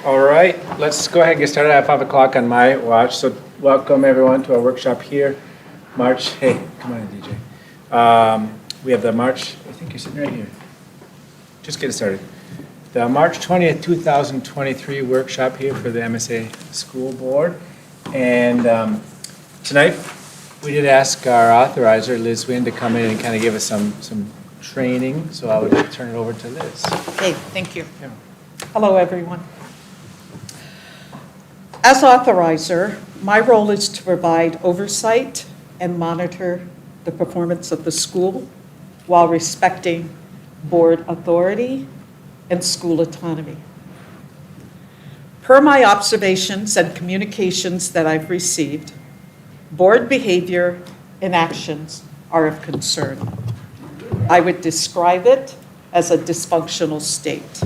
All right, let's go ahead and get started at 5 o'clock on my watch. So welcome everyone to our workshop here. March, hey, come on in, DJ. We have the March, I think you're sitting right here. Just get it started. The March 20th, 2023 workshop here for the MSA School Board. And tonight, we did ask our authorizer, Liz Wynn, to come in and kind of give us some training. So I would turn it over to Liz. Okay, thank you. Yeah. Hello, everyone. As authorizer, my role is to provide oversight and monitor the performance of the school while respecting board authority and school autonomy. Per my observations and communications that I've received, board behavior and actions are of concern. I would describe it as a dysfunctional state.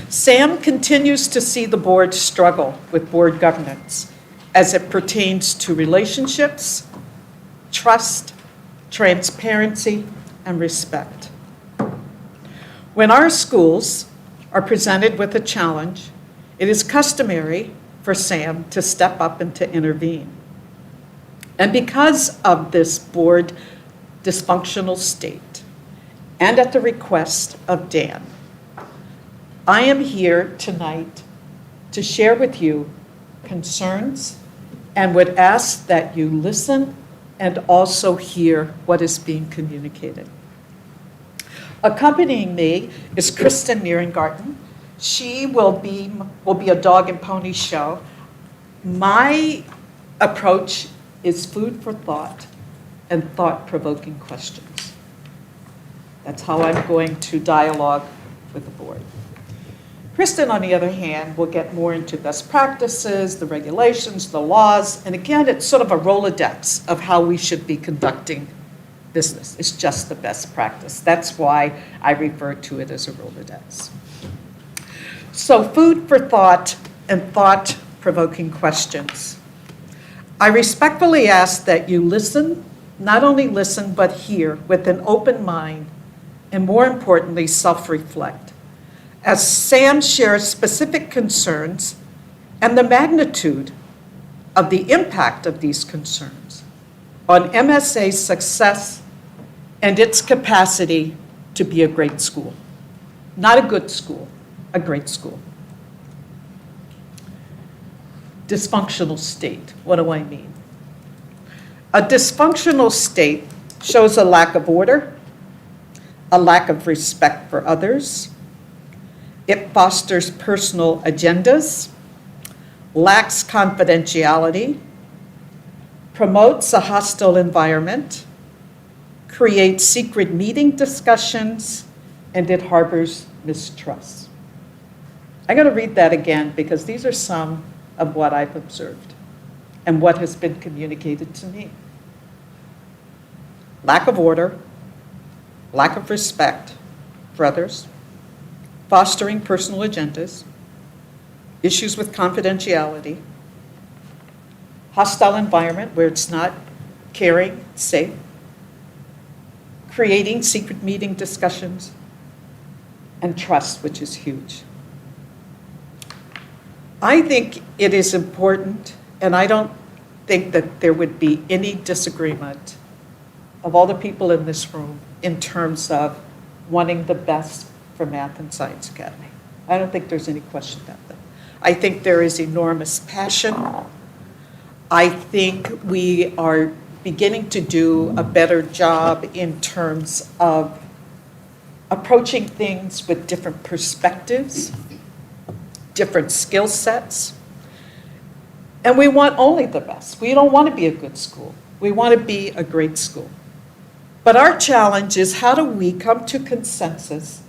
Sam continues to see the board struggle with board governance as it pertains to relationships, trust, transparency, and respect. When our schools are presented with a challenge, it is customary for Sam to step up and to intervene. And because of this board dysfunctional state, and at the request of Dan, I am here tonight to share with you concerns and would ask that you listen and also hear what is being communicated. Accompanying me is Kristen Nierengarten. She will be a dog and pony show. My approach is food for thought and thought-provoking questions. That's how I'm going to dialogue with the board. Kristen, on the other hand, will get more into best practices, the regulations, the laws, and again, it's sort of a Rolodex of how we should be conducting business. It's just the best practice. That's why I refer to it as a Rolodex. So food for thought and thought-provoking questions. I respectfully ask that you listen, not only listen, but hear with an open mind, and more importantly, self-reflect. As Sam shares specific concerns and the magnitude of the impact of these concerns on MSA's success and its capacity to be a great school. Not a good school, a great school. Dysfunctional state, what do I mean? A dysfunctional state shows a lack of order, a lack of respect for others. It fosters personal agendas, lacks confidentiality, promotes a hostile environment, creates secret meeting discussions, and it harbors mistrust. I got to read that again because these are some of what I've observed and what has been communicated to me. Lack of order, lack of respect for others, fostering personal agendas, issues with confidentiality, hostile environment where it's not caring, safe, creating secret meeting discussions, and trust, which is huge. I think it is important, and I don't think that there would be any disagreement of all the people in this room in terms of wanting the best for Math and Science Academy. I don't think there's any question about that. I think there is enormous passion. I think we are beginning to do a better job in terms of approaching things with different perspectives, different skill sets. And we want only the best. We don't want to be a good school. We want to be a great school. But our challenge is how do we come to consensus,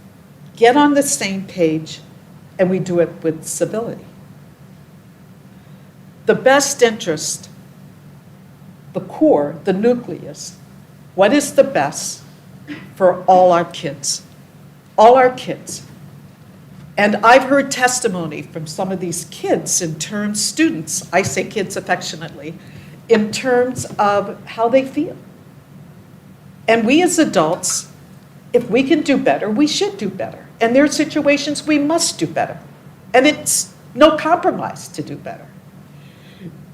get on the same page, and we do it with civility. The best interest, the core, the nucleus, what is the best for all our kids? All our kids. And I've heard testimony from some of these kids in terms, students, I say kids affectionately, in terms of how they feel. And we as adults, if we can do better, we should do better. And there are situations we must do better. And it's no compromise to do better.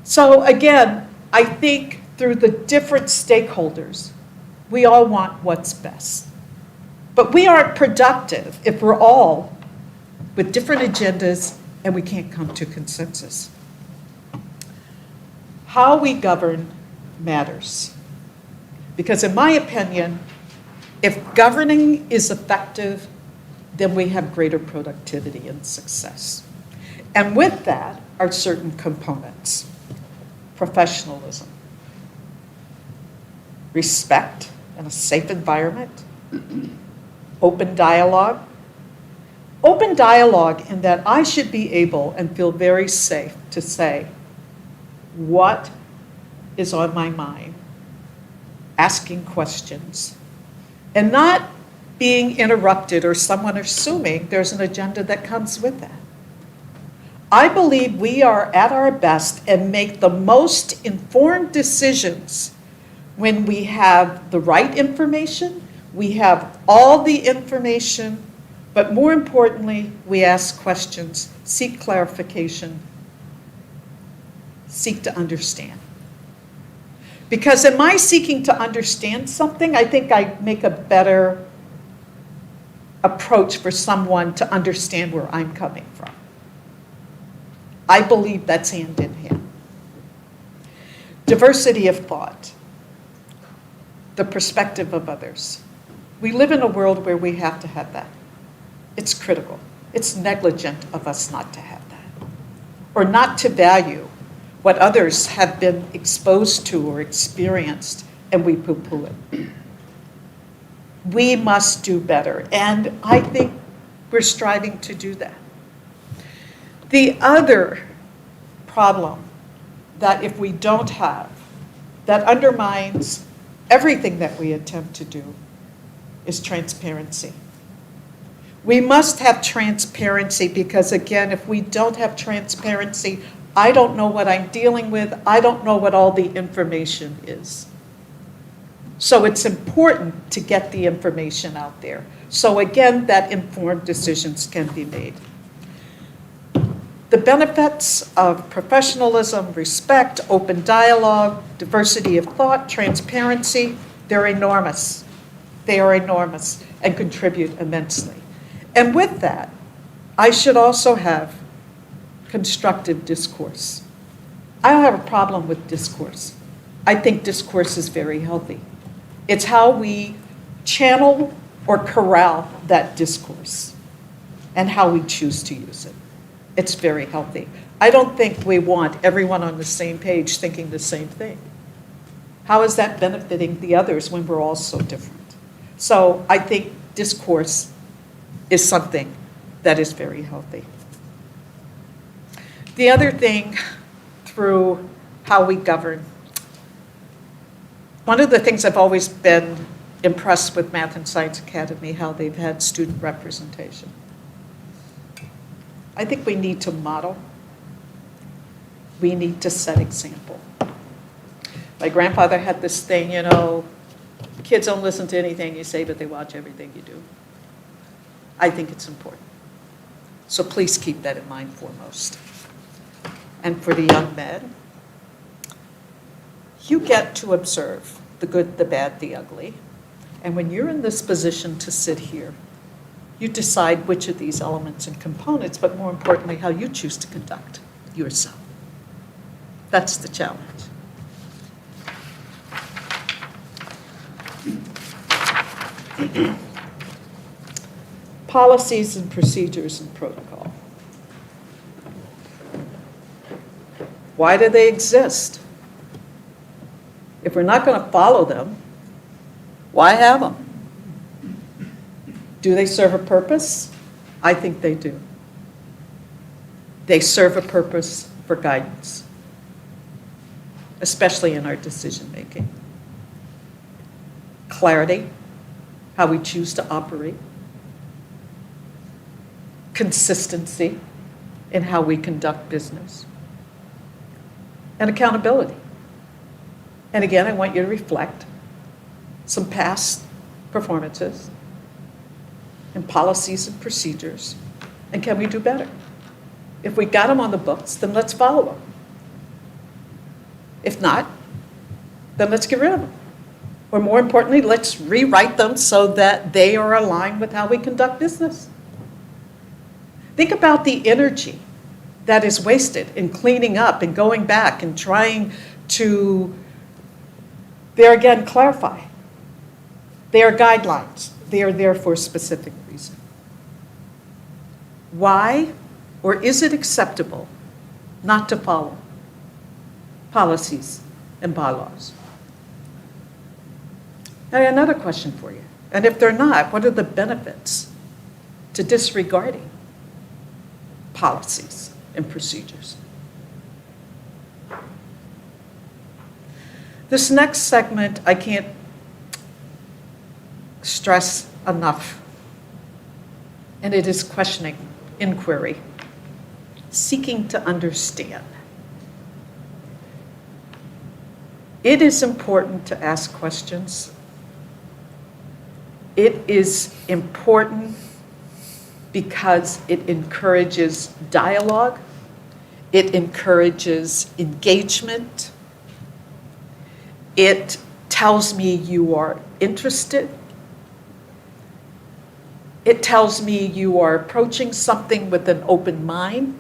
So again, I think through the different stakeholders, we all want what's best. But we aren't productive if we're all with different agendas and we can't come to consensus. How we govern matters. Because in my opinion, if governing is effective, then we have greater productivity and success. And with that are certain components. Professionalism, respect and a safe environment, open dialogue. Open dialogue in that I should be able and feel very safe to say what is on my mind, asking questions, and not being interrupted or someone assuming there's an agenda that comes with that. I believe we are at our best and make the most informed decisions when we have the right information, we have all the information, but more importantly, we ask questions, seek clarification, seek to understand. Because in my seeking to understand something, I think I make a better approach for someone to understand where I'm coming from. I believe that's hand in hand. Diversity of thought, the perspective of others. We live in a world where we have to have that. It's critical. It's negligent of us not to have that, or not to value what others have been exposed to or experienced, and we poo-poo it. We must do better, and I think we're striving to do that. The other problem that if we don't have, that undermines everything that we attempt to do, is transparency. We must have transparency because, again, if we don't have transparency, I don't know what I'm dealing with. I don't know what all the information is. So it's important to get the information out there. So again, that informed decisions can be made. The benefits of professionalism, respect, open dialogue, diversity of thought, transparency, they're enormous. They are enormous and contribute immensely. And with that, I should also have constructive discourse. I don't have a problem with discourse. I think discourse is very healthy. It's how we channel or corral that discourse and how we choose to use it. It's very healthy. I don't think we want everyone on the same page thinking the same thing. How is that benefiting the others when we're all so different? So I think discourse is something that is very healthy. The other thing through how we govern, one of the things I've always been impressed with Math and Science Academy, how they've had student representation. I think we need to model. We need to set example. My grandfather had this thing, kids don't listen to anything you say, but they watch everything you do. I think it's important. So please keep that in mind foremost. And for the young men, you get to observe the good, the bad, the ugly. And when you're in this position to sit here, you decide which of these elements and components, but more importantly, how you choose to conduct yourself. That's the challenge. Policies and procedures and protocol. Why do they exist? If we're not going to follow them, why have them? Do they serve a purpose? I think they do. They serve a purpose for guidance, especially in our decision making. Clarity, how we choose to operate. Consistency in how we conduct business. And accountability. And again, I want you to reflect some past performances and policies and procedures, and can we do better? If we got them on the books, then let's follow them. If not, then let's get rid of them. Or more importantly, let's rewrite them so that they are aligned with how we conduct business. Think about the energy that is wasted in cleaning up and going back and trying to, there again, clarify. They are guidelines. They are there for a specific reason. Why, or is it acceptable not to follow policies and bylaws? Now, another question for you. And if they're not, what are the benefits to disregarding policies and procedures? This next segment, I can't stress enough, and it is questioning, inquiry, seeking to understand. It is important to ask questions. It is important because it encourages dialogue, it encourages engagement, it tells me you are interested, it tells me you are approaching something with an open mind.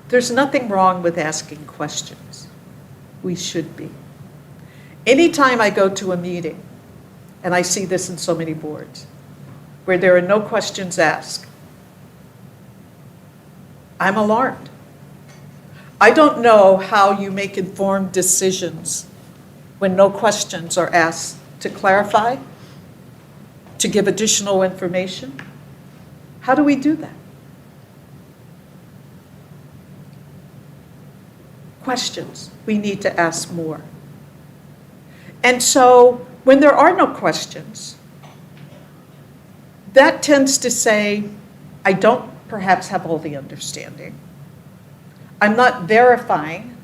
There's nothing wrong with asking questions. We should be. Anytime I go to a meeting, and I see this in so many boards, where there are no questions asked, I'm alarmed. I don't know how you make informed decisions when no questions are asked to clarify, to give additional information. How do we do that? Questions. We need to ask more. And so when there are no questions, that tends to say, I don't perhaps have all the understanding. I'm not verifying.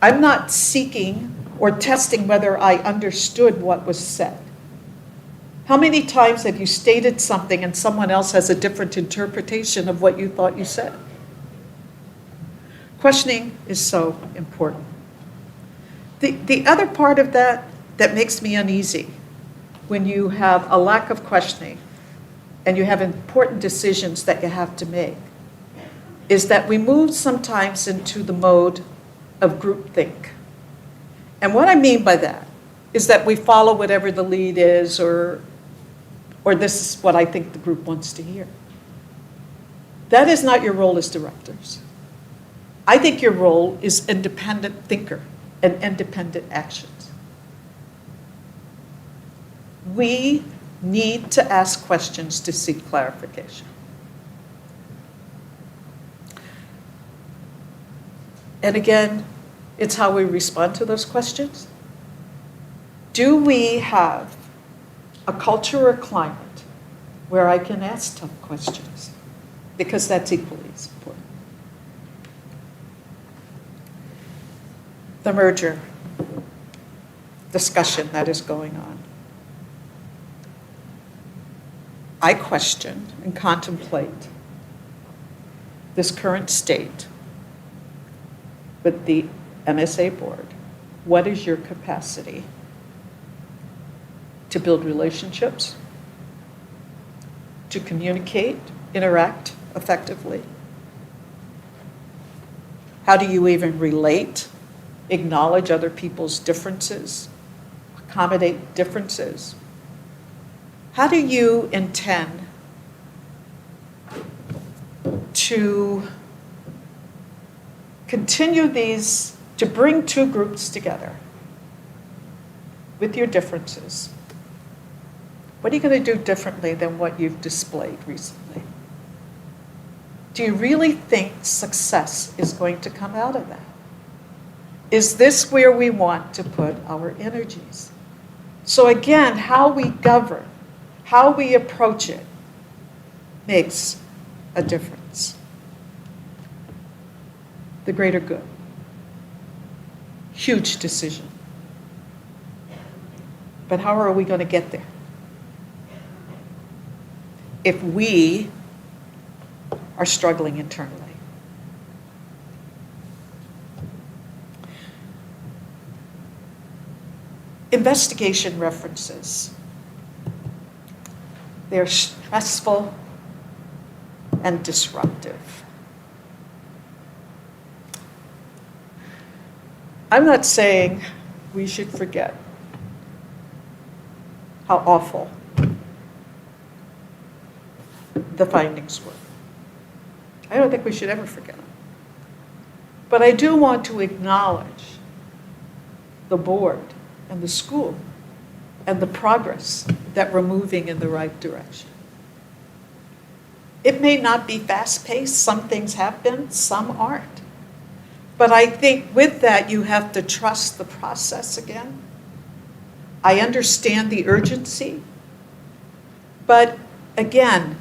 I'm not seeking or testing whether I understood what was said. How many times have you stated something and someone else has a different interpretation of what you thought you said? Questioning is so important. The other part of that makes me uneasy when you have a lack of questioning and you have important decisions that you have to make is that we move sometimes into the mode of groupthink. And what I mean by that is that we follow whatever the lead is or this is what I think the group wants to hear. That is not your role as directors. I think your role is independent thinker and independent actions. We need to ask questions to seek clarification. And again, it's how we respond to those questions. Do we have a culture or climate where I can ask tough questions? Because that's equally as important. The merger discussion that is going on. I question and contemplate this current state with the MSA board. What is your capacity to build relationships, to communicate, interact effectively? How do you even relate, acknowledge other people's differences, accommodate differences? How do you intend to continue these, to bring two groups together with your differences? What are you going to do differently than what you've displayed recently? Do you really think success is going to come out of that? Is this where we want to put our energies? So again, how we govern, how we approach it makes a difference. The greater good. Huge decision. But how are we going to get there? If we are struggling internally. Investigation references. They're stressful and disruptive. I'm not saying we should forget how awful the findings were. I don't think we should ever forget them. But I do want to acknowledge the board and the school and the progress that we're moving in the right direction. It may not be fast-paced, some things have been, some aren't. But I think with that, you have to trust the process again. I understand the urgency, but again,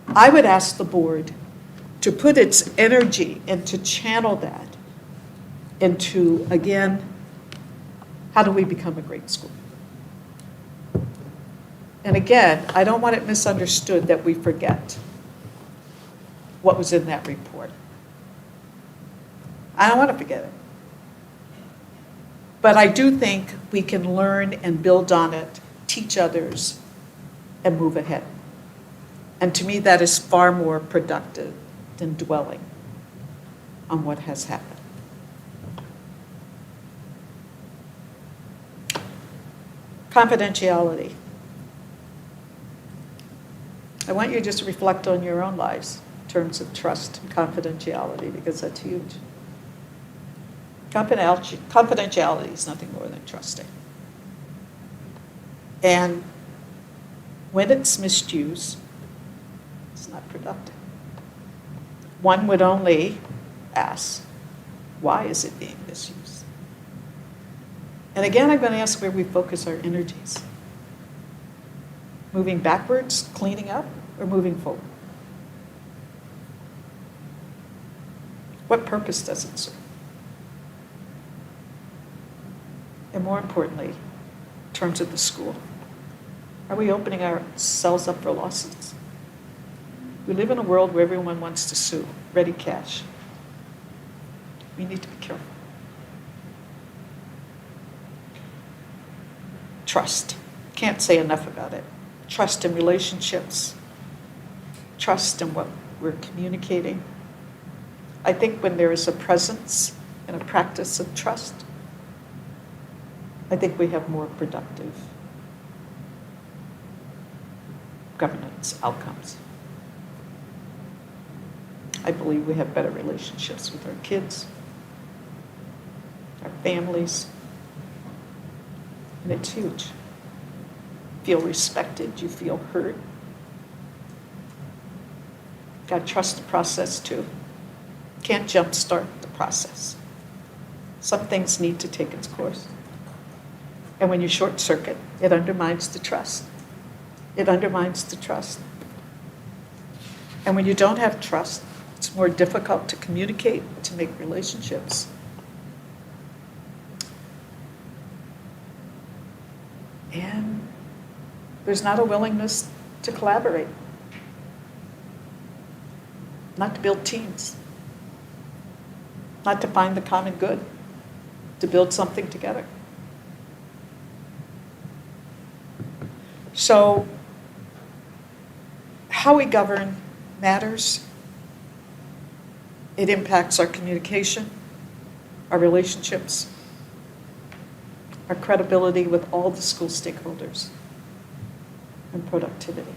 I would ask the board to put its energy and to channel that into, again, how do we become a great school? And again, I don't want it misunderstood that we forget what was in that report. I don't want to forget it. But I do think we can learn and build on it, teach others, and move ahead. And to me, that is far more productive than dwelling on what has happened. Confidentiality. I want you to just reflect on your own lives in terms of trust and confidentiality, because that's huge. Confidentiality is nothing more than trusting. And when it's misused, it's not productive. One would only ask, why is it being misused? And again, I'm going to ask where we focus our energies. Moving backwards, cleaning up, or moving forward? What purpose does it serve? And more importantly, in terms of the school, are we opening ourselves up for lawsuits? We live in a world where everyone wants to sue, ready cash. We need to be careful. Trust. Can't say enough about it. Trust in relationships. Trust in what we're communicating. I think when there is a presence and a practice of trust, I think we have more productive governance outcomes. I believe we have better relationships with our kids, our families, and it's huge. You feel respected, you feel heard. Got to trust the process too. Can't jumpstart the process. Some things need to take its course. And when you short circuit, it undermines the trust. It undermines the trust. And when you don't have trust, it's more difficult to communicate, to make relationships. And there's not a willingness to collaborate, not to build teams, not to find the common good, to build something together. So, how we govern matters. It impacts our communication, our relationships, our credibility with all the school stakeholders, and productivity.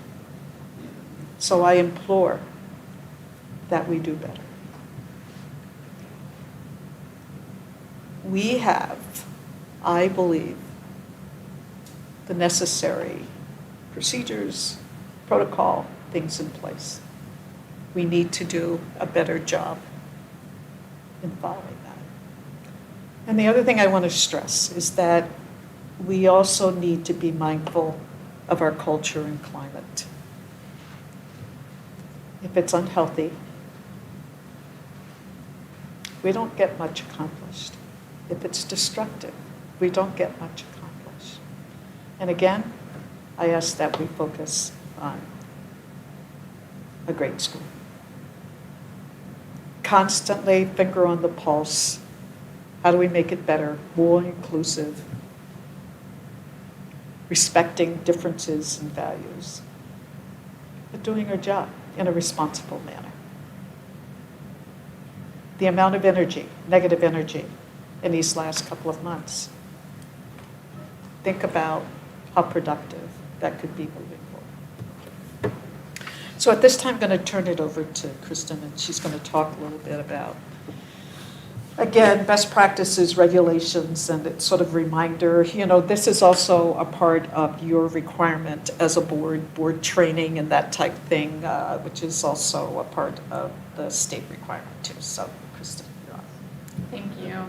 So I implore that we do better. We have, I believe, the necessary procedures, protocol, things in place. We need to do a better job in following that. And the other thing I want to stress is that we also need to be mindful of our culture and climate. If it's unhealthy, we don't get much accomplished. If it's destructive, we don't get much accomplished. And again, I ask that we focus on a great school. Constantly finger on the pulse. How do we make it better, more inclusive, respecting differences and values, but doing our job in a responsible manner. The amount of energy, negative energy, in these last couple of months. Think about how productive that could be moving forward. So at this time, I'm going to turn it over to Kristen, and she's going to talk a little bit about, again, best practices, regulations, and it's sort of reminder, this is also a part of your requirement as a board training and that type thing, which is also a part of the state requirement too. So, Kristen, you're on. Thank you.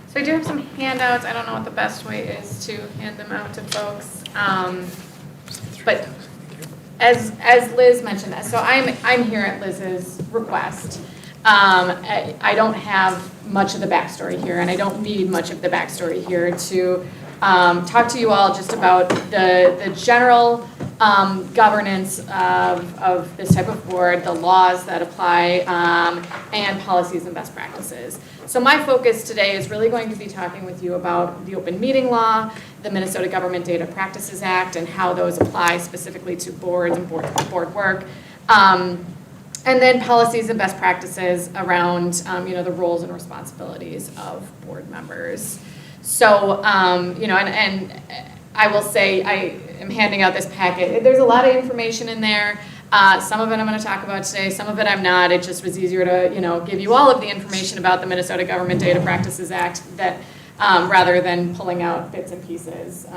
So I do have some handouts. I don't know what the best way is to hand them out to folks. But as Liz mentioned, so I'm here at Liz's request. I don't have much of the backstory here, and I don't need much of the backstory here to talk to you all just about the general governance of this type of board, the laws that apply, and policies and best practices. So my focus today is really going to be talking with you about the open meeting law, the Minnesota Government Data Practices Act, and how those apply specifically to boards and board work. And then policies and best practices around, the roles and responsibilities of board members. So, and I will say I am handing out this packet. There's a lot of information in there. Some of it I'm going to talk about today. Some of it I'm not. It just was easier to, give you all of the information about the Minnesota Government Data Practices Act that rather than pulling out bits and pieces,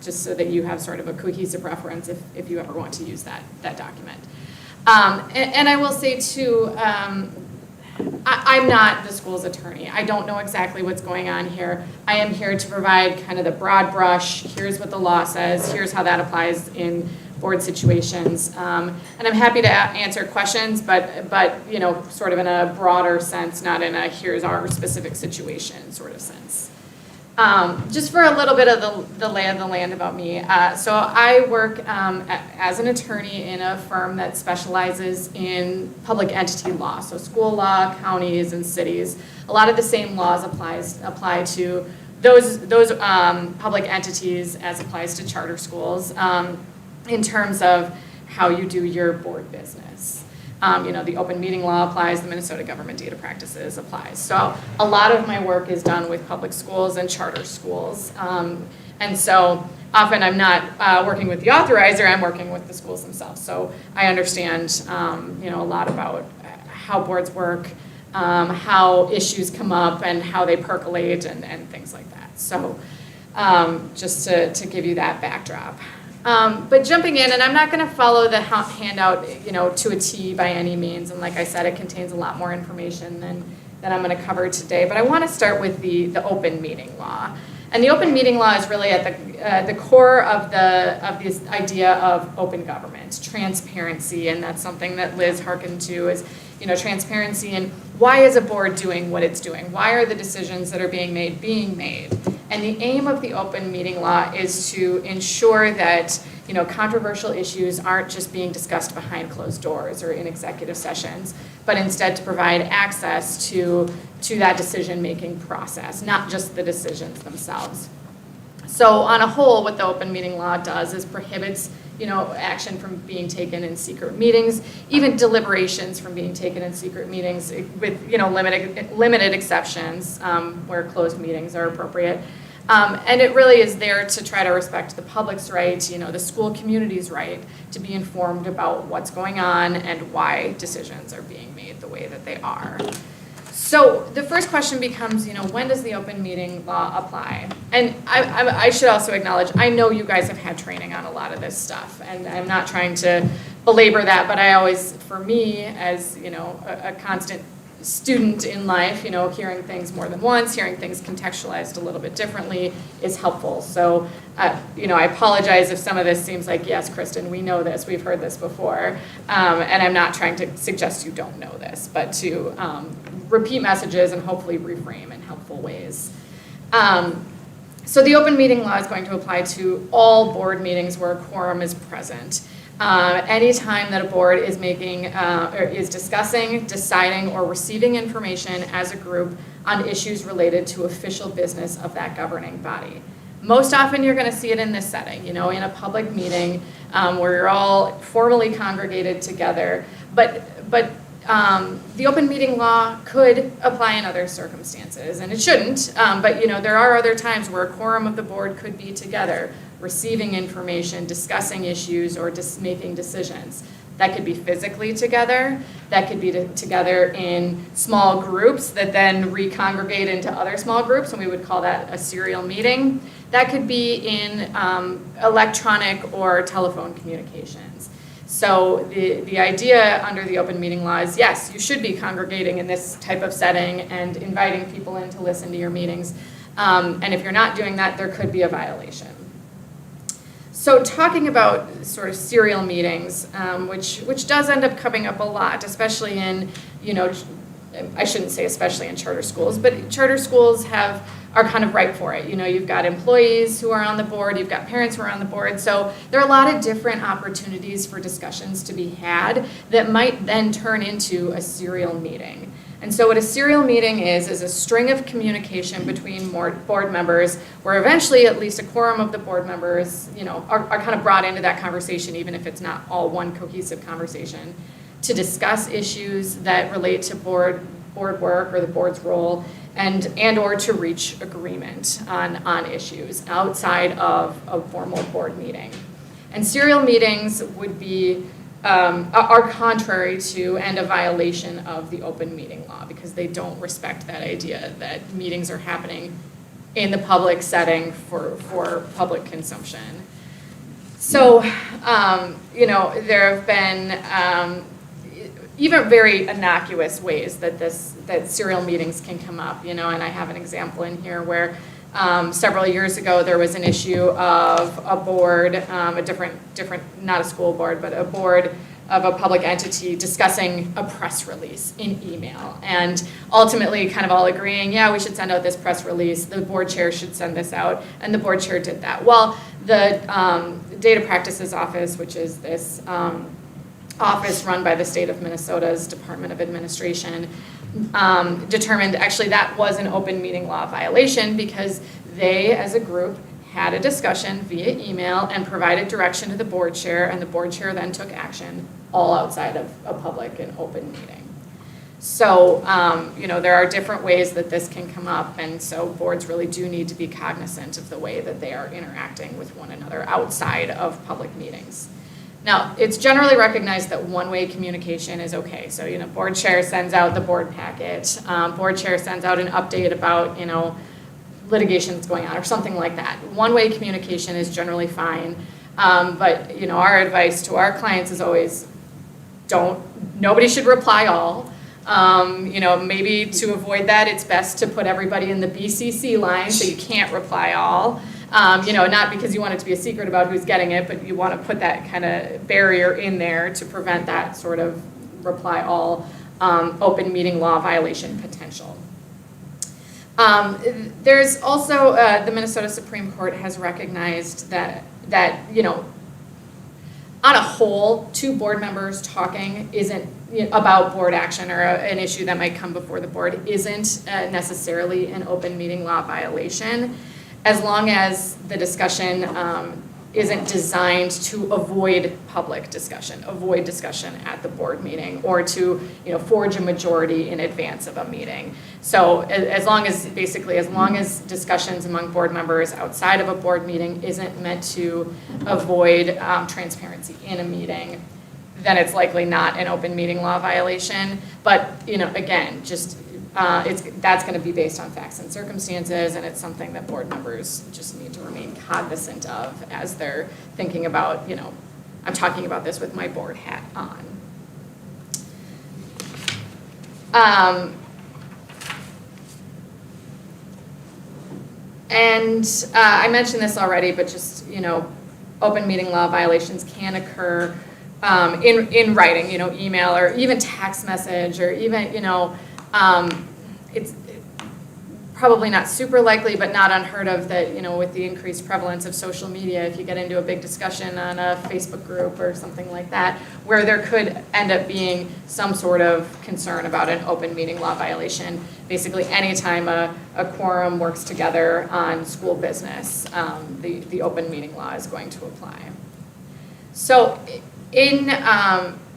just so that you have sort of a cohesive reference if you ever want to use that document. And I will say too, I'm not the school's attorney. I don't know exactly what's going on here. I am here to provide kind of the broad brush. Here's what the law says. Here's how that applies in board situations. And I'm happy to answer questions, but sort of in a broader sense, not in a here's our specific situation sort of sense. Just for a little bit of the lay of the land about me. So I work as an attorney in a firm that specializes in public entity law, so school law, counties, and cities. A lot of the same laws apply to those public entities as applies to charter schools in terms of how you do your board business. The open meeting law applies, the Minnesota Government Data Practices applies. So a lot of my work is done with public schools and charter schools. And so often I'm not working with the authorizer, I'm working with the schools themselves. So I understand, a lot about how boards work, how issues come up and how they percolate and things like that. So just to give you that backdrop. But jumping in, and I'm not going to follow the handout, to a T by any means. And like I said, it contains a lot more information than I'm going to cover today. But I want to start with the open meeting law. And the open meeting law is really at the core of this idea of open government, transparency, and that's something that Liz hearkened to is, transparency and why is a board doing what it's doing? Why are the decisions that are being made? And the aim of the open meeting law is to ensure that, controversial issues aren't just being discussed behind closed doors or in executive sessions, but instead to provide access to that decision-making process, not just the decisions themselves. So on a whole, what the open meeting law does is prohibits, action from being taken in secret meetings, even deliberations from being taken in secret meetings with, limited exceptions where closed meetings are appropriate. And it really is there to try to respect the public's right, the school community's right to be informed about what's going on and why decisions are being made the way that they are. So the first question becomes, when does the open meeting law apply? And I should also acknowledge, I know you guys have had training on a lot of this stuff, and I'm not trying to belabor that, but I always, for me, as, a constant student in life, hearing things more than once, hearing things contextualized a little bit differently is helpful. So, I apologize if some of this seems like, yes, Kristen, we know this, we've heard this before, and I'm not trying to suggest you don't know this, but to repeat messages and hopefully reframe in helpful ways. So the open meeting law is going to apply to all board meetings where a quorum is present. Anytime that a board is making, or is discussing, deciding, or receiving information as a group on issues related to official business of that governing body. Most often, you're going to see it in this setting, in a public meeting where you're all formally congregated together. But the open meeting law could apply in other circumstances, and it shouldn't. But there are other times where a quorum of the board could be together, receiving information, discussing issues, or just making decisions. That could be physically together. That could be together in small groups that then recongregate into other small groups, and we would call that a serial meeting. That could be in electronic or telephone communications. So the idea under the open meeting law is, yes, you should be congregating in this type of setting and inviting people in to listen to your meetings. And if you're not doing that, there could be a violation. So talking about sort of serial meetings, which does end up coming up a lot, especially in, I shouldn't say especially in charter schools, but charter schools are kind of ripe for it. You've got employees who are on the board, you've got parents who are on the board, so there are a lot of different opportunities for discussions to be had that might then turn into a serial meeting. And so what a serial meeting is a string of communication between board members where eventually at least a quorum of the board members, are kind of brought into that conversation, even if it's not all one cohesive conversation, to discuss issues that relate to board work or the board's role and or to reach agreement on issues outside of a formal board meeting. And serial meetings would be are contrary to and a violation of the open meeting law because they don't respect that idea that meetings are happening in the public setting for public consumption. So, there have been even very innocuous ways that serial meetings can come up, and I have an example in here where several years ago there was an issue of a board, a different, not a school board, but a board of a public entity discussing a press release in email, and ultimately kind of all agreeing, yeah, we should send out this press release, the board chair should send this out, and the board chair did that. Well, the Data Practices Office, which is this office run by the state of Minnesota's Department of Administration, determined actually that was an open meeting law violation because they, as a group, had a discussion via email and provided direction to the board chair, and the board chair then took action all outside of a public and open meeting. So, there are different ways that this can come up, and so boards really do need to be cognizant of the way that they are interacting with one another outside of public meetings. Now, it's generally recognized that one-way communication is okay. So, board chair sends out the board packet, board chair sends out an update about, litigation that's going on or something like that. One-way communication is generally fine, but, our advice to our clients is always nobody should reply all. Maybe to avoid that, it's best to put everybody in the BCC line so you can't reply all. Not because you want it to be a secret about who's getting it, but you want to put that kind of barrier in there to prevent that sort of reply all open meeting law violation potential. There's also, the Minnesota Supreme Court has recognized that on a whole, two board members talking isn't about board action or an issue that might come before the board isn't necessarily an open meeting law violation, as long as the discussion isn't designed to avoid public discussion, avoid discussion at the board meeting, or to forge a majority in advance of a meeting. So as long as discussions among board members outside of a board meeting isn't meant to avoid transparency in a meeting, then it's likely not an open meeting law violation. But again, just that's going to be based on facts and circumstances, and it's something that board members just need to remain cognizant of as they're thinking about, I'm talking about this with my board hat on. I mentioned this already, but just, open meeting law violations can occur in writing, email or even text message or even, it's probably not super likely, but not unheard of that, with the increased prevalence of social media, if you get into a big discussion on a Facebook group or something like that, where there could end up being some sort of concern about an open meeting law violation. Basically, anytime a quorum works together on school business, the open meeting law is going to apply. So in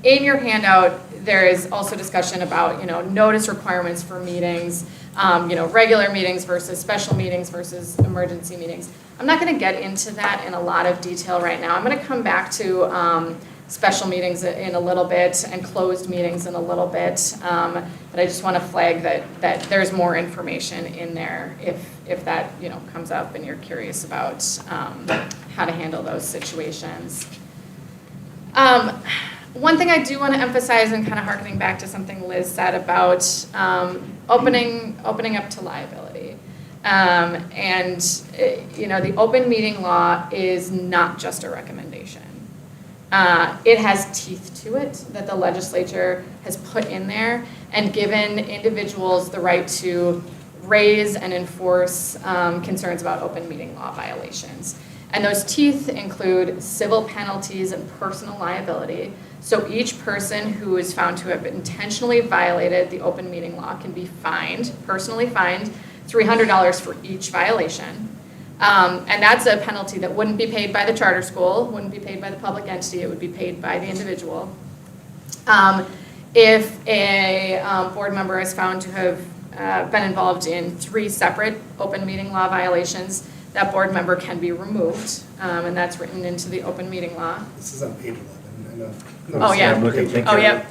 your handout, there is also discussion about, notice requirements for meetings, regular meetings versus special meetings versus emergency meetings. I'm not going to get into that in a lot of detail right now. I'm going to come back to special meetings in a little bit and closed meetings in a little bit. But I just want to flag that there's more information in there if that comes up and you're curious about how to handle those situations. One thing I do want to emphasize, and kind of harkening back to something Liz said about opening up to liability. The open meeting law is not just a recommendation. It has teeth to it that the legislature has put in there and given individuals the right to raise and enforce concerns about open meeting law violations. And those teeth include civil penalties and personal liability. So each person who is found to have intentionally violated the open meeting law can be personally fined, $300 for each violation. And that's a penalty that wouldn't be paid by the charter school, wouldn't be paid by the public entity, it would be paid by the individual. If a board member is found to have been involved in 3 separate open meeting law violations, that board member can be removed, and that's written into the open meeting law. This is on page 11, I know. Oh, yeah. I'm looking, thank Oh, you. yep.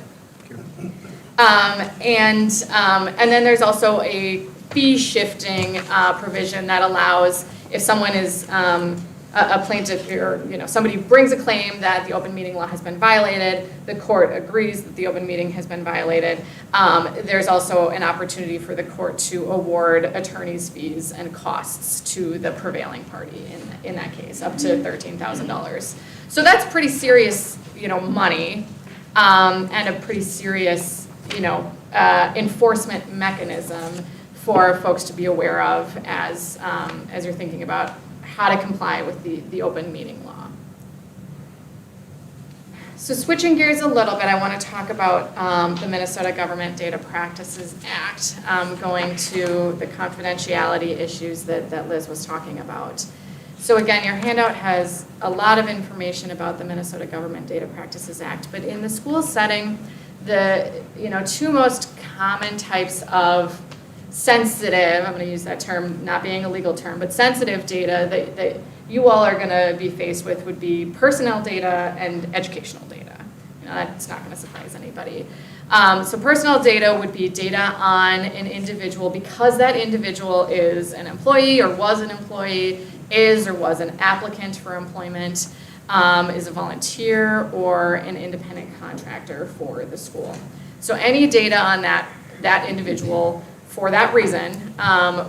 And then there's also a fee shifting provision that allows, if someone is a plaintiff or somebody brings a claim that the open meeting law has been violated, the court agrees that the open meeting has been violated, there's also an opportunity for the court to award attorney's fees and costs to the prevailing party in that case, up to $13,000. So that's pretty serious, money, and a pretty serious, enforcement mechanism for folks to be aware of as you're thinking about how to comply with the open meeting law. So switching gears a little bit, I want to talk about the Minnesota Government Data Practices Act, going to the confidentiality issues that Liz was talking about. So again, your handout has a lot of information about the Minnesota Government Data Practices Act, but in the school setting, the 2 most common types of sensitive, I'm going to use that term not being a legal term, but sensitive data that you all are going to be faced with would be personnel data and educational data. That's not going to surprise anybody. So personnel data would be data on an individual because that individual is an employee or was an employee, is or was an applicant for employment, is a volunteer or an independent contractor for the school. So any data on that individual for that reason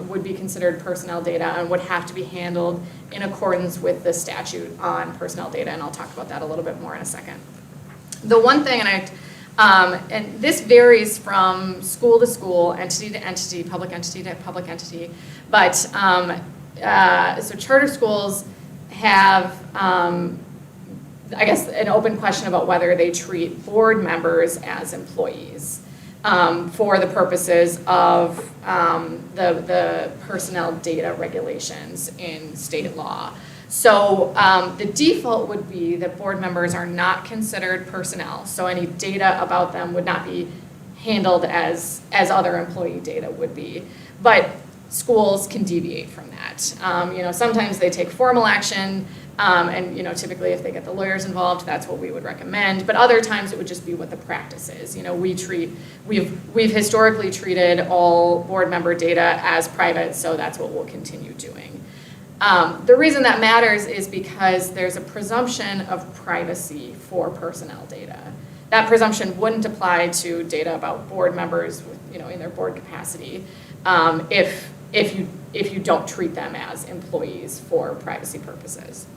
would be considered personnel data and would have to be handled in accordance with the statute on personnel data, and I'll talk about that a little bit more in a second. The one thing, and this varies from school to school, entity to entity, public entity to public entity, but so charter schools have, I guess, an open question about whether they treat board members as employees. For the purposes of the personnel data regulations in state law. So the default would be that board members are not considered personnel, so any data about them would not be handled as other employee data would be. But schools can deviate from that. Sometimes they take formal action, and typically if they get the lawyers involved, that's what we would recommend. But other times it would just be what the practice is. We've historically treated all board member data as private, so that's what we'll continue doing. The reason that matters is because there's a presumption of privacy for personnel data. That presumption wouldn't apply to data about board members, in their board capacity, if you don't treat them as employees for privacy purposes.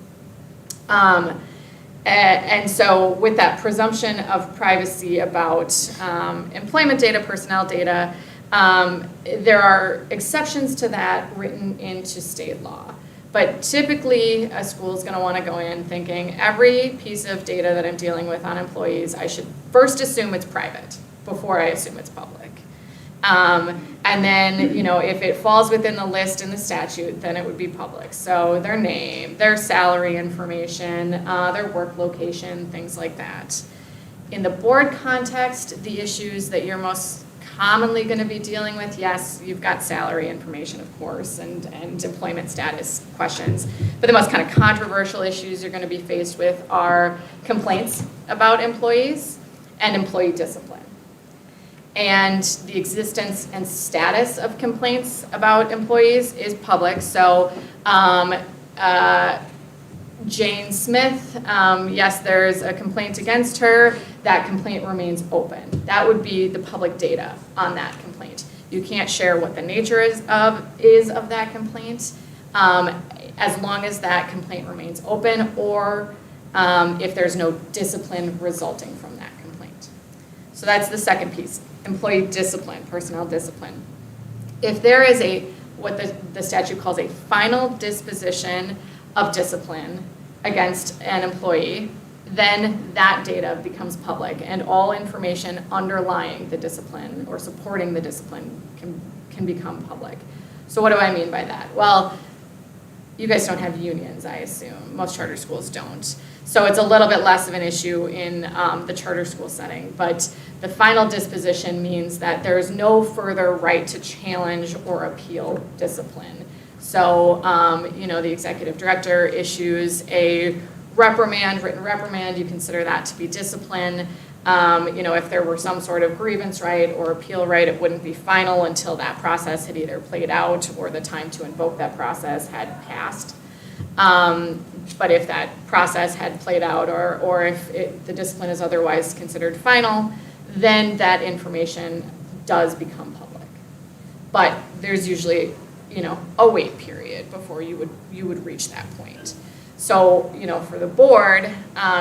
And so with that presumption of privacy about employment data, personnel data, There are exceptions to that written into state law. But typically, a school is going to want to go in thinking every piece of data that I'm dealing with on employees, I should first assume it's private before I assume it's public. And then, you know, if it falls within the list in the statute, then it would be public. So their name, their salary information, their work location, things like that. In the board context, the issues that you're most commonly going to be dealing with, yes, you've got salary information, of course, and employment status questions. But the most kind of controversial issues you're going to be faced with are complaints about employees and employee discipline. And the existence and status of complaints about employees is public. So Jane Smith, yes, there's a complaint against her. That complaint remains open. That would be the public data on that complaint. You can't share what the nature is of that complaint as long as that complaint remains open, or if there's no discipline resulting from that complaint. So that's the second piece, employee discipline, personnel discipline. If there is what the statute calls a final disposition of discipline against an employee, then that data becomes public, and all information underlying the discipline or supporting the discipline can become public. So what do I mean by that? Well, you guys don't have unions, I assume. Most charter schools don't. So it's a little bit less of an issue in the charter school setting, but the final disposition means that there is no further right to challenge or appeal discipline. So, you know, the executive director issues a written reprimand, you consider that to be discipline. You know, if there were some sort of grievance right or appeal right, it wouldn't be final until that process had either played out or the time to invoke that process had passed. But if that process had played out, or if the discipline is otherwise considered final, then that information does become public. But there's usually, you know, a wait period before you would reach that point. So, you know, for the board,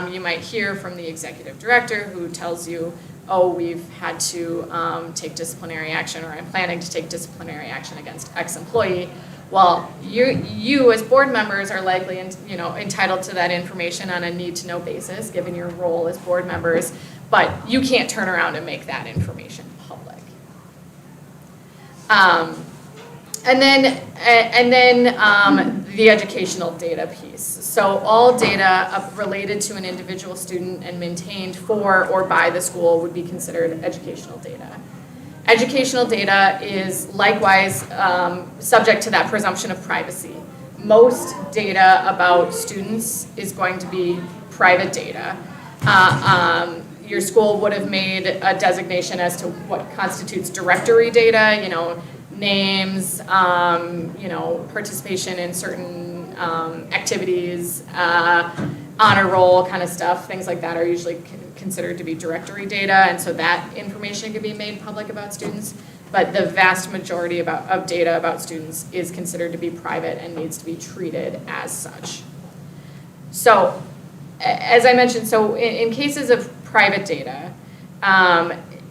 you might hear from the executive director who tells you, oh, we've had to take disciplinary action, or I'm planning to take disciplinary action against X employee. Well, you as board members are likely, entitled to that information on a need-to-know basis, given your role as board members, but you can't turn around and make that information public. And then the educational data piece. So all data related to an individual student and maintained for or by the school would be considered educational data. Educational data is likewise subject to that presumption of privacy. Most data about students is going to be private data. Your school would have made a designation as to what constitutes directory data, you know, names, participation in certain activities, honor roll kind of stuff, things like that are usually considered to be directory data, and so that information can be made public about students, but the vast majority of data about students is considered to be private and needs to be treated as such. So, as I mentioned, so in cases of private data,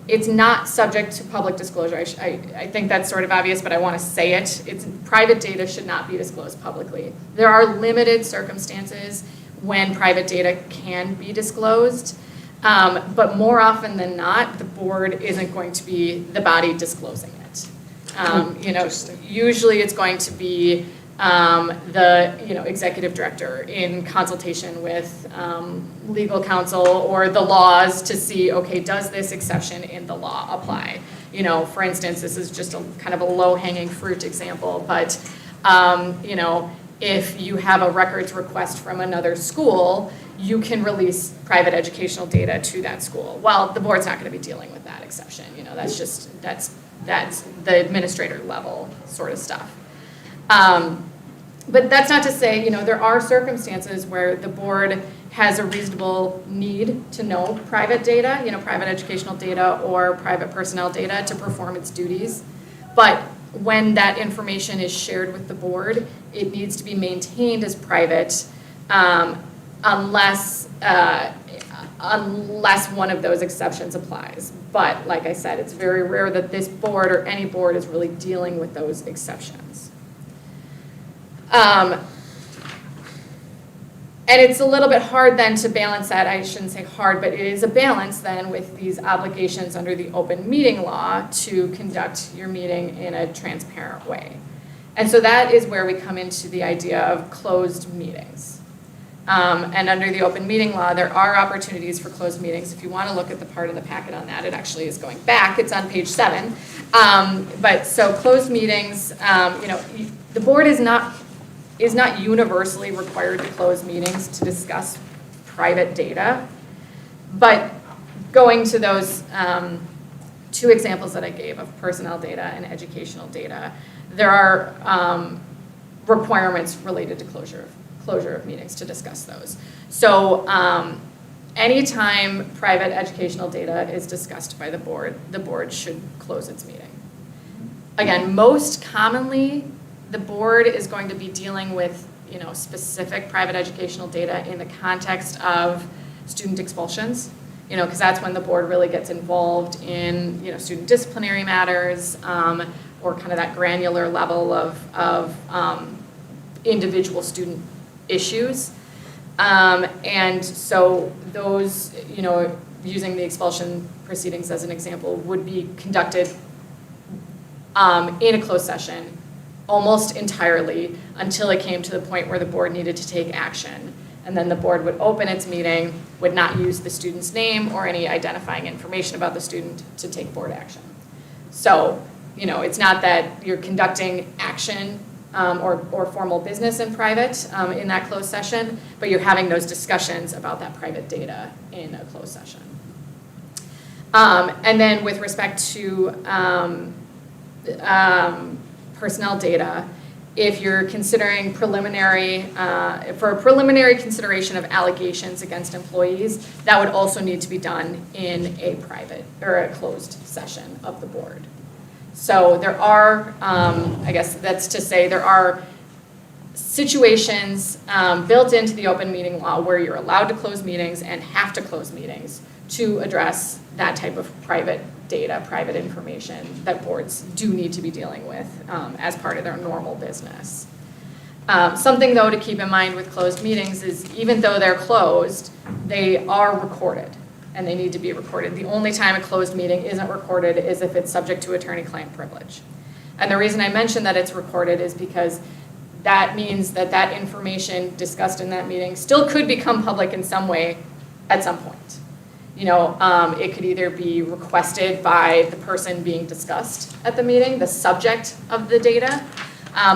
it's not subject to public disclosure. I think that's sort of obvious, but I want to say it. Private data should not be disclosed publicly. There are limited circumstances when private data can be disclosed, but more often than not, the board isn't going to be the body disclosing it. Usually it's going to be the executive director in consultation with legal counsel or the laws to see, okay, does this exception in the law apply? For instance, this is just a kind of a low-hanging fruit example, but if you have a records request from another school, you can release private educational data to that school. Well, the board's not going to be dealing with that exception. That's the administrator level sort of stuff. But that's not to say, there are circumstances where the board has a reasonable need to know private data, private educational data or private personnel data to perform its duties. But when that information is shared with the board, it needs to be maintained as private unless unless one of those exceptions applies. But like I said, it's very rare that this board or any board is really dealing with those exceptions. And it's a little bit hard then to balance that. I shouldn't say hard, but it is a balance then with these obligations under the open meeting law to conduct your meeting in a transparent way. And so that is where we come into the idea of closed meetings. And under the open meeting law, there are opportunities for closed meetings. If you want to look at the part of the packet on that, it actually is going back. It's on page 7. But so closed meetings, the board is not universally required to close meetings to discuss private data. But going to those 2 examples that I gave of personnel data and educational data, there are requirements related to closure of meetings to discuss those. So anytime private educational data is discussed by the board should close its meeting. Again, most commonly, the board is going to be dealing with, specific private educational data in the context of student expulsions, because that's when the board really gets involved in, student disciplinary matters, or kind of that granular level of individual student issues. And so those, using the expulsion proceedings as an example, would be conducted in a closed session almost entirely until it came to the point where the board needed to take action. And then the board would open its meeting, would not use the student's name or any identifying information about the student to take board action. So, it's not that you're conducting action or formal business in private in that closed session, but you're having those discussions about that private data in a closed session. And then with respect to personnel data, if you're considering for a preliminary consideration of allegations against employees, that would also need to be done in a private or a closed session of the board. So there are, I guess that's to say, there are situations built into the open meeting law where you're allowed to close meetings and have to close meetings to address that type of private data, private information that boards do need to be dealing with as part of their normal business. Something though to keep in mind with closed meetings is even though they're closed, they are recorded and they need to be recorded. The only time a closed meeting isn't recorded is if it's subject to attorney-client privilege. And the reason I mention that it's recorded is because that means that that information discussed in that meeting still could become public in some way at some point. It could either be requested by the person being discussed at the meeting, the subject of the data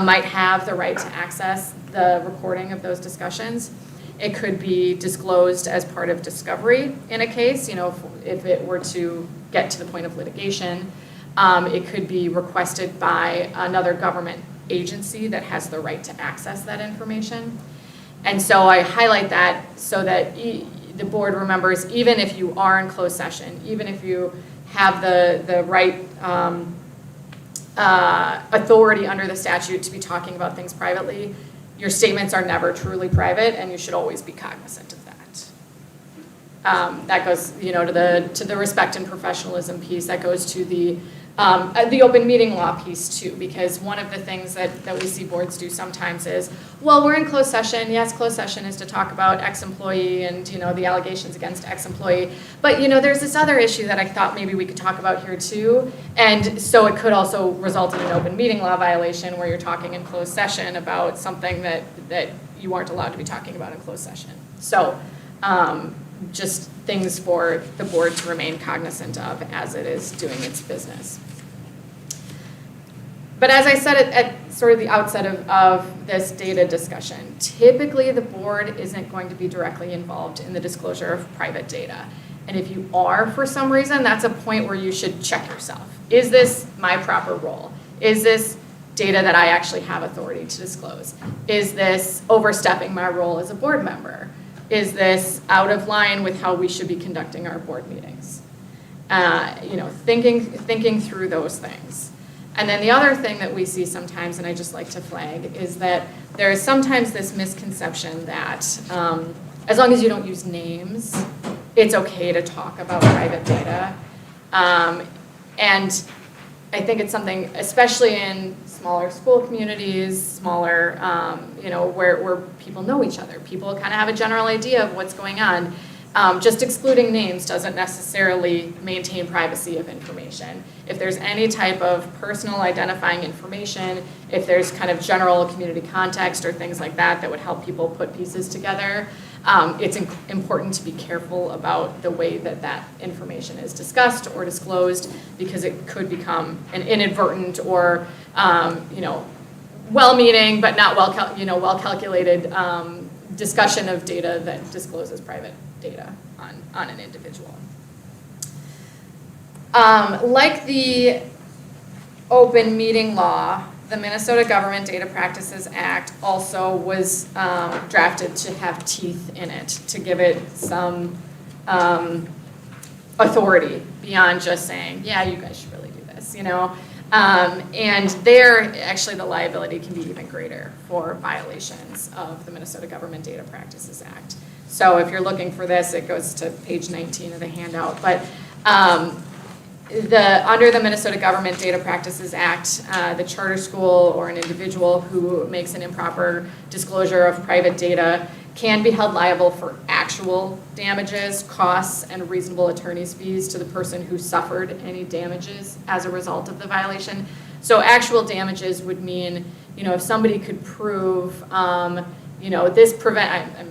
might have the right to access the recording of those discussions. It could be disclosed as part of discovery in a case, if it were to get to the point of litigation. It could be requested by another government agency that has the right to access that information. And so I highlight that so that the board remembers, even if you are in closed session, even if you have the right authority under the statute to be talking about things privately, your statements are never truly private, and you should always be cognizant of that. That goes, to the respect and professionalism piece. That goes to the open meeting law piece too, because one of the things that we see boards do sometimes is, well, we're in closed session. Yes, closed session is to talk about X employee and the allegations against X employee. But there's this other issue that I thought maybe we could talk about here too, and so it could also result in an open meeting law violation where you're talking in closed session about something that you aren't allowed to be talking about in closed session. So just things for the board to remain cognizant of as it is doing its business. But as I said at sort of the outset of this data discussion, typically the board isn't going to be directly involved in the disclosure of private data. And if you are, for some reason, that's a point where you should check yourself. Is this my proper role? Is this data that I actually have authority to disclose? Is this overstepping my role as a board member? Is this out of line with how we should be conducting our board meetings? Thinking through those things. And then the other thing that we see sometimes, and I just like to flag, is that there is sometimes this misconception that as long as you don't use names, it's okay to talk about private data. And I think it's something, especially in smaller school communities, smaller, where people know each other. People kind of have a general idea of what's going on. Just excluding names doesn't necessarily maintain privacy of information. If there's any type of personal identifying information, if there's kind of general community context or things like that that would help people put pieces together, it's important to be careful about the way that that information is discussed or disclosed, because it could become an inadvertent or well-meaning but not well-calculated discussion of data that discloses private data on an individual. Like the open meeting law, the Minnesota Government Data Practices Act also was drafted to have teeth in it, to give it some authority beyond just saying, yeah, you guys should really do this, and there, actually, the liability can be even greater for violations of the Minnesota Government Data Practices Act. So if you're looking for this, it goes to page 19 of the handout. But under the Minnesota Government Data Practices Act, the charter school or an individual who makes an improper disclosure of private data can be held liable for actual damages, costs, and reasonable attorney's fees to the person who suffered any damages as a result of the violation. So actual damages would mean, if somebody could prove, I'm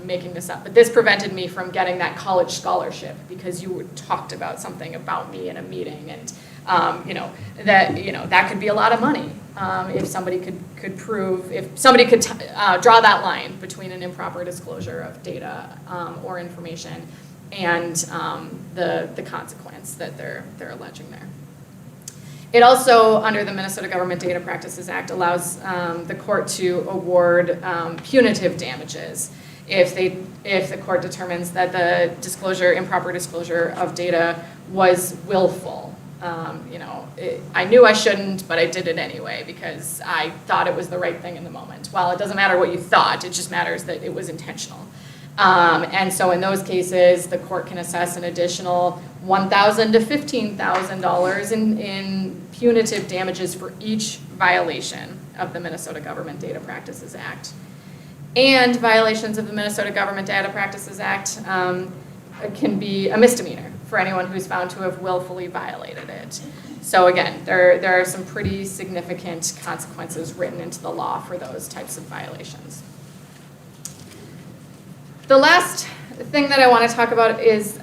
making this up, but this prevented me from getting that college scholarship because you talked about something about me in a meeting, and that could be a lot of money if somebody could prove, if somebody could draw that line between an improper disclosure of data or information and the consequence that they're alleging there. It also, under the Minnesota Government Data Practices Act, allows the court to award punitive damages if the court determines that the improper disclosure of data was willful. I knew I shouldn't, but I did it anyway because I thought it was the right thing in the moment. Well, it doesn't matter what you thought, it just matters that it was intentional. And so in those cases, the court can assess an additional $1,000 to $15,000 in punitive damages for each violation of the Minnesota Government Data Practices Act. And violations of the Minnesota Government Data Practices Act can be a misdemeanor for anyone who's found to have willfully violated it. So again, there are some pretty significant consequences written into the law for those types of violations. The last thing that I want to talk about is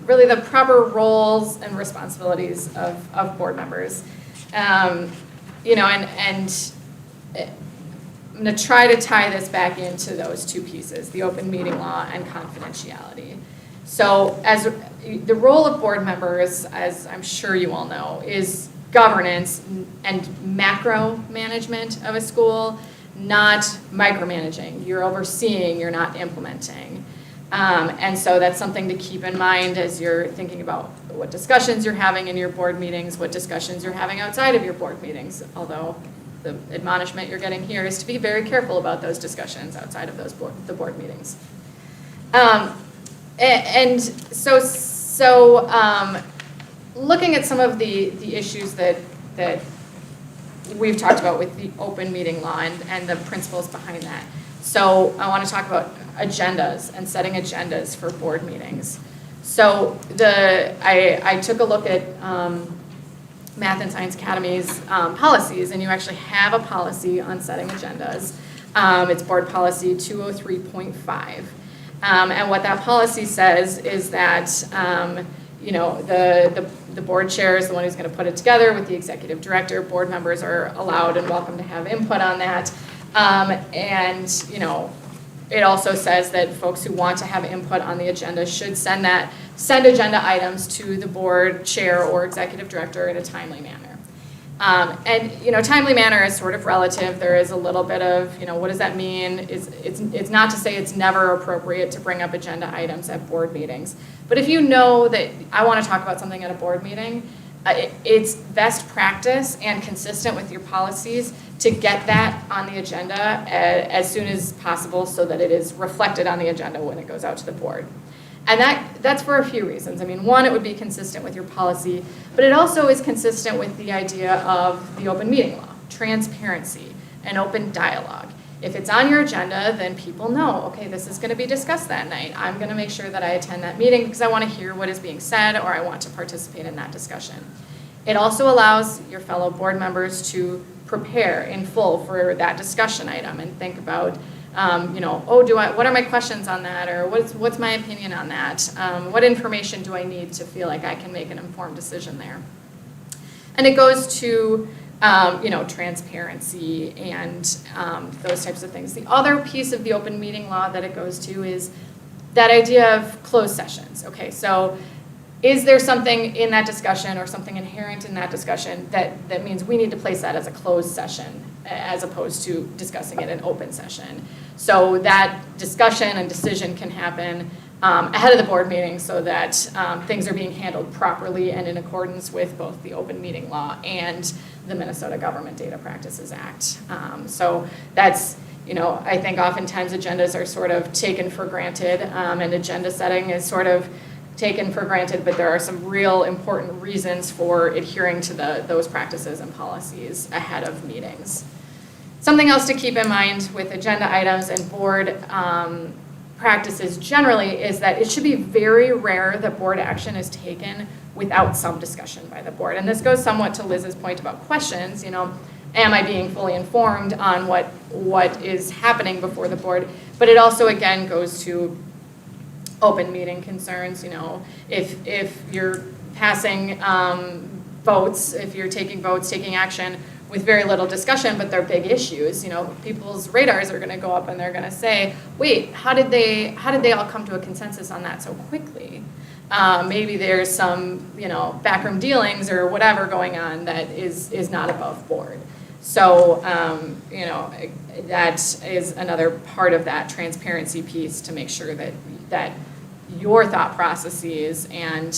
really the proper roles and responsibilities of board members. And I'm going to try to tie this back into those two pieces, the open meeting law and confidentiality. So as the role of board members, as I'm sure you all know, is governance and macro management of a school, not micromanaging. You're overseeing, you're not implementing. And so that's something to keep in mind as you're thinking about what discussions you're having in your board meetings, what discussions you're having outside of your board meetings, although the admonishment you're getting here is to be very careful about those discussions outside of the board meetings. And so looking at some of the issues that we've talked about with the open meeting law and the principles behind that. So I want to talk about agendas and setting agendas for board meetings. So I took a look at Math and Science Academy's policies, and you actually have a policy on setting agendas. It's board policy 203.5. And what that policy says is that the board chair is the one who's going to put it together with the executive director. Board members are allowed and welcome to have input on that. It also says that folks who want to have input on the agenda should send agenda items to the board chair or executive director in a timely manner. Timely manner is sort of relative. There is a little bit of, what does that mean? It's not to say it's never appropriate to bring up agenda items at board meetings. But if you know that I want to talk about something at a board meeting, it's best practice and consistent with your policies to get that on the agenda as soon as possible so that it is reflected on the agenda when it goes out to the board. And that's for a few reasons. I mean, one, it would be consistent with your policy, but it also is consistent with the idea of the open meeting law, transparency, and open dialogue. If it's on your agenda, then people know, okay, this is going to be discussed that night. I'm going to make sure that I attend that meeting because I want to hear what is being said or I want to participate in that discussion. It also allows your fellow board members to prepare in full for that discussion item and think about, what are my questions on that, or what's my opinion on that? What information do I need to feel like I can make an informed decision there? And it goes to, transparency and those types of things. The other piece of the open meeting law that it goes to is that idea of closed sessions. Okay, so is there something in that discussion or something inherent in that discussion that means we need to place that as a closed session as opposed to discussing it in open session? So that discussion and decision can happen ahead of the board meeting so that things are being handled properly and in accordance with both the open meeting law and the Minnesota Government Data Practices Act. So that's, I think oftentimes agendas are sort of taken for granted and agenda setting is sort of taken for granted, but there are some real important reasons for adhering to those practices and policies ahead of meetings. Something else to keep in mind with agenda items and board practices generally is that it should be very rare that board action is taken without some discussion by the board. And this goes somewhat to Liz's point about questions, am I being fully informed on what is happening before the board? But it also, again, goes to open meeting concerns, if you're passing votes, if you're taking votes, taking action with very little discussion, but they're big issues, people's radars are gonna go up and they're gonna say, wait, how did they all come to a consensus on that so quickly? Maybe there's some, backroom dealings or whatever going on that is not above board. So, that is another part of that transparency piece to make sure that your thought processes and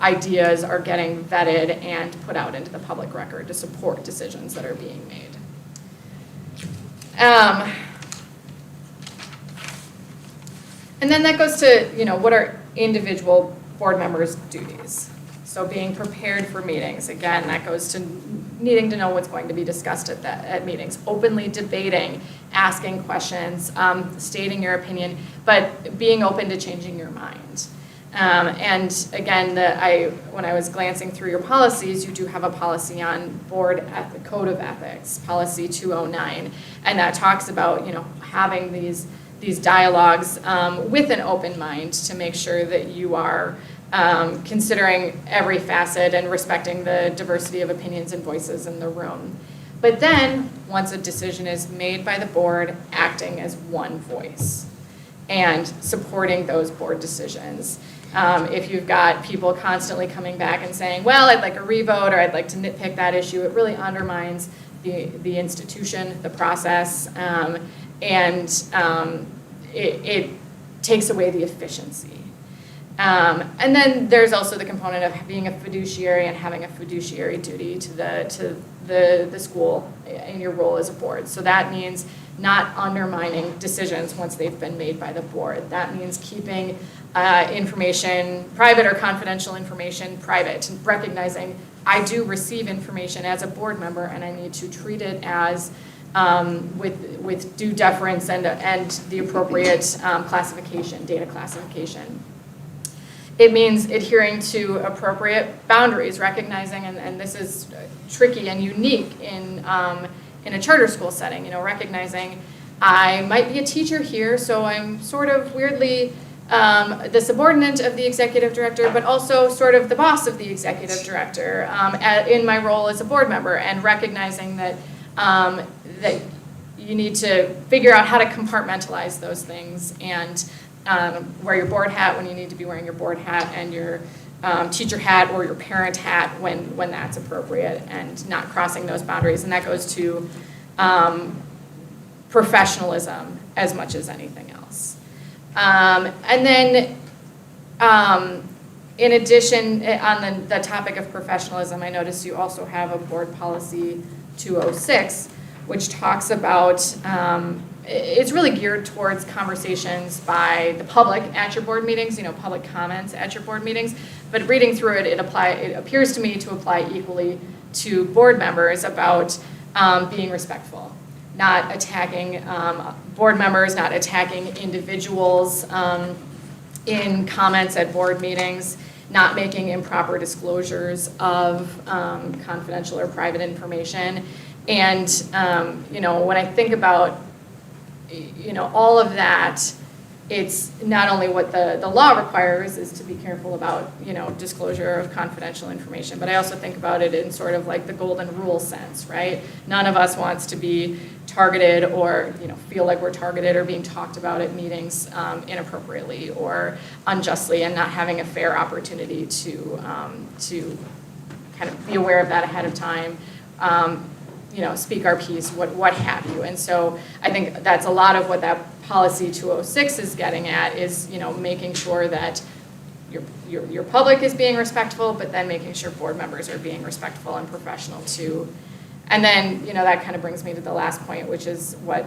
ideas are getting vetted and put out into the public record to support decisions that are being made. And then that goes to, what are individual board members' duties? So being prepared for meetings, again, that goes to needing to know what's going to be discussed at meetings, openly debating, asking questions, stating your opinion, but being open to changing your mind. And again, when I was glancing through your policies, you do have a policy on board code of ethics, policy 209, and that talks about having these dialogues with an open mind to make sure that you are considering every facet and respecting the diversity of opinions and voices in the room. But then, once a decision is made by the board, acting as one voice and supporting those board decisions. If you've got people constantly coming back and saying, well, I'd like a revote or I'd like to nitpick that issue, it really undermines the institution, the process, and it takes away the efficiency. And then there's also the component of being a fiduciary and having a fiduciary duty to the school in your role as a board. So that means not undermining decisions once they've been made by the board. That means keeping information, private or confidential information, private, and recognizing I do receive information as a board member and I need to treat it as with due deference and the appropriate classification, data classification. It means adhering to appropriate boundaries, recognizing, and this is tricky and unique in a charter school setting, recognizing I might be a teacher here, so I'm sort of weirdly the subordinate of the executive director, but also sort of the boss of the executive director in my role as a board member, and recognizing that that you need to figure out how to compartmentalize those things and wear your board hat when you need to be wearing your board hat and your teacher hat or your parent hat when that's appropriate, and not crossing those boundaries. And that goes to professionalism as much as anything else. And then in addition, on the topic of professionalism, I noticed you also have a board policy 206, which talks about it's really geared towards conversations by the public at your board meetings, public comments at your board meetings. But reading through it, it appears to me to apply equally to board members about being respectful, not attacking board members, not attacking individuals in comments at board meetings, not making improper disclosures of confidential or private information. And, when I think about, all of that, it's not only what the law requires is to be careful about, disclosure of confidential information, but I also think about it in sort of like the golden rule sense, right? None of us wants to be targeted or, feel like we're targeted or being talked about at meetings inappropriately or unjustly and not having a fair opportunity to kind of be aware of that ahead of time. Speak our piece, what have you. And so I think that's a lot of what that policy 206 is getting at is, making sure that your public is being respectful, but then making sure board members are being respectful and professional too. And then, that kind of brings me to the last point, which is what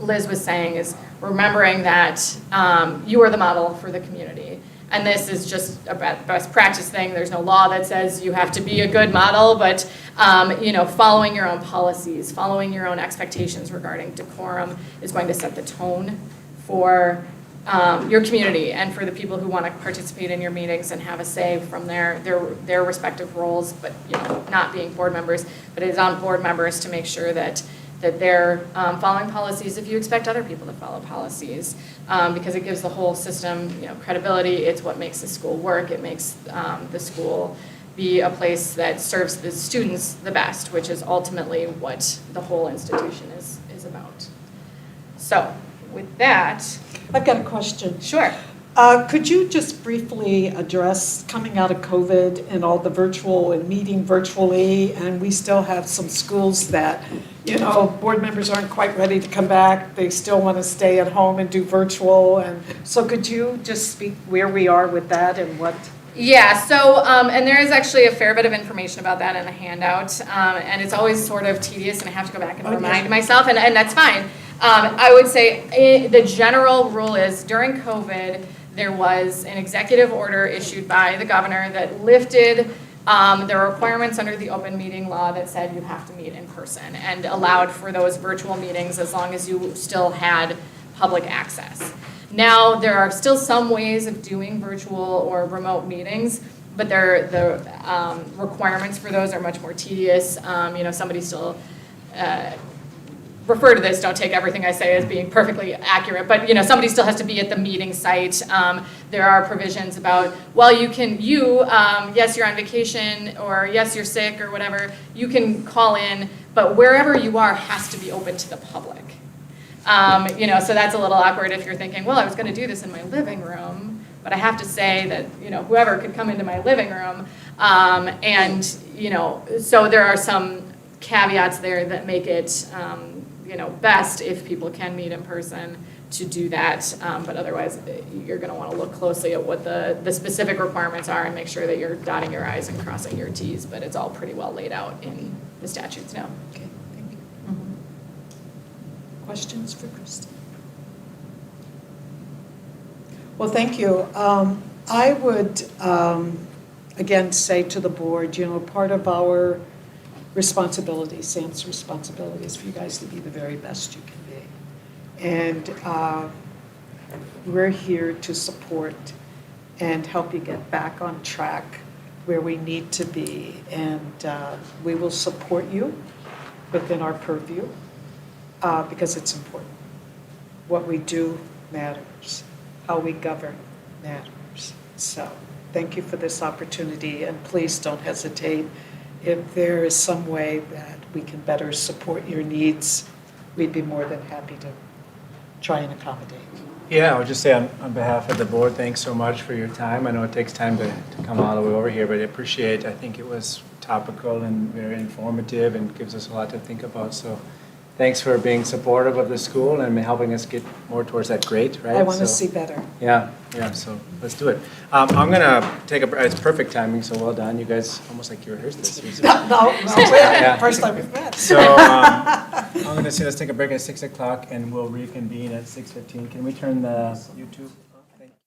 Liz was saying is remembering that you are the model for the community. And this is just a best practice thing. There's no law that says you have to be a good model, but following your own policies, following your own expectations regarding decorum is going to set the tone for your community and for the people who want to participate in your meetings and have a say from their respective roles, but not being board members. But it is on board members to make sure that they're following policies if you expect other people to follow policies, because it gives the whole system, credibility. It's what makes the school work. It makes the school be a place that serves the students the best, which is ultimately what the whole institution is about. So with that. I've got a question. Sure. Could you just briefly address coming out of COVID and all the virtual and meeting virtually, and we still have some schools that, board members aren't quite ready to come back. They still want to stay at home and do virtual. And so could you just speak where we are with that and what? Yeah, so, and there is actually a fair bit of information about that in the handout, and it's always sort of tedious, and I have to go back and remind myself, and that's fine. I would say the general rule is during COVID, there was an executive order issued by the governor that lifted the requirements under the open meeting law that said you have to meet in person and allowed for those virtual meetings as long as you still had public access. Now, there are still some ways of doing virtual or remote meetings, but the requirements for those are much more tedious. Somebody still refer to this, don't take everything I say as being perfectly accurate, but somebody still has to be at the meeting site. There are provisions about, well, yes, you're on vacation, or yes, you're sick, or whatever, you can call in, but wherever you are has to be open to the public. So that's a little awkward if you're thinking, well, I was gonna do this in my living room, but I have to say that, whoever could come into my living room, so there are some caveats there that make it, best if people can meet in person to do that, but otherwise you're going to want to look closely at what the specific requirements are and make sure that you're dotting your I's and crossing your T's, but it's all pretty well laid out in the statutes now. Okay, thank you. Questions for Kristen? Well, thank you. I would, again, say to the board, part of our responsibility, Sam's responsibility is for you guys to be the very best you can be. And we're here to support and help you get back on track where we need to be. And we will support you within our purview because it's important. What we do matters. How we govern matters. So thank you for this opportunity, and please don't hesitate. If there is some way that we can better support your needs, we'd be more than happy to try and accommodate. Yeah, I would just say on behalf of the board, thanks so much for your time. I know it takes time to come all the way over here, but I think it was topical and very informative and gives us a lot to think about. So thanks for being supportive of the school and helping us get more towards that grade, right? I want to So- see better. Yeah, so let's do it. I'm gonna take it's perfect timing, so well done. You guys, almost like you rehearsed this. No, Yeah. first time we've met. So I'm gonna say let's take a break at 6 o'clock and we'll reconvene at 6:15. Can we turn the YouTube off? Thank you.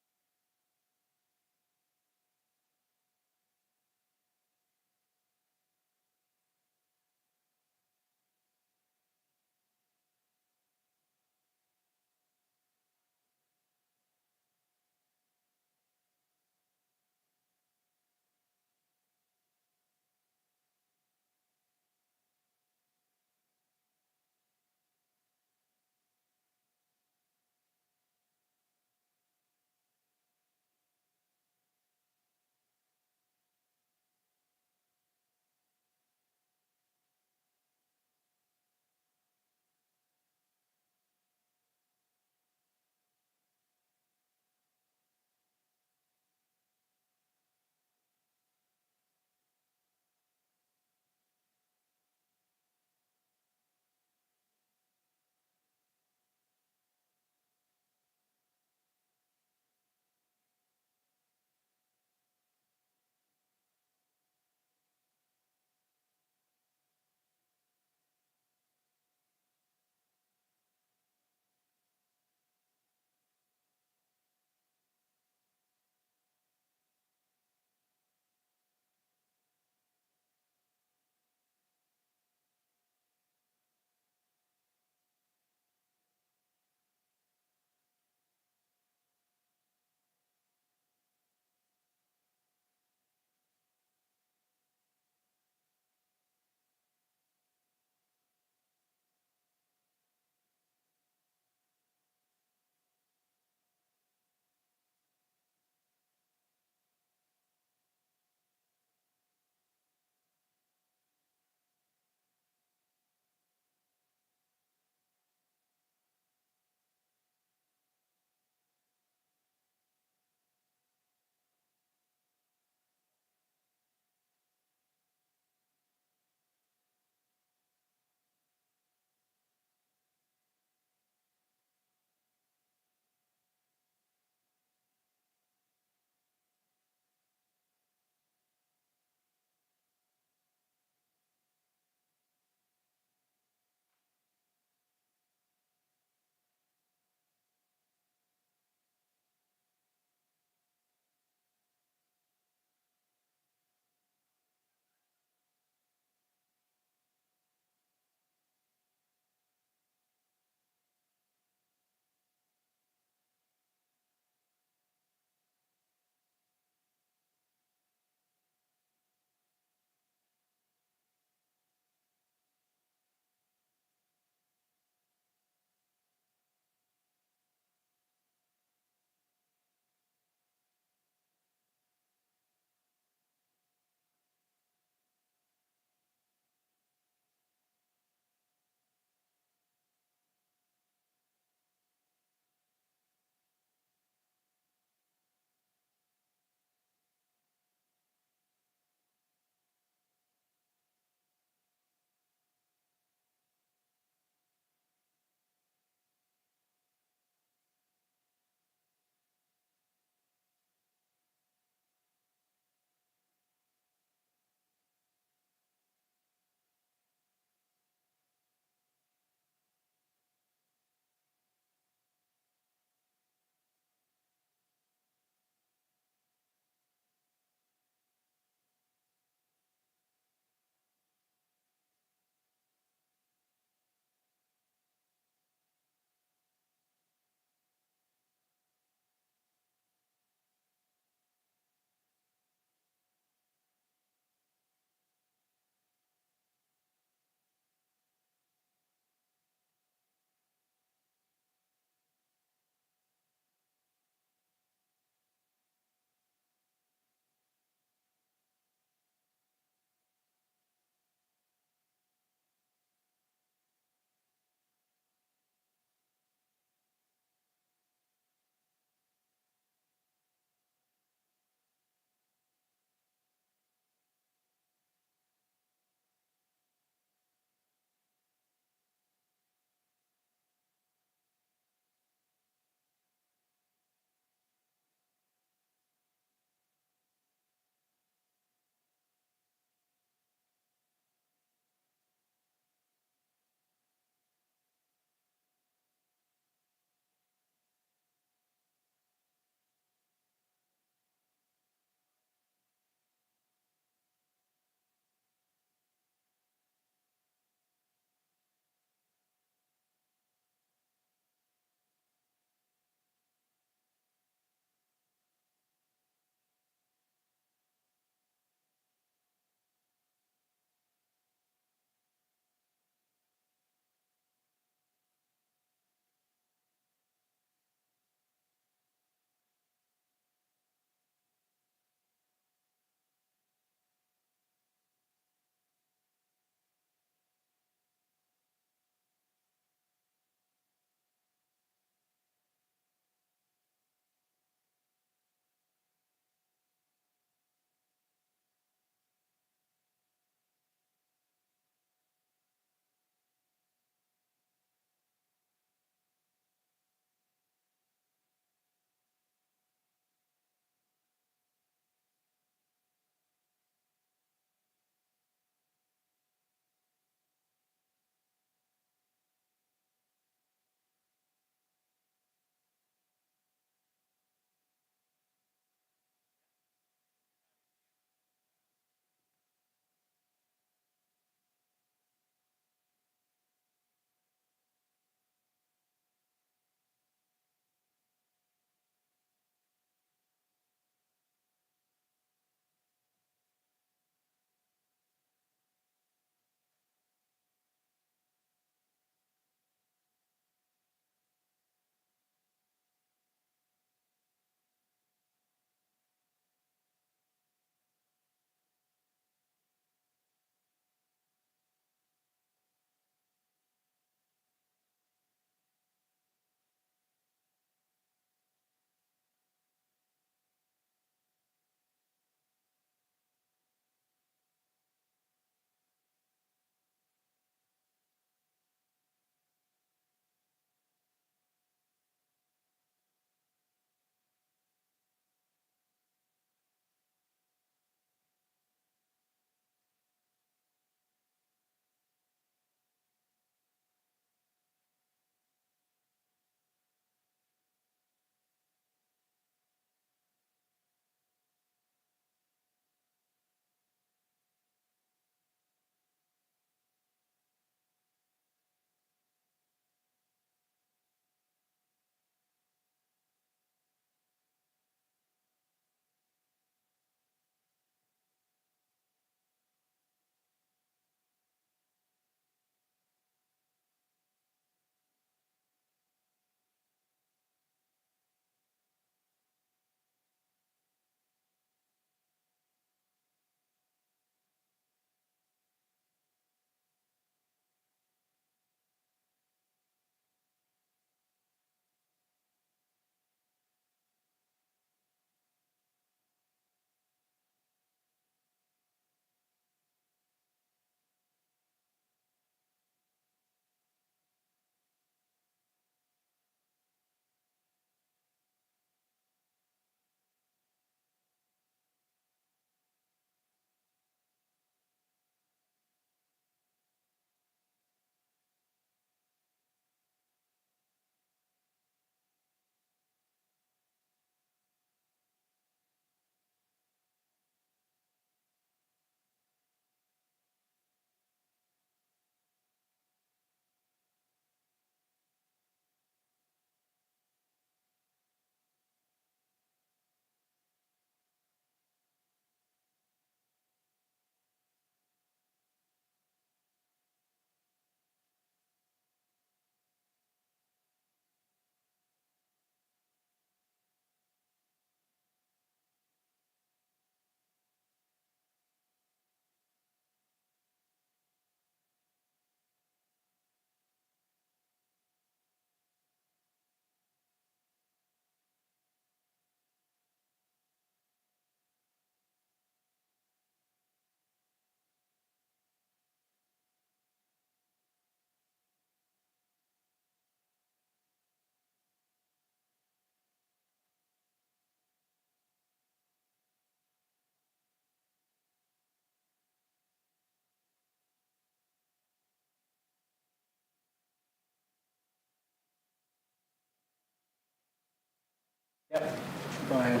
go ahead.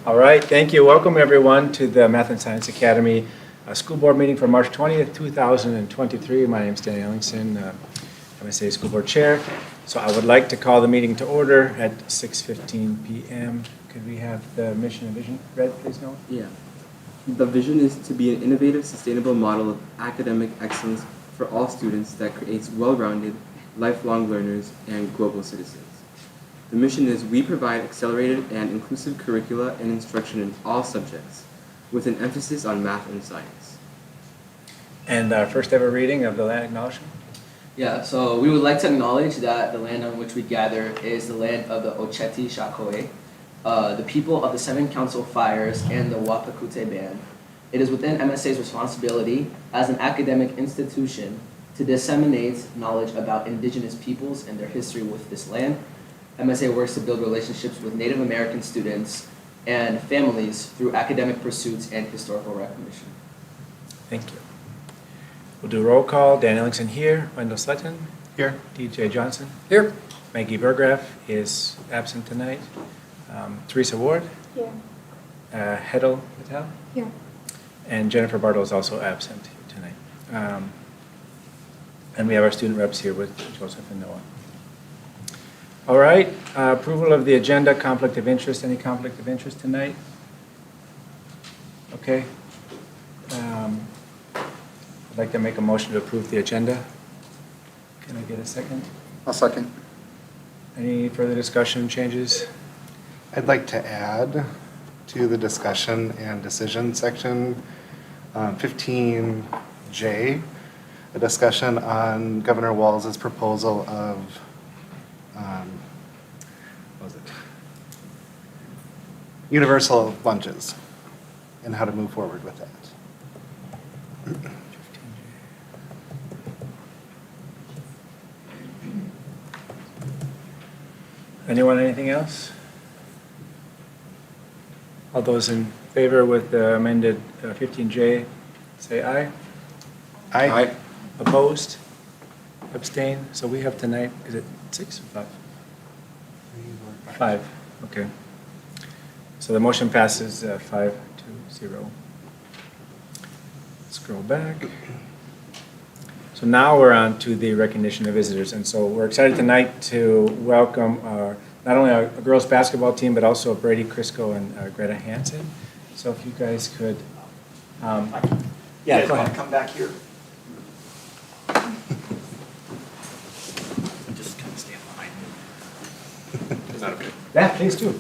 All right, thank you. Welcome, everyone, to the Math and Science Academy School Board meeting for March 20th, 2023. My name is Danny Ellingson, MSA School Board Chair. So I would like to call the meeting to order at 6:15 p.m. Could we have the mission and vision read, please, Noah? Yeah. The vision is to be an innovative, sustainable model of academic excellence for all students that creates well-rounded, lifelong learners and global citizens. The mission is we provide accelerated and inclusive curricula and instruction in all subjects, with an emphasis on math and science. And our first ever reading of the land acknowledgement. Yeah, so we would like to acknowledge that the land on which we gather is the land of the Ocheti Shakwe, the people of the Seven Council Fires, and the Wapakute Band. It is within MSA's responsibility as an academic institution to disseminate knowledge about indigenous peoples and their history with this land. MSA works to build relationships with Native American students and families through academic pursuits and historical recognition. Thank you. We'll do roll call. Dan Ellingson here. Wendell Sutton. Here. DJ Johnson. Here. Maggie Burgraff is absent tonight. Teresa Ward. Here. Hedel Patel. Here. And Jennifer Bartle is also absent tonight. And we have our student reps here with Joseph and Noah. All right, approval of the agenda, conflict of interest. Any conflict of interest tonight? Okay. I'd like to make a motion to approve the agenda. Can I get a second? I'll second. Any further discussion, changes? I'd like to add to the discussion and decision section, 15J, a discussion on Governor Walz's proposal of, what was it? Universal lunches and how to move forward with that. Anyone, anything else? All those in favor with the amended 15J, say aye. Aye. Opposed? Abstain? So we have tonight, is it 6 or 5? 5, okay. So the motion passes 5-0. Scroll back. So now we're on to the recognition of visitors. And so we're excited tonight to welcome not only our girls basketball team, but also Brady Crisco and Greta Hansen. So if you guys could, yeah, go ahead. Come back here. I'm just kind of stand behind you. Is that okay? Yeah, please do.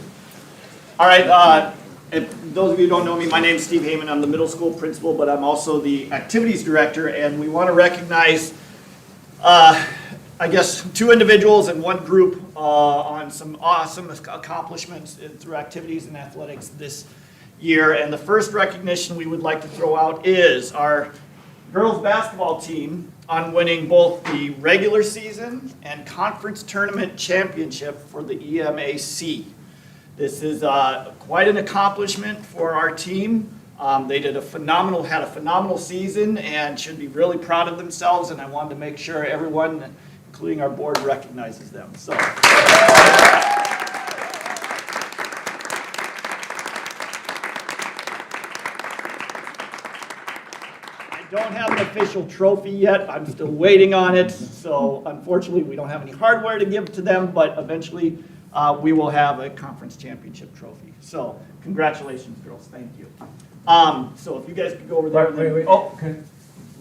All right, if those of you who don't know me, my name's Steve Heyman. I'm the middle school principal, but I'm also the activities director, and we want to recognize, I guess, 2 individuals and 1 group on some awesome accomplishments through activities and athletics this year. And the first recognition we would like to throw out is our girls basketball team on winning both the regular season and conference tournament championship for the EMAC. This is quite an accomplishment for our team. They had a phenomenal season and should be really proud of themselves, and I wanted to make sure everyone, including our board, recognizes them. So. I don't have an official trophy yet. I'm still waiting on it. So unfortunately, we don't have any hardware to give to them, but eventually we will have a conference championship trophy. So congratulations, girls. Thank you. So if you guys could go over there. Wait. Oh,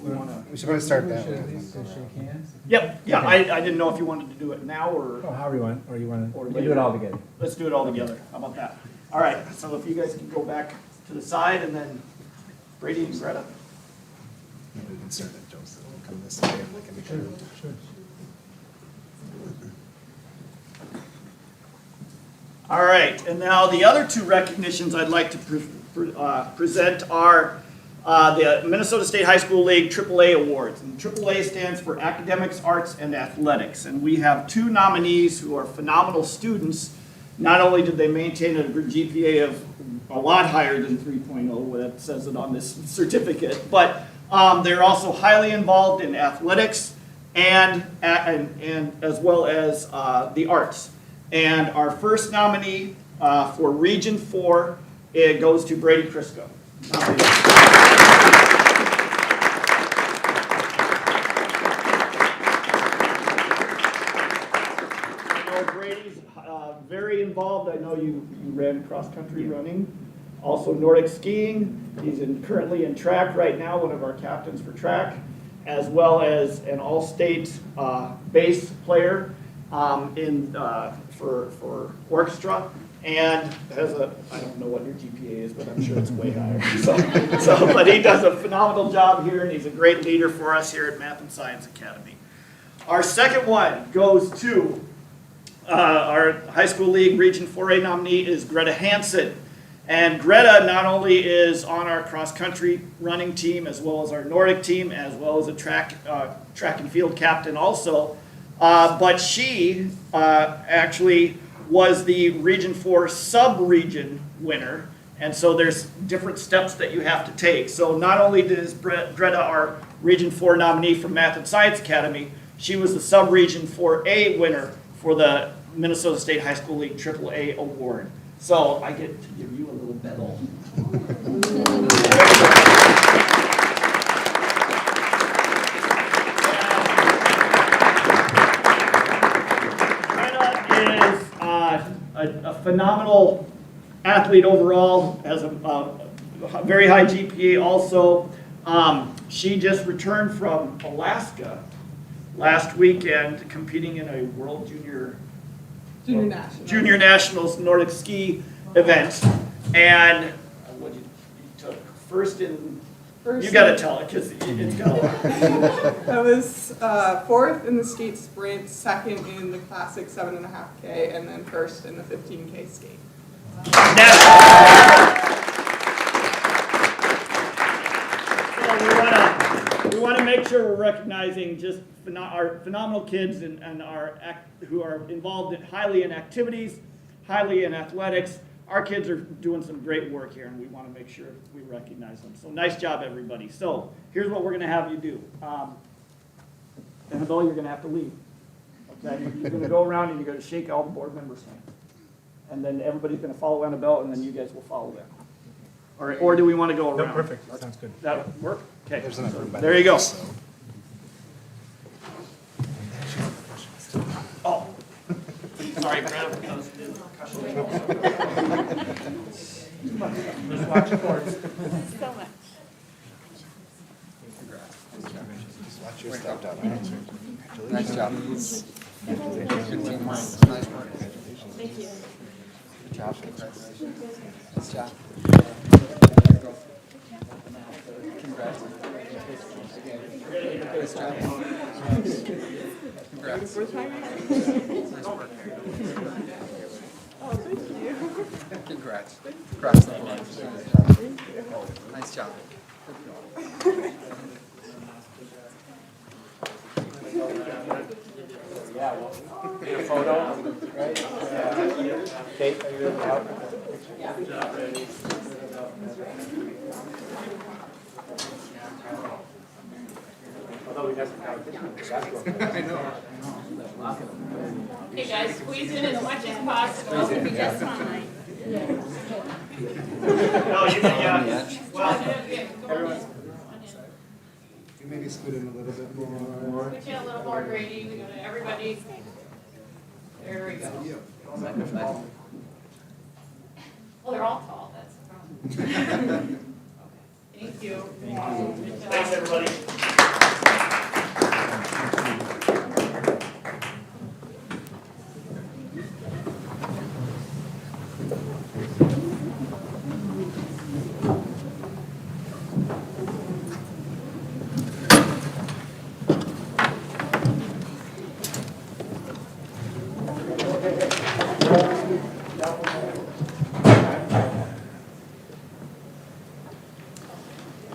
We should probably start that way. Shake hands? yep. Yeah, Okay. I didn't know if you wanted to do it now or Oh, however you want, or you want to, Or we can do it all together. let's do it all together. How about that? All right. So if you guys can go back to the side and then Brady and Greta. We can start at Joseph and come this way and we can turn. Sure. All right, and now the other 2 recognitions I'd like to present are the Minnesota State High School League AAA Awards. And AAA stands for Academics, Arts, and Athletics. And we have 2 nominees who are phenomenal students. Not only did they maintain a GPA of a lot higher than 3.0, that says it on this certificate, but they're also highly involved in athletics and as well as the arts. And our first nominee for Region 4, it goes to Brady Crisco. I know Brady's very involved. I know you ran cross-country running, also Nordic skiing. He's currently in track right now, one of our captains for track, as well as an all-state bass player for orchestra, and has I don't know what your GPA is, but I'm sure it's way higher. But he does a phenomenal job here, and he's a great leader for us here at Math and Science Academy. Our second one goes to our high school league Region 4A nominee is Greta Hansen. And Greta not only is on our cross-country running team, as well as our Nordic team, as well as a track and field captain also, but she actually was the Region 4 sub-region winner. And so there's different steps that you have to take. So not only is Greta our Region 4 nominee from Math and Science Academy, she was the sub-region 4A winner for the Minnesota State High School League AAA award. So I get to give you a little medal. Greta is a phenomenal athlete overall, has a very high GPA also. She just returned from Alaska last weekend competing in a World Junior Nationals Nordic ski event. And what you took first in, you got to tell it because it's got a lot. I was fourth in the skate sprint, second in the classic 7.5K, and then first in the 15K skate. We want to make sure we're recognizing just our phenomenal kids and who are involved highly in activities, highly in athletics. Our kids are doing some great work here, and we want to make sure we recognize them. So nice job, everybody. So here's what we're going to have you do. Annabelle, you're going to have to leave. Okay? You're going to go around and you're going to shake all the board members' hands. And then everybody's going to follow Annabelle, and then you guys will follow them. Or do we want to go around? No, perfect. That sounds good. That would work? Okay. There's enough room back There you go. so. Oh. Sorry, Brad. Just watch your boards. So much. Just watch your step down. Nice job. Thank you. Good job. Nice job. Congrats. Nice job. Congrats. Nice work. Oh, thank you. Congrats. Congrats. Nice job. Need a photo, right? Kate, are you ready to help? Although we got some competition. Hey guys, squeeze in as much as possible. It'll be just fine. No, you can, well, Everyone. You maybe scoot in a little bit more. Put you a little more, Grady. We go to everybody. There we go. Well, they're all tall. That's the problem. Thank you. thanks, everybody.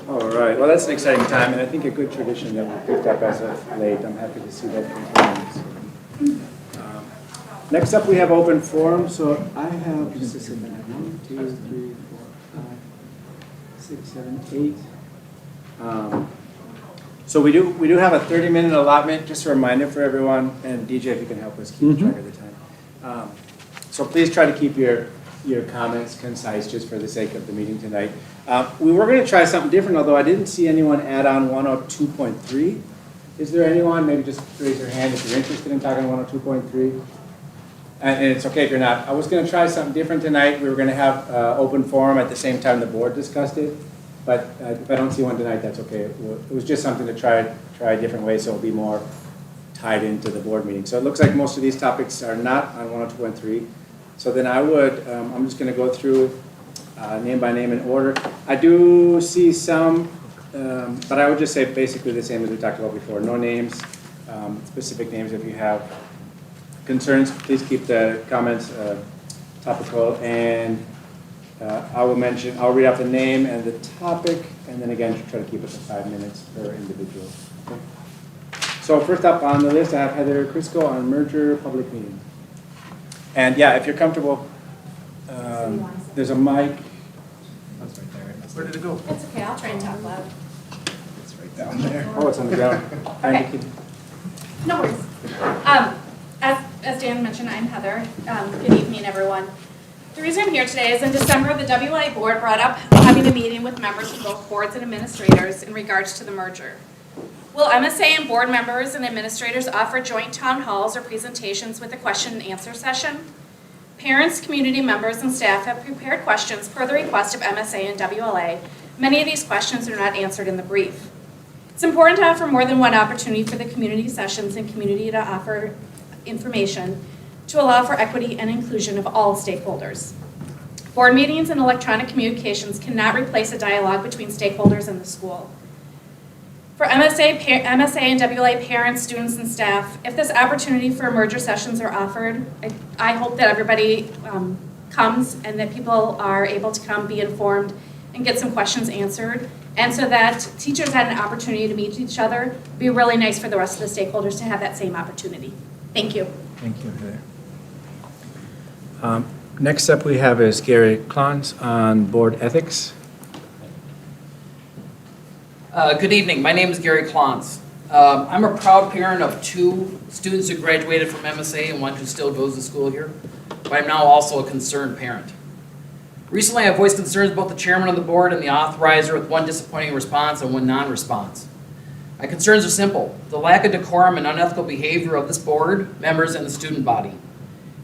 All right, well, that's an exciting time, and I think a good tradition that we picked up as of late. I'm happy to see that continues. Next up, we have open forum, so I have, just a second, 1, 2, 3, 4, 5, 6, 7, 8. So we do have a 30-minute allotment, just a reminder for everyone, and DJ, if you can help us keep track of the time. So please try to keep your comments concise just for the sake of the meeting tonight. We were going to try something different, although I didn't see anyone add on 102.3. Is there anyone, maybe just raise your hand if you're interested in talking 102.3? And it's okay if you're not. I was going to try something different tonight. We were going to have open forum at the same time the board discussed it. But if I don't see one tonight, that's okay. It was just something to try a different way so it'll be more tied into the board meeting. So it looks like most of these topics are not on 102.3. So then I would, I'm just going to go through name by name in order. I do see some, but I would just say basically the same as we talked about before. No names, specific names. If you have concerns, please keep the comments topical. And I'll read out the name and the topic, and then again, try to keep it to 5 minutes per individual. Okay. So first up on the list, I have Heather Crisco on merger public meeting. And yeah, if you're comfortable, there's a mic. That's right there. Where did it go? It's okay, I'll try and talk loud. It's right down there. Oh, it's on the ground. Okay. No worries. As Dan mentioned, I'm Heather. Good evening, everyone. The reason I'm here today is in December, the WLA board brought up having a meeting with members from both boards and administrators in regards to the merger. Will MSA and board members and administrators offer joint town halls or presentations with a question and answer session? Parents, community members, and staff have prepared questions per the request of MSA and WLA. Many of these questions are not answered in the brief. It's important to offer more than one opportunity for the community sessions and community to offer information to allow for equity and inclusion of all stakeholders. Board meetings and electronic communications cannot replace a dialogue between stakeholders and the school. For MSA and WLA parents, students, and staff, if this opportunity for merger sessions are offered, I hope that everybody comes and that people are able to come, be informed, and get some questions answered. And so that teachers had an opportunity to meet each other. It'd be really nice for the rest of the stakeholders to have that same opportunity. Thank you. Thank you, Heather. Next up we have is Gary Klons on board ethics. Good evening. My name is Gary Klons. I'm a proud parent of 2 students who graduated from MSA and one who still goes to school here, but I'm now also a concerned parent. Recently, I voiced concerns about the chairman of the board and the authorizer with one disappointing response and one non-response. My concerns are simple: the lack of decorum and unethical behavior of this board, members, and the student body.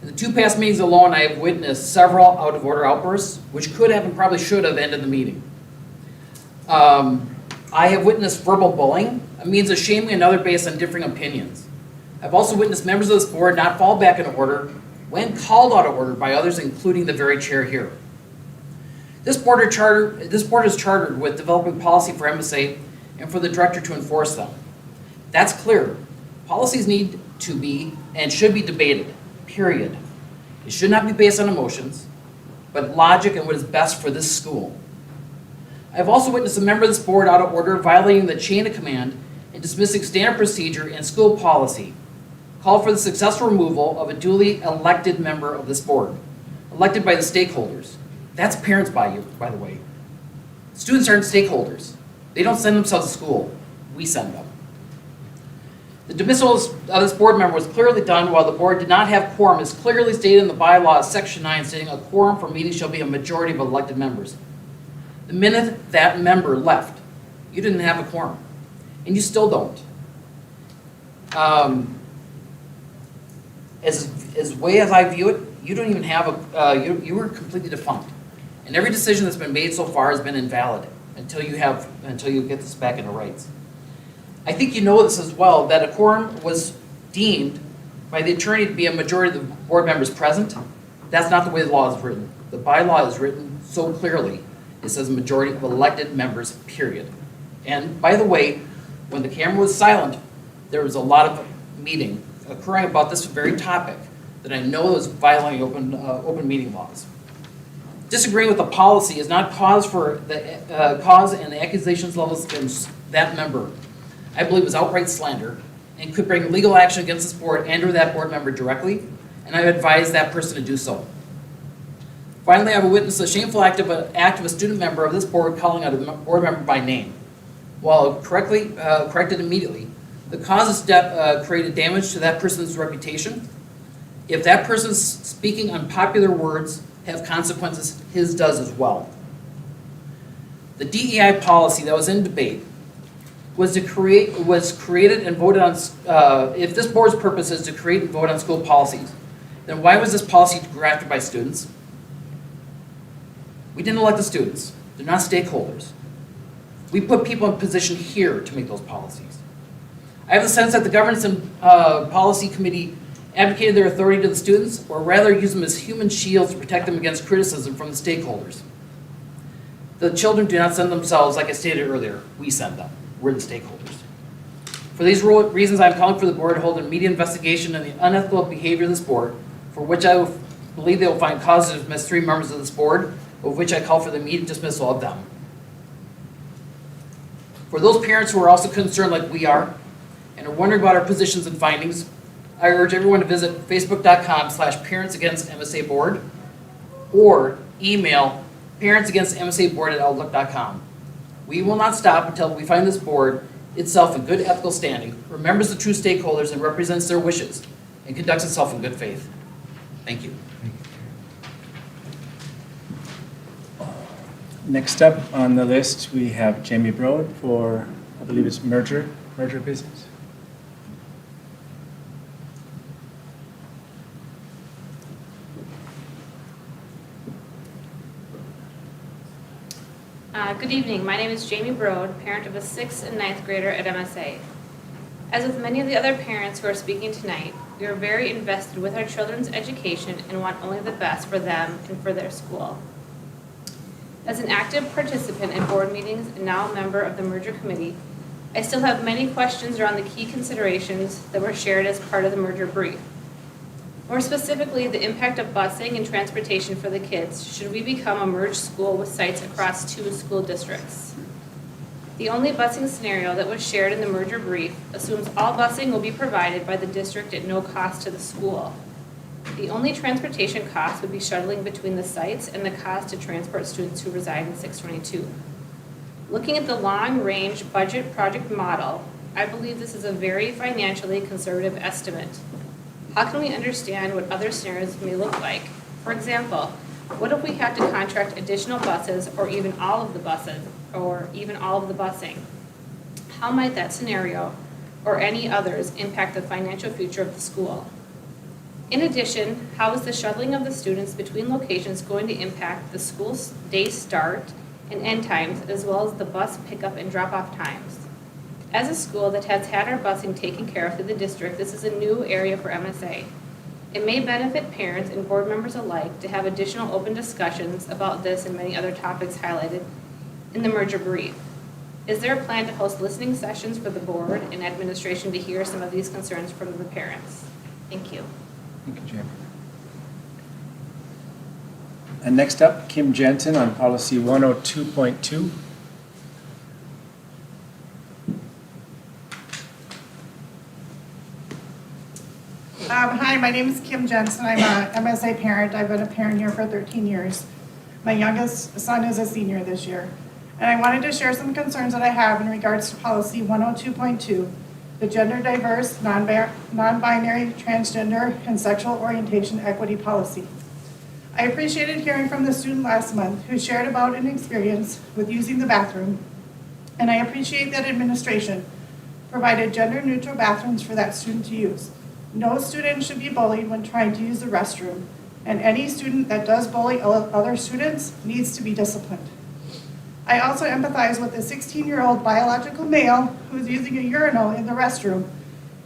In the 2 past meetings alone, I have witnessed several out-of-order outbursts, which could have and probably should have ended the meeting. I have witnessed verbal bullying, a means of shaming another based on differing opinions. I've also witnessed members of this board not fall back in order when called out of order by others, including the very chair here. This board is chartered with developing policy for MSA and for the director to enforce them. That's clear. Policies need to be and should be debated, period. It should not be based on emotions, but logic and what is best for this school. I've also witnessed a member of this board out of order violating the chain of command and dismissing standard procedure and school policy. Call for the successful removal of a duly elected member of this board, elected by the stakeholders. That's parents by the way. Students aren't stakeholders. They don't send themselves to school. We send them. The dismissal of this board member was clearly done while the board did not have quorum, as clearly stated in the bylaws, section 9, stating a quorum for meetings shall be a majority of elected members. The minute that member left, you didn't have a quorum, and you still don't. As way as I view it, you don't even have you were completely defunct, and every decision that's been made so far has been invalid until you get this back into rights. I think you know this as well, that a quorum was deemed by the attorney to be a majority of the board members present. That's not the way the law is written. The bylaw is written so clearly. It says majority of elected members, period. And by the way, when the camera was silent, there was a lot of meeting occurring about this very topic that I know is violating open meeting laws. Disagreeing with the policy is not cause for the cause and the accusations levels against that member. I believe is outright slander and could bring legal action against this board and or that board member directly, and I advise that person to do so. Finally, I have witnessed a shameful act of a student member of this board calling out a board member by name. While corrected immediately, the cause of step created damage to that person's reputation If that person's speaking unpopular words have consequences, his does as well. The DEI policy that was in debate was created and voted on, if this board's purpose is to create and vote on school policies, then why was this policy drafted by students? We didn't elect the students. They're not stakeholders. We put people in position here to make those policies. I have the sense that the governance and policy committee advocated their authority to the students, or rather use them as human shields to protect them against criticism from the stakeholders. The children do not send themselves, like I stated earlier, we send them. We're the stakeholders. For these reasons, I'm calling for the board to hold an immediate investigation on the unethical behavior of this board, for which I believe they will find cause to dismiss 3 members of this board, of which I call for the immediate dismissal of them. For those parents who are also concerned like we are, and are wondering about our positions and findings, I urge everyone to visit facebook.com/parentsagainstmsa board or email parentsagainstmsaboard@outlook.com. We will not stop until we find this board itself in good ethical standing, remembers the true stakeholders and represents their wishes, and conducts itself in good faith. Thank you. Next up on the list, we have Jamie Broad for, I believe it's merger business. Good evening. My name is Jamie Broad, parent of a 6th and 9th grader at MSA. As with many of the other parents who are speaking tonight, we are very invested with our children's education and want only the best for them and for their school. As an active participant in board meetings and now a member of the merger committee, I still have many questions around the key considerations that were shared as part of the merger brief. More specifically, the impact of busing and transportation for the kids should we become a merged school with sites across 2 school districts. The only busing scenario that was shared in the merger brief assumes all busing will be provided by the district at no cost to the school. The only transportation cost would be shuttling between the sites and the cost to transport students who reside in 622. Looking at the long-range budget project model, I believe this is a very financially conservative estimate. How can we understand what other scenarios may look like? For example, what if we had to contract additional buses or even all of the buses or even all of the busing? How might that scenario or any others impact the financial future of the school? In addition, how is the shuttling of the students between locations going to impact the school day start and end times as well as the bus pickup and drop-off times? As a school that has had our busing taken care of through the district, this is a new area for MSA. It may benefit parents and board members alike to have additional open discussions about this and many other topics highlighted in the merger brief. Is there a plan to host listening sessions for the board and administration to hear some of these concerns from the parents? Thank you. Thank you, Jamie. And next up, Kim Jensen on policy 102.2. Hi, my name is Kim Jensen. I'm a MSA parent. I've been a parent here for 13 years. My youngest son is a senior this year. And I wanted to share some concerns that I have in regards to policy 102.2, the gender diverse, non-binary, transgender, and sexual orientation equity policy. I appreciated hearing from the student last month who shared about an experience with using the bathroom. And I appreciate that administration provided gender-neutral bathrooms for that student to use. No student should be bullied when trying to use the restroom, and any student that does bully other students needs to be disciplined. I also empathize with a 16-year-old biological male who is using a urinal in the restroom,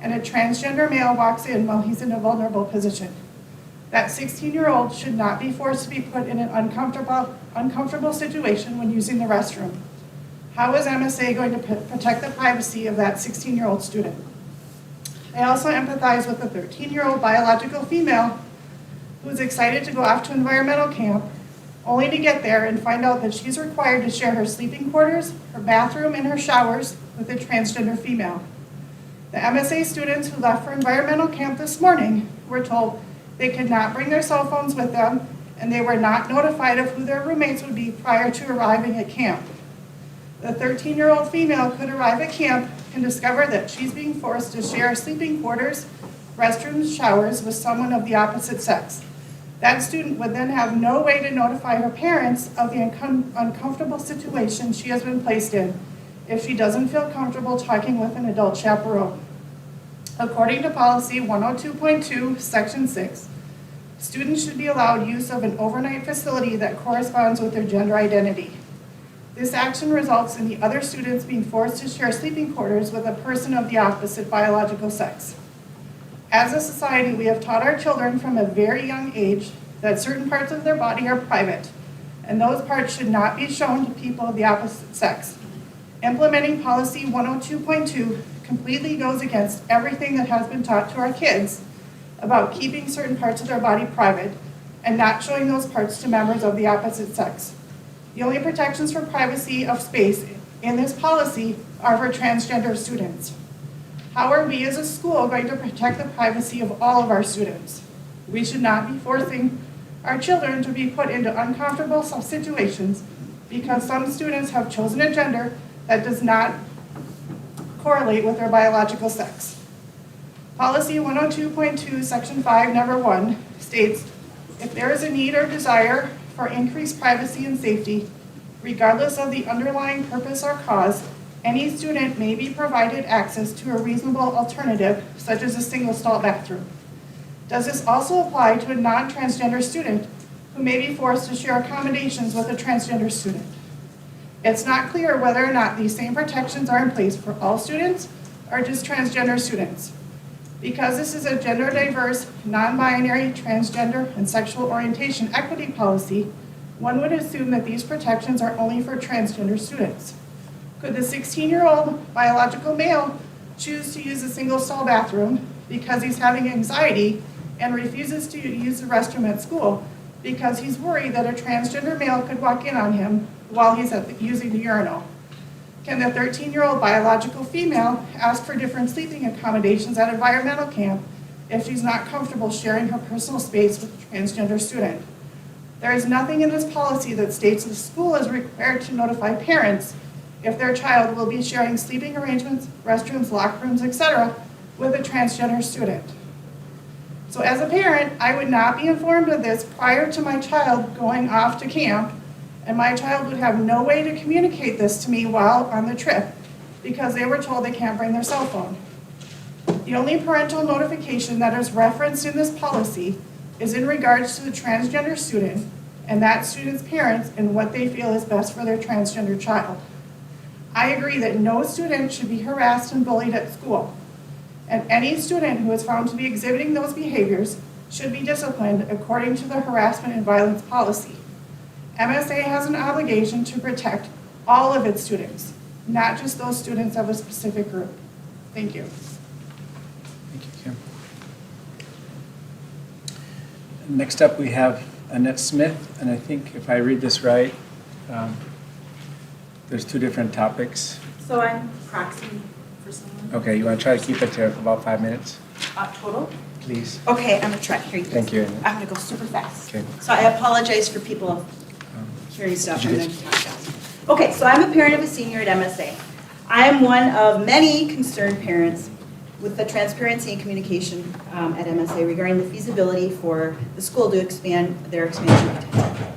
and a transgender male walks in while he's in a vulnerable position. That 16-year-old should not be forced to be put in an uncomfortable situation when using the restroom. How is MSA going to protect the privacy of that 16-year-old student? I also empathize with the 13-year-old biological female who is excited to go off to environmental camp, only to get there and find out that she's required to share her sleeping quarters, her bathroom, and her showers with a transgender female. The MSA students who left for environmental camp this morning were told they could not bring their cell phones with them, and they were not notified of who their roommates would be prior to arriving at camp. The 13-year-old female could arrive at camp and discover that she's being forced to share sleeping quarters restrooms, showers with someone of the opposite sex. That student would then have no way to notify her parents of the uncomfortable situation she has been placed in if she doesn't feel comfortable talking with an adult chaperone. According to policy 102.2, section 6, students should be allowed use of an overnight facility that corresponds with their gender identity. This action results in the other students being forced to share sleeping quarters with a person of the opposite biological sex. As a society, we have taught our children from a very young age that certain parts of their body are private, and those parts should not be shown to people of the opposite sex. Implementing policy 102.2 completely goes against everything that has been taught to our kids about keeping certain parts of their body private and not showing those parts to members of the opposite sex. The only protections for privacy of space in this policy are for transgender students. How are we as a school going to protect the privacy of all of our students? We should not be forcing our children to be put into uncomfortable situations because some students have chosen a gender that does not correlate with their biological sex. Policy 102.2, section 5, number 1 states, if there is a need or desire for increased privacy and safety, regardless of the underlying purpose or cause, any student may be provided access to a reasonable alternative, such as a single-stall bathroom. Does this also apply to a non-transgender student who may be forced to share accommodations with a transgender student? It's not clear whether or not these same protections are in place for all students or just transgender students. Because this is a gender diverse, non-binary, transgender, and sexual orientation equity policy, one would assume that these protections are only for transgender students. Could the 16-year-old biological male choose to use a single-stall bathroom because he's having anxiety and refuses to use the restroom at school because he's worried that a transgender male could walk in on him while he's using the urinal? Can the 13-year-old biological female ask for different sleeping accommodations at environmental camp if she's not comfortable sharing her personal space with a transgender student? There is nothing in this policy that states the school is required to notify parents if their child will be sharing sleeping arrangements, restrooms, locker rooms, etc. with a transgender student. So as a parent, I would not be informed of this prior to my child going off to camp, and my child would have no way to communicate this to me while on the trip because they were told they can't bring their cell phone. The only parental notification that is referenced in this policy is in regards to the transgender student and that student's parents and what they feel is best for their transgender child. I agree that no student should be harassed and bullied at school, and any student who is found to be exhibiting those behaviors should be disciplined according to the harassment and violence policy. MSA has an obligation to protect all of its students, not just those students of a specific group. Thank you. Thank you, Kim. Next up, we have Annette Smith, and I think if I read this right, there's two different topics. So I'm proxy for someone. Okay, you want to try to keep it to about 5 minutes, Total? please? Okay, I'm gonna try. Here you go. Thank you. I'm gonna go super fast. Okay. So I apologize for people hearing stuff. Did you I'm gonna talk fast. Okay, so I'm a parent of a senior at MSA. I am one of many concerned parents with the transparency and communication at MSA regarding the feasibility for the school to expand their expansion plan.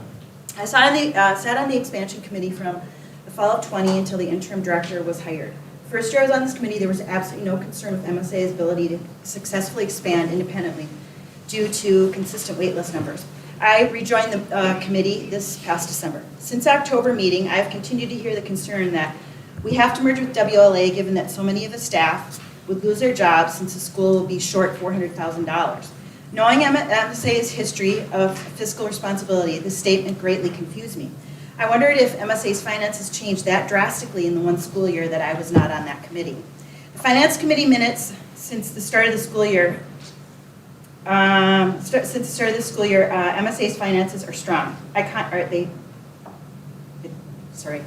I sat on the expansion committee from the fall of 20 until the interim director was hired. First year I was on this committee, there was absolutely no concern with MSA's ability to successfully expand independently due to consistent waitlist numbers. I rejoined the committee this past December. Since October meeting, I have continued to hear the concern that we have to merge with WLA given that so many of the staff would lose their jobs since the school will be short $400,000. Knowing MSA's history of fiscal responsibility, this statement greatly confused me. I wondered if MSA's finances changed that drastically in the one school year that I was not on that committee. The Finance Committee minutes since the start of the school year, MSA's finances are strong.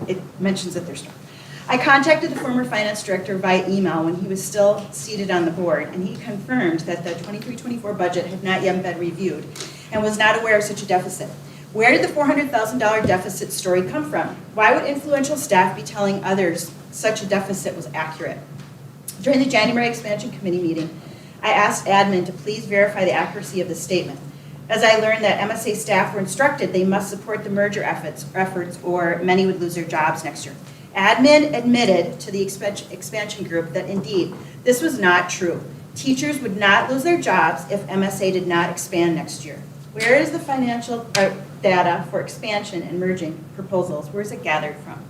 It mentions that they're strong. I contacted the former finance director via email when he was still seated on the board, and he confirmed that the 23-24 budget had not yet been reviewed and was not aware of such a deficit. Where did the $400,000 deficit story come from? Why would influential staff be telling others such a deficit was accurate? During the January Expansion Committee meeting, I asked admin to please verify the accuracy of the statement, as I learned that MSA staff were instructed they must support the merger efforts or many would lose their jobs next year. Admin admitted to the expansion group that indeed, this was not true. Teachers would not lose their jobs if MSA did not expand next year. Where is the financial data for expansion and merging proposals? Where is it gathered from?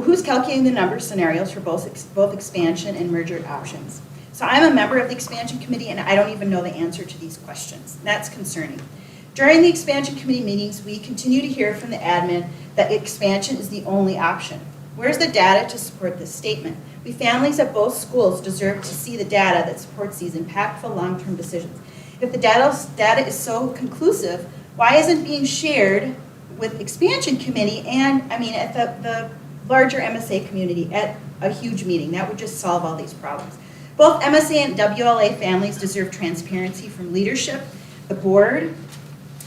Who's calculating the number scenarios for both expansion and merger options? So I'm a member of the expansion committee and I don't even know the answer to these questions. That's concerning. During the expansion committee meetings, we continue to hear from the admin that expansion is the only option. Where's the data to support this statement? We families at both schools deserve to see the data that supports these impactful long-term decisions. If the data is so conclusive, why isn't it being shared with expansion committee and, at the larger MSA community at a huge meeting? That would just solve all these problems. Both MSA and WLA families deserve transparency from leadership, the board,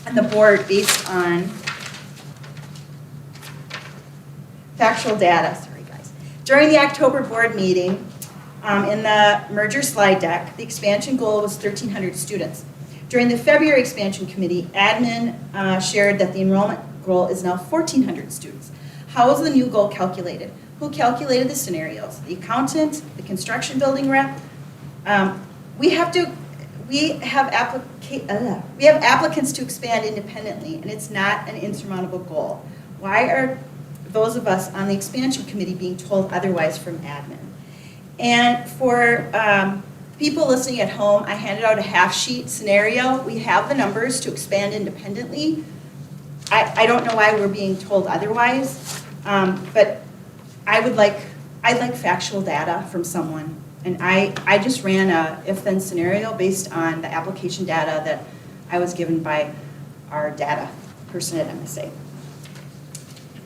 and the board based on factual data. Sorry, guys. During the October board meeting, in the merger slide deck, the expansion goal was 1,300 students. During the February expansion committee, admin shared that the enrollment goal is now 1,400 students. How is the new goal calculated? Who calculated the scenarios? The accountant, the construction building rep? We have applicants to expand independently, and it's not an insurmountable goal. Why are those of us on the expansion committee being told otherwise from admin? And for people listening at home, I handed out a half-sheet scenario. We have the numbers to expand independently. I don't know why we're being told otherwise, but I'd like factual data from someone. And I just ran a if-then scenario based on the application data that I was given by our data person at MSA.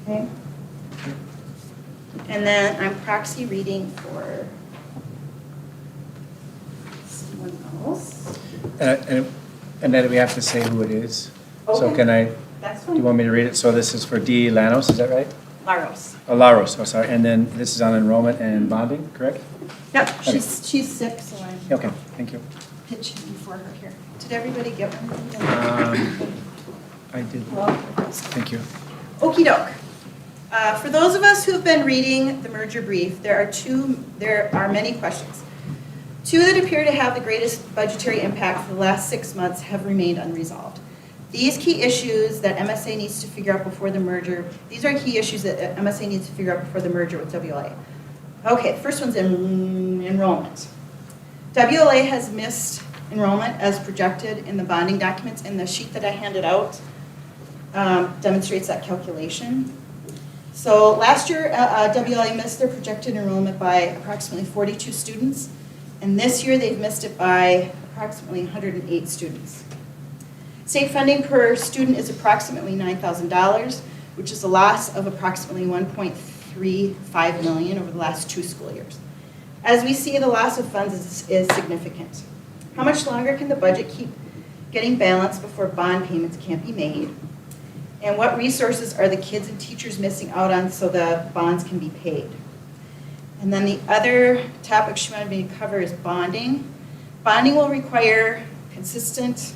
Okay. And then I'm proxy reading for someone else. And then we have to say who it is. So Okay. can I, That's do fine. you want me to read it? So this is for D. Lanos, is that right? Laros. Oh, Laros, oh, sorry. And then this is on enrollment and bonding, correct? Yep, she's sick, so I'm Okay, thank you. pitching for her here. Did everybody get one? I did, Well, thank you. Okey doke. For those of us who have been reading the merger brief, there are many questions. Two that appear to have the greatest budgetary impact for the last 6 months have remained unresolved. These key issues that MSA needs to figure out before the merger, these are key issues that MSA needs to figure out before the merger with WLA. Okay, the first one's enrollment. WLA has missed enrollment as projected in the bonding documents, and the sheet that I handed out demonstrates that calculation. So last year, WLA missed their projected enrollment by approximately 42 students, and this year they've missed it by approximately 108 students. State funding per student is approximately $9,000, which is a loss of approximately $1.35 million over the last 2 school years. As we see, the loss of funds is significant. How much longer can the budget keep getting balanced before bond payments can't be made? And what resources are the kids and teachers missing out on so the bonds can be paid? And then the other topic she wanted me to cover is bonding. Bonding will require consistent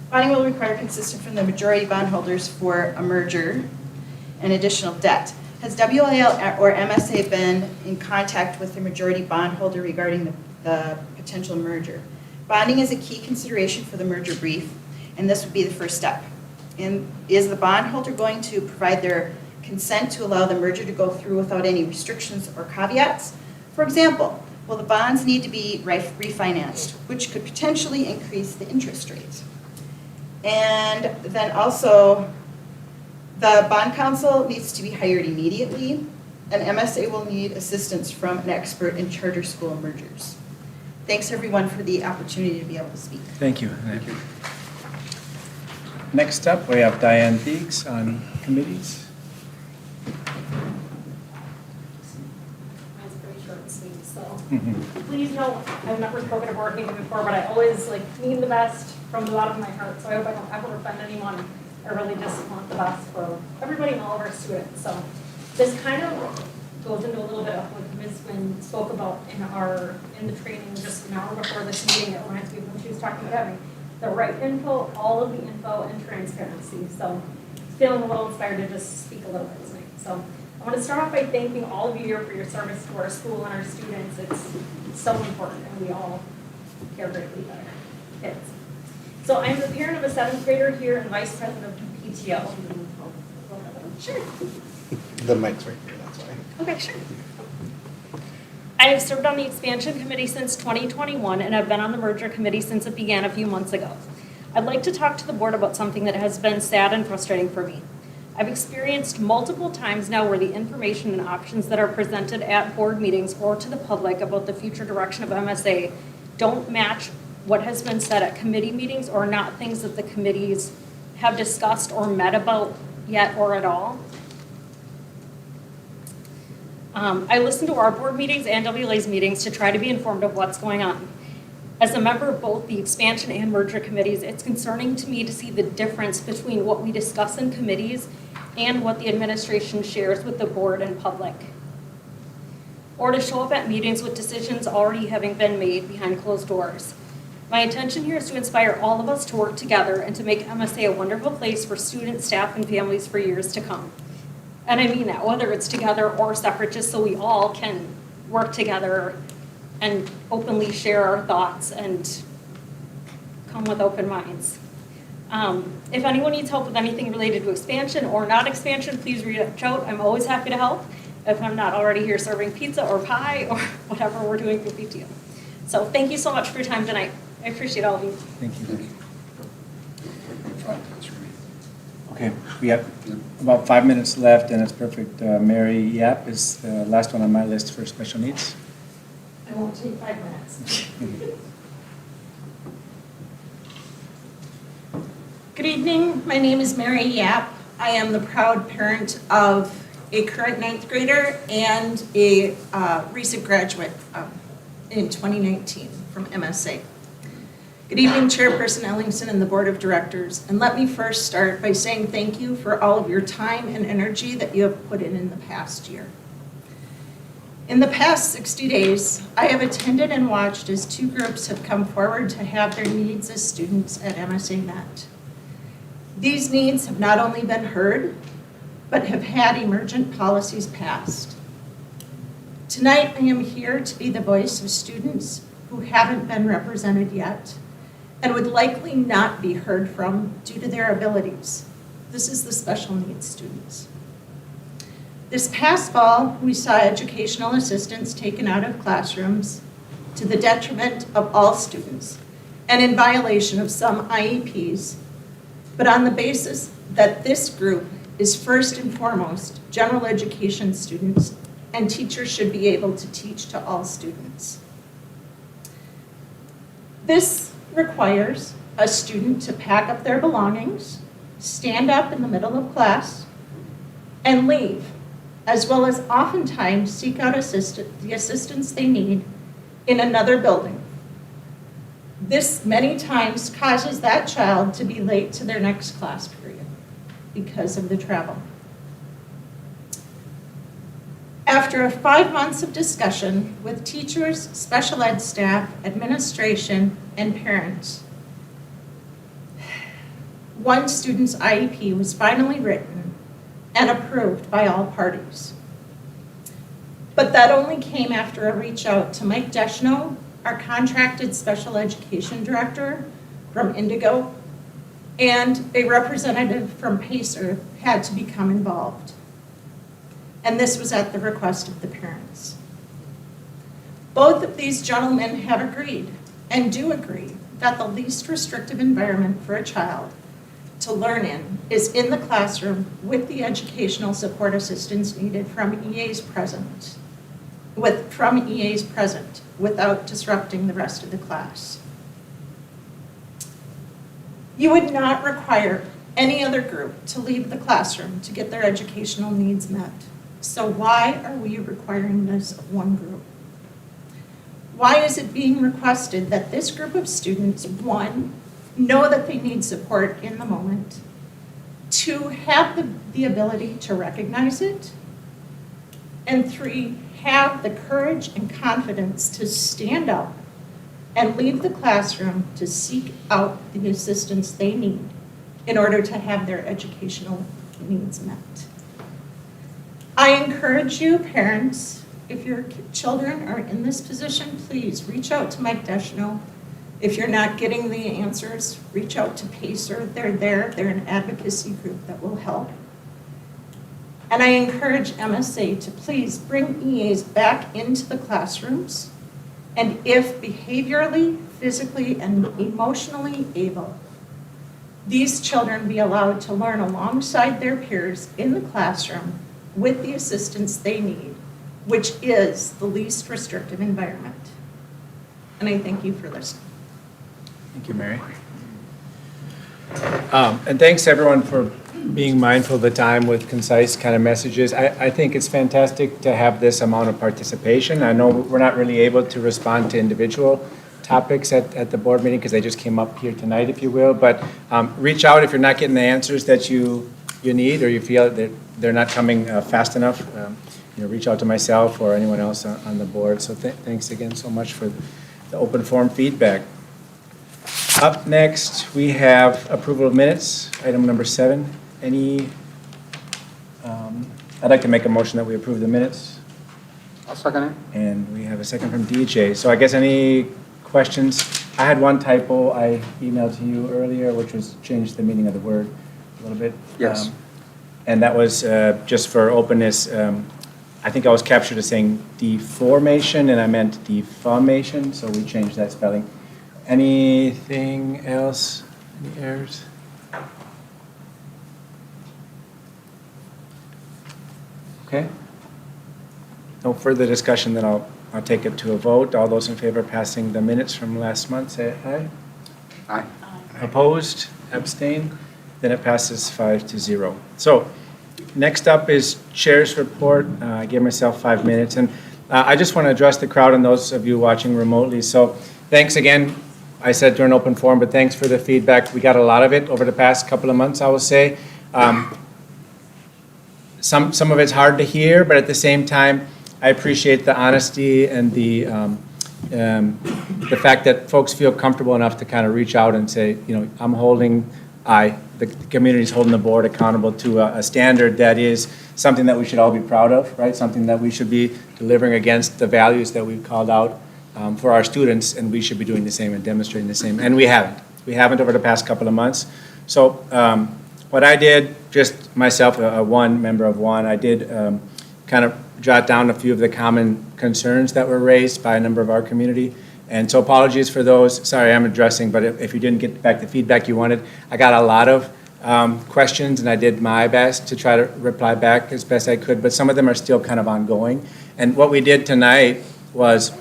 from the majority bondholders for a merger and additional debt. Has WLA or MSA been in contact with the majority bondholder regarding the potential merger? Bonding is a key consideration for the merger brief, and this would be the first step. And is the bondholder going to provide their consent to allow the merger to go through without any restrictions or caveats? For example, will the bonds need to be refinanced, which could potentially increase the interest rate? And then also, the bond counsel needs to be hired immediately, and MSA will need assistance from an expert in charter school mergers. Thanks everyone for the opportunity to be able to speak. Thank you. Thank you. Next up, we have Diane Deeks on committees. Mine's pretty short and sweet, so. Mhm. Please know, I've never spoken at a board meeting before, but I always mean the best from the bottom of my heart, so I hope I don't ever offend anyone. I really just want the best for everybody and all of our students. So this kind of goes into a little bit of what Ms. Wynn spoke about in the training just an hour before this meeting. It reminds me of when she was talking about having the right info, all of the info, and transparency. So feeling a little inspired to just speak a little bit tonight. So I want to start off by thanking all of you here for your service to our school and our students. It's so important, and we all care greatly about our kids. So I'm the parent of a 7th grader here and vice president of PTO. Sure. The mic's right here, that's why. Okay, sure. I have served on the expansion committee since 2021 and have been on the merger committee since it began a few months ago. I'd like to talk to the board about something that has been sad and frustrating for me. I've experienced multiple times now where the information and options that are presented at board meetings or to the public about the future direction of MSA don't match what has been said at committee meetings or not things that the committees have discussed or met about yet or at all. I listen to our board meetings and WLA's meetings to try to be informed of what's going on. As a member of both the expansion and merger committees, it's concerning to me to see the difference between what we discuss in committees and what the administration shares with the board and public. Or to show up at meetings with decisions already having been made behind closed doors. My intention here is to inspire all of us to work together and to make MSA a wonderful place for students, staff, and families for years to come. And I mean that, whether it's together or separate, just so we all can work together and openly share our thoughts and come with open minds. If anyone needs help with anything related to expansion or not expansion, please reach out. I'm always happy to help if I'm not already here serving pizza or pie or whatever we're doing for PTO. So thank you so much for your time tonight. I appreciate all of you. Thank you. Okay, we have about 5 minutes left, and it's perfect. Mary Yap is the last one on my list for special needs. I won't take 5 minutes. Good evening, my name is Mary Yap. I am the proud parent of a current 9th grader and a recent graduate in 2019 from MSA. Good evening, Chairperson Ellingson and the Board of Directors. And let me first start by saying thank you for all of your time and energy that you have put in the past year. In the past 60 days, I have attended and watched as 2 groups have come forward to have their needs as students at MSA met. These needs have not only been heard, but have had emergent policies passed. Tonight, I am here to be the voice of students who haven't been represented yet and would likely not be heard from due to their abilities. This is the special needs students. This past fall, we saw educational assistants taken out of classrooms to the detriment of all students and in violation of some IEPs, but on the basis that this group is first and foremost general education students and teachers should be able to teach to all students. This requires a student to pack up their belongings, stand up in the middle of class, and leave, as well as oftentimes seek out the assistance they need in another building. This many times causes that child to be late to their next class period because of the travel. After 5 months of discussion with teachers, special ed staff, administration, and parents, one student's IEP was finally written and approved by all parties. But that only came after a reach out to Mike Deschneaux, our contracted special education director from Indigo, and a representative from PACER had to become involved. And this was at the request of the parents. Both of these gentlemen have agreed and do agree that the least restrictive environment for a child to learn in is in the classroom with the educational support assistance needed from EAs present, without disrupting the rest of the class. You would not require any other group to leave the classroom to get their educational needs met. So why are we requiring this of one group? Why is it being requested that this group of students, 1, know that they need support in the moment, 2, have the ability to recognize it, And 3, have the courage and confidence to stand up and leave the classroom to seek out the assistance they need in order to have their educational needs met. I encourage you, parents, if your children are in this position, please reach out to Mike Deschanel. If you're not getting the answers, reach out to PACER. They're there. They're an advocacy group that will help. And I encourage MSA to please bring EAs back into the classrooms. And if behaviorally, physically, and emotionally able, these children be allowed to learn alongside their peers in the classroom with the assistance they need, which is the least restrictive environment. And I thank you for listening. Thank you, Mary. And thanks everyone for being mindful of the time with concise kind of messages. I think it's fantastic to have this amount of participation. I know we're not really able to respond to individual topics at the board meeting because they just came up here tonight, if you will, but reach out if you're not getting the answers that you need or you feel that they're not coming fast enough. Reach out to myself or anyone else on the board. So thanks again so much for the open forum feedback. Up next, we have approval of minutes, item number 7. I'd like to make a motion that we approve the minutes. I'll second it. And we have a second from DJ. So I guess any questions? I had one typo I emailed to you earlier, which was change the meaning of the word a little bit. Yes. And that was just for openness. I think I was captured as saying deformation, and I meant defamation, so we changed that spelling. Anything else? Any errors? Okay. No further discussion, then I'll take it to a vote. All those in favor of passing the minutes from last month, say aye. Aye. Opposed? Abstained? Then it passes 5-0. So next up is Chair's report. I gave myself 5 minutes, and I just want to address the crowd and those of you watching remotely. So thanks again. I said during open forum, but thanks for the feedback. We got a lot of it over the past couple of months, I will say. Some of it's hard to hear, but at the same time, I appreciate the honesty and the fact that folks feel comfortable enough to kind of reach out and say, I'm the community's holding the board accountable to a standard that is something that we should all be proud of, right? Something that we should be delivering against the values that we've called out for our students, and we should be doing the same and demonstrating the same. And we haven't. We haven't over the past couple of months. So what I did, just myself, one member of one, I did kind of jot down a few of the common concerns that were raised by a number of our community. And so apologies for those. Sorry, I'm addressing, but if you didn't get back the feedback you wanted, I got a lot of questions, and I did my best to try to reply back as best I could, but some of them are still kind of ongoing. And what we did tonight was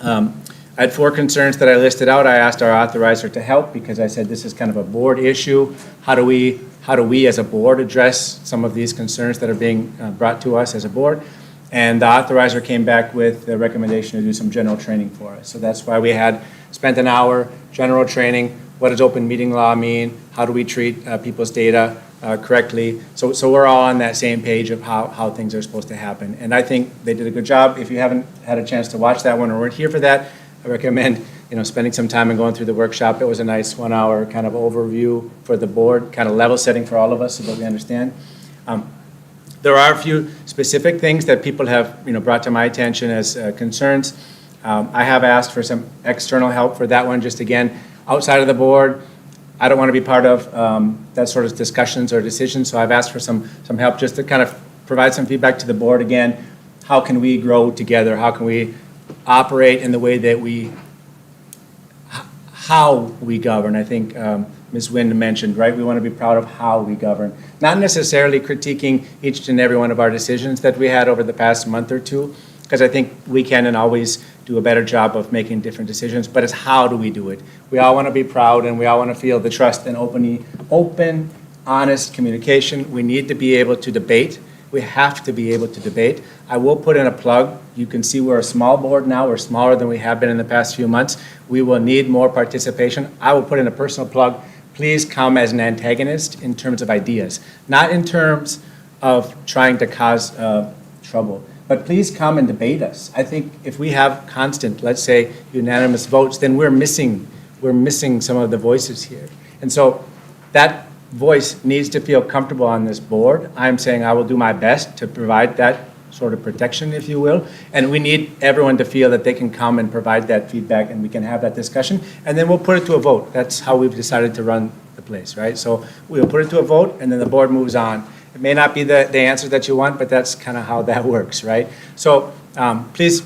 I had 4 concerns that I listed out. I asked our authorizer to help because I said this is kind of a board issue. How do we as a board address some of these concerns that are being brought to us as a board? And the authorizer came back with the recommendation to do some general training for us. So that's why we had spent an hour, general training. What does open meeting law mean? How do we treat people's data correctly? So we're all on that same page of how things are supposed to happen. And I think they did a good job. If you haven't had a chance to watch that one or weren't here for that, I recommend spending some time and going through the workshop. It was a nice 1-hour kind of overview for the board, kind of level setting for all of us so that we understand. There are a few specific things that people have brought to my attention as concerns. I have asked for some external help for that one, just again, outside of the board. I don't want to be part of that sort of discussions or decisions, so I've asked for some help just to kind of provide some feedback to the board again. How can we grow together? How can we operate in the way that how we govern? I think Ms. Wynn mentioned, right? We want to be proud of how we govern. Not necessarily critiquing each and every one of our decisions that we had over the past month or two, because I think we can and always do a better job of making different decisions, but it's how do we do it? We all want to be proud and we all want to feel the trust and open, honest communication. We need to be able to debate. We have to be able to debate. I will put in a plug. You can see we're a small board now. We're smaller than we have been in the past few months. We will need more participation. I will put in a personal plug. Please come as an antagonist in terms of ideas, not in terms of trying to cause trouble. but please come and debate us. I think if we have constant, let's say, unanimous votes, then we're missing some of the voices here. And so that voice needs to feel comfortable on this board. I'm saying I will do my best to provide that sort of protection, if you will. And we need everyone to feel that they can come and provide that feedback, and we can have that discussion. And then we'll put it to a vote. That's how we've decided to run the place, right? So we'll put it to a vote, and then the board moves on. It may not be the answer that you want, but that's kind of how that works, right? So please,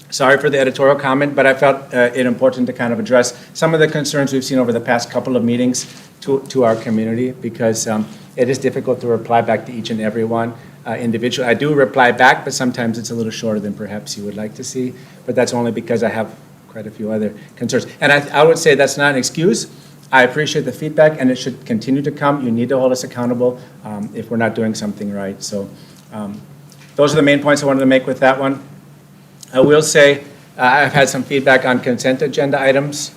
sorry for the editorial comment, but I felt it important to kind of address some of the concerns we've seen over the past couple of meetings to our community, because it is difficult to reply back to each and every one individually. I do reply back, but sometimes it's a little shorter than perhaps you would like to see, but that's only because I have quite a few other concerns. And I would say that's not an excuse. I appreciate the feedback, and it should continue to come. You need to hold us accountable if we're not doing something right. So those are the main points I wanted to make with that one. I will say I've had some feedback on consent agenda items,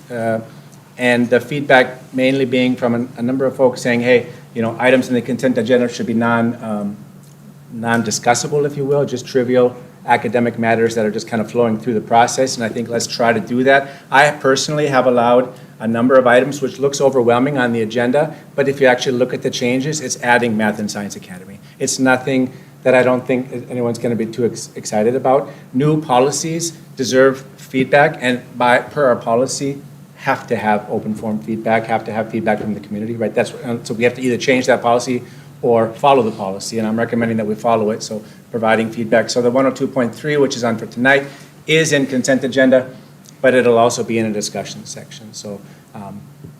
and the feedback mainly being from a number of folks saying, hey, items in the consent agenda should be non-discussable, if you will, just trivial academic matters that are just kind of flowing through the process, and I think let's try to do that. I personally have allowed a number of items which looks overwhelming on the agenda, but if you actually look at the changes, it's adding Math and Science Academy. It's nothing that I don't think anyone's going to be too excited about. New policies deserve feedback, and per our policy, have to have open forum feedback, have to have feedback from the community, right? So we have to either change that policy or follow the policy, and I'm recommending that we follow it, so providing feedback. So the 102.3, which is on for tonight, is in consent agenda, but it'll also be in a discussion section. So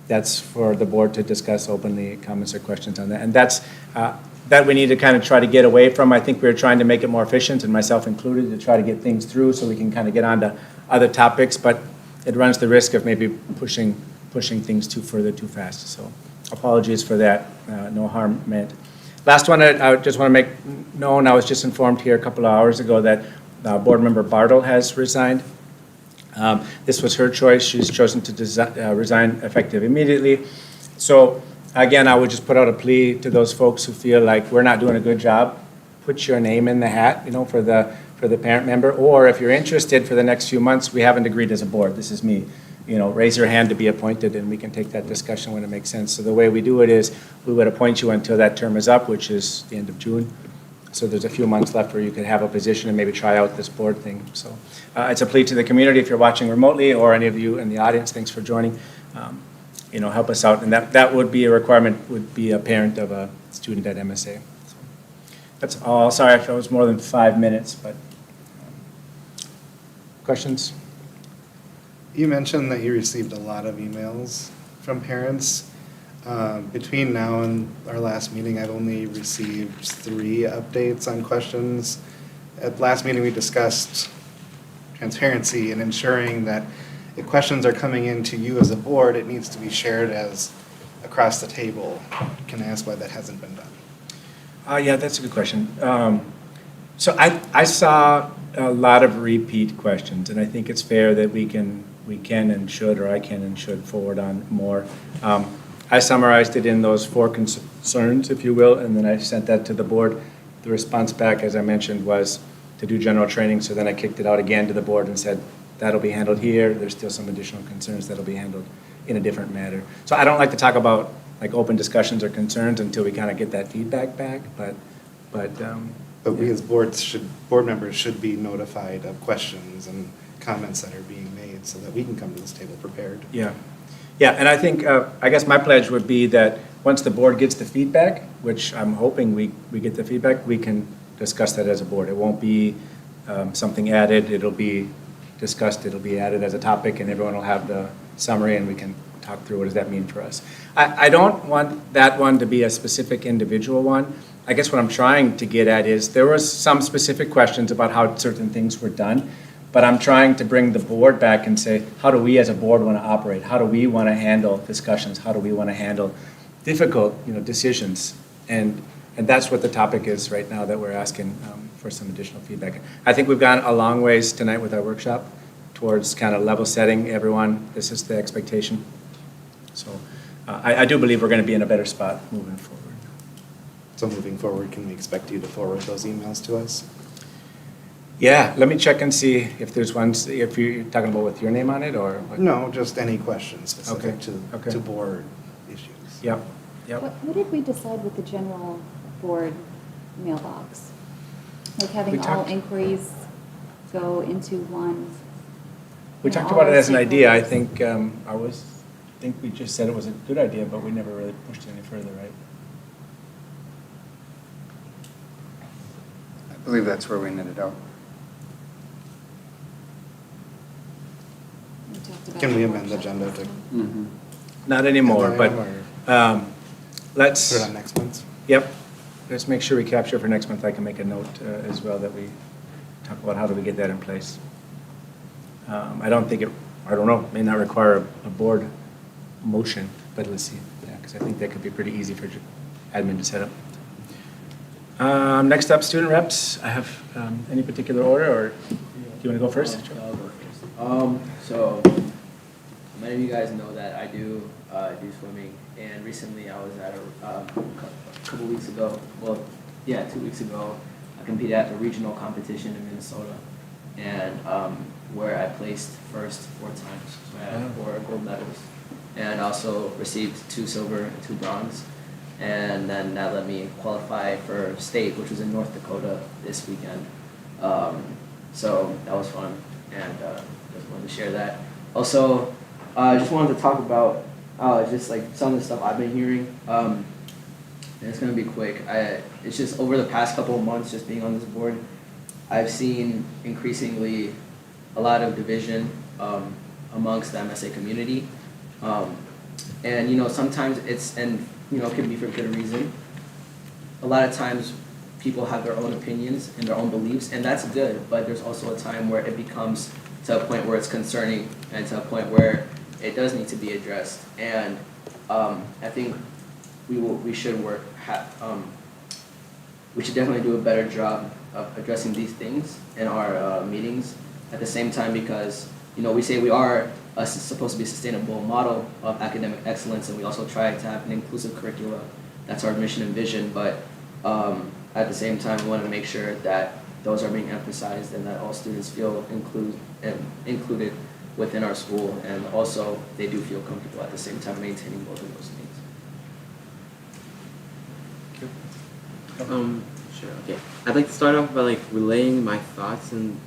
that's for the board to discuss openly, comments or questions on that. And that's that we need to kind of try to get away from. I think we're trying to make it more efficient, and myself included, to try to get things through so we can kind of get on to other topics, but it runs the risk of maybe pushing things too fast. So apologies for that, no harm meant. Last one, I just want to make known, I was just informed here a couple of hours ago that board member Bartle has resigned. This was her choice. She's chosen to resign effective immediately. So again, I would just put out a plea to those folks who feel like we're not doing a good job. Put your name in the hat, for the parent member, or if you're interested for the next few months, we haven't agreed as a board. This is me. Raise your hand to be appointed, and we can take that discussion when it makes sense. So the way we do it is we would appoint you until that term is up, which is the end of June. So there's a few months left where you could have a position and maybe try out this board thing. So it's a plea to the community if you're watching remotely, or any of you in the audience, thanks for joining. Help us out. And that would be a requirement, would be a parent of a student at MSA. So that's all. Sorry if it was more than 5 minutes, but questions? You mentioned that you received a lot of emails from parents. Between now and our last meeting, I've only received 3 updates on questions. At last meeting, we discussed transparency and ensuring that if questions are coming in to you as a board, it needs to be shared as across the table. Can I ask why that hasn't been done? Yeah, that's a good question. So I saw a lot of repeat questions, and I think it's fair that we can and should, or I can and should forward on more. I summarized it in those 4 concerns, if you will, and then I sent that to the board. The response back, as I mentioned, was to do general training, so then I kicked it out again to the board and said, that'll be handled here. There's still some additional concerns that'll be handled in a different manner. So I don't like to talk about like open discussions or concerns until we kind of get that feedback back, but we as board members should be notified of questions and comments that are being made so that we can come to this table prepared. Yeah, and I think, I guess my pledge would be that once the board gets the feedback, which I'm hoping we get the feedback, we can discuss that as a board. It won't be something added, it'll be discussed, it'll be added as a topic, and everyone will have the summary, and we can talk through what does that mean for us. I don't want that one to be a specific individual one. I guess what I'm trying to get at is there was some specific questions about how certain things were done, but I'm trying to bring the board back and say, how do we as a board want to operate? How do we want to handle discussions? How do we want to handle difficult decisions? And that's what the topic is right now that we're asking for some additional feedback. I think we've gone a long ways tonight with our workshop towards kind of level setting everyone. This is the expectation. So I do believe we're going to be in a better spot moving forward. So moving forward, can we expect you to forward those emails to us? Yeah, let me check and see if there's ones, if you're talking about with your name on it, or what? No, just any questions specific Okay. to board issues. Yep, yep. What did we decide with the general board mailbox? Like having We all talked- inquiries go into one? We you know, talked all about it our as an idea. I stakeholders. think we just said it was a good idea, but we never really pushed it any further, right? I believe that's where we netted out. We talked about Can we the amend the workshop agenda last to time. Not anymore, Add but that item, let's. put it on next month? Yep, let's make sure we capture for next month. I can make a note as well that we talk about how do we get that in place. I don't know, may not require a board motion, but let's see. Yeah, because I think that could be pretty easy for admin to set up. Next up, student reps. I have any particular order, or do you want to go first? I'll go first. So many of you guys know that I do swimming, and recently I was at a couple weeks ago, 2 weeks ago, I competed at the regional competition in Minnesota, and where I placed first 4 times, so I had 4 gold medals, and also received 2 silver and 2 bronze, and then that let me qualify for state, which was in North Dakota this weekend. So that was fun, and just wanted to share that. Also, I just wanted to talk about just like some of the stuff I've been hearing. And it's gonna be quick. It's just over the past couple of months, just being on this board, I've seen increasingly a lot of division amongst the MSA community. And sometimes it can be for good reason. A lot of times people have their own opinions and their own beliefs, and that's good, but there's also a time where it becomes to a point where it's concerning and to a point where it does need to be addressed. And I think we should definitely do a better job of addressing these things in our meetings at the same time, because we say we are supposed to be a sustainable model of academic excellence, and we also try to have an inclusive curricula. That's our mission and vision, but at the same time we want to make sure that those are being emphasized and that all students feel included within our school, and also they do feel comfortable at the same time maintaining both of those things. Sure, okay. I'd like to start off by relaying my thoughts and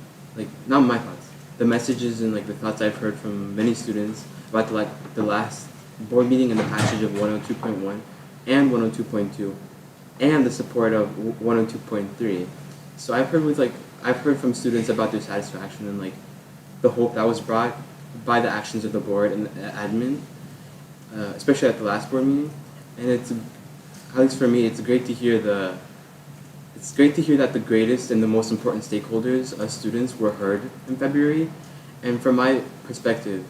not my thoughts, the messages and the thoughts I've heard from many students about the last board meeting and the passage of 102.1 and 102.2 and the support of 102.3. So I've heard from students about their satisfaction and the hope that was brought by the actions of the board and the admin, especially at the last board meeting. And it's, at least for me, it's great to hear that the greatest and the most important stakeholders, us students, were heard in February. And from my perspective,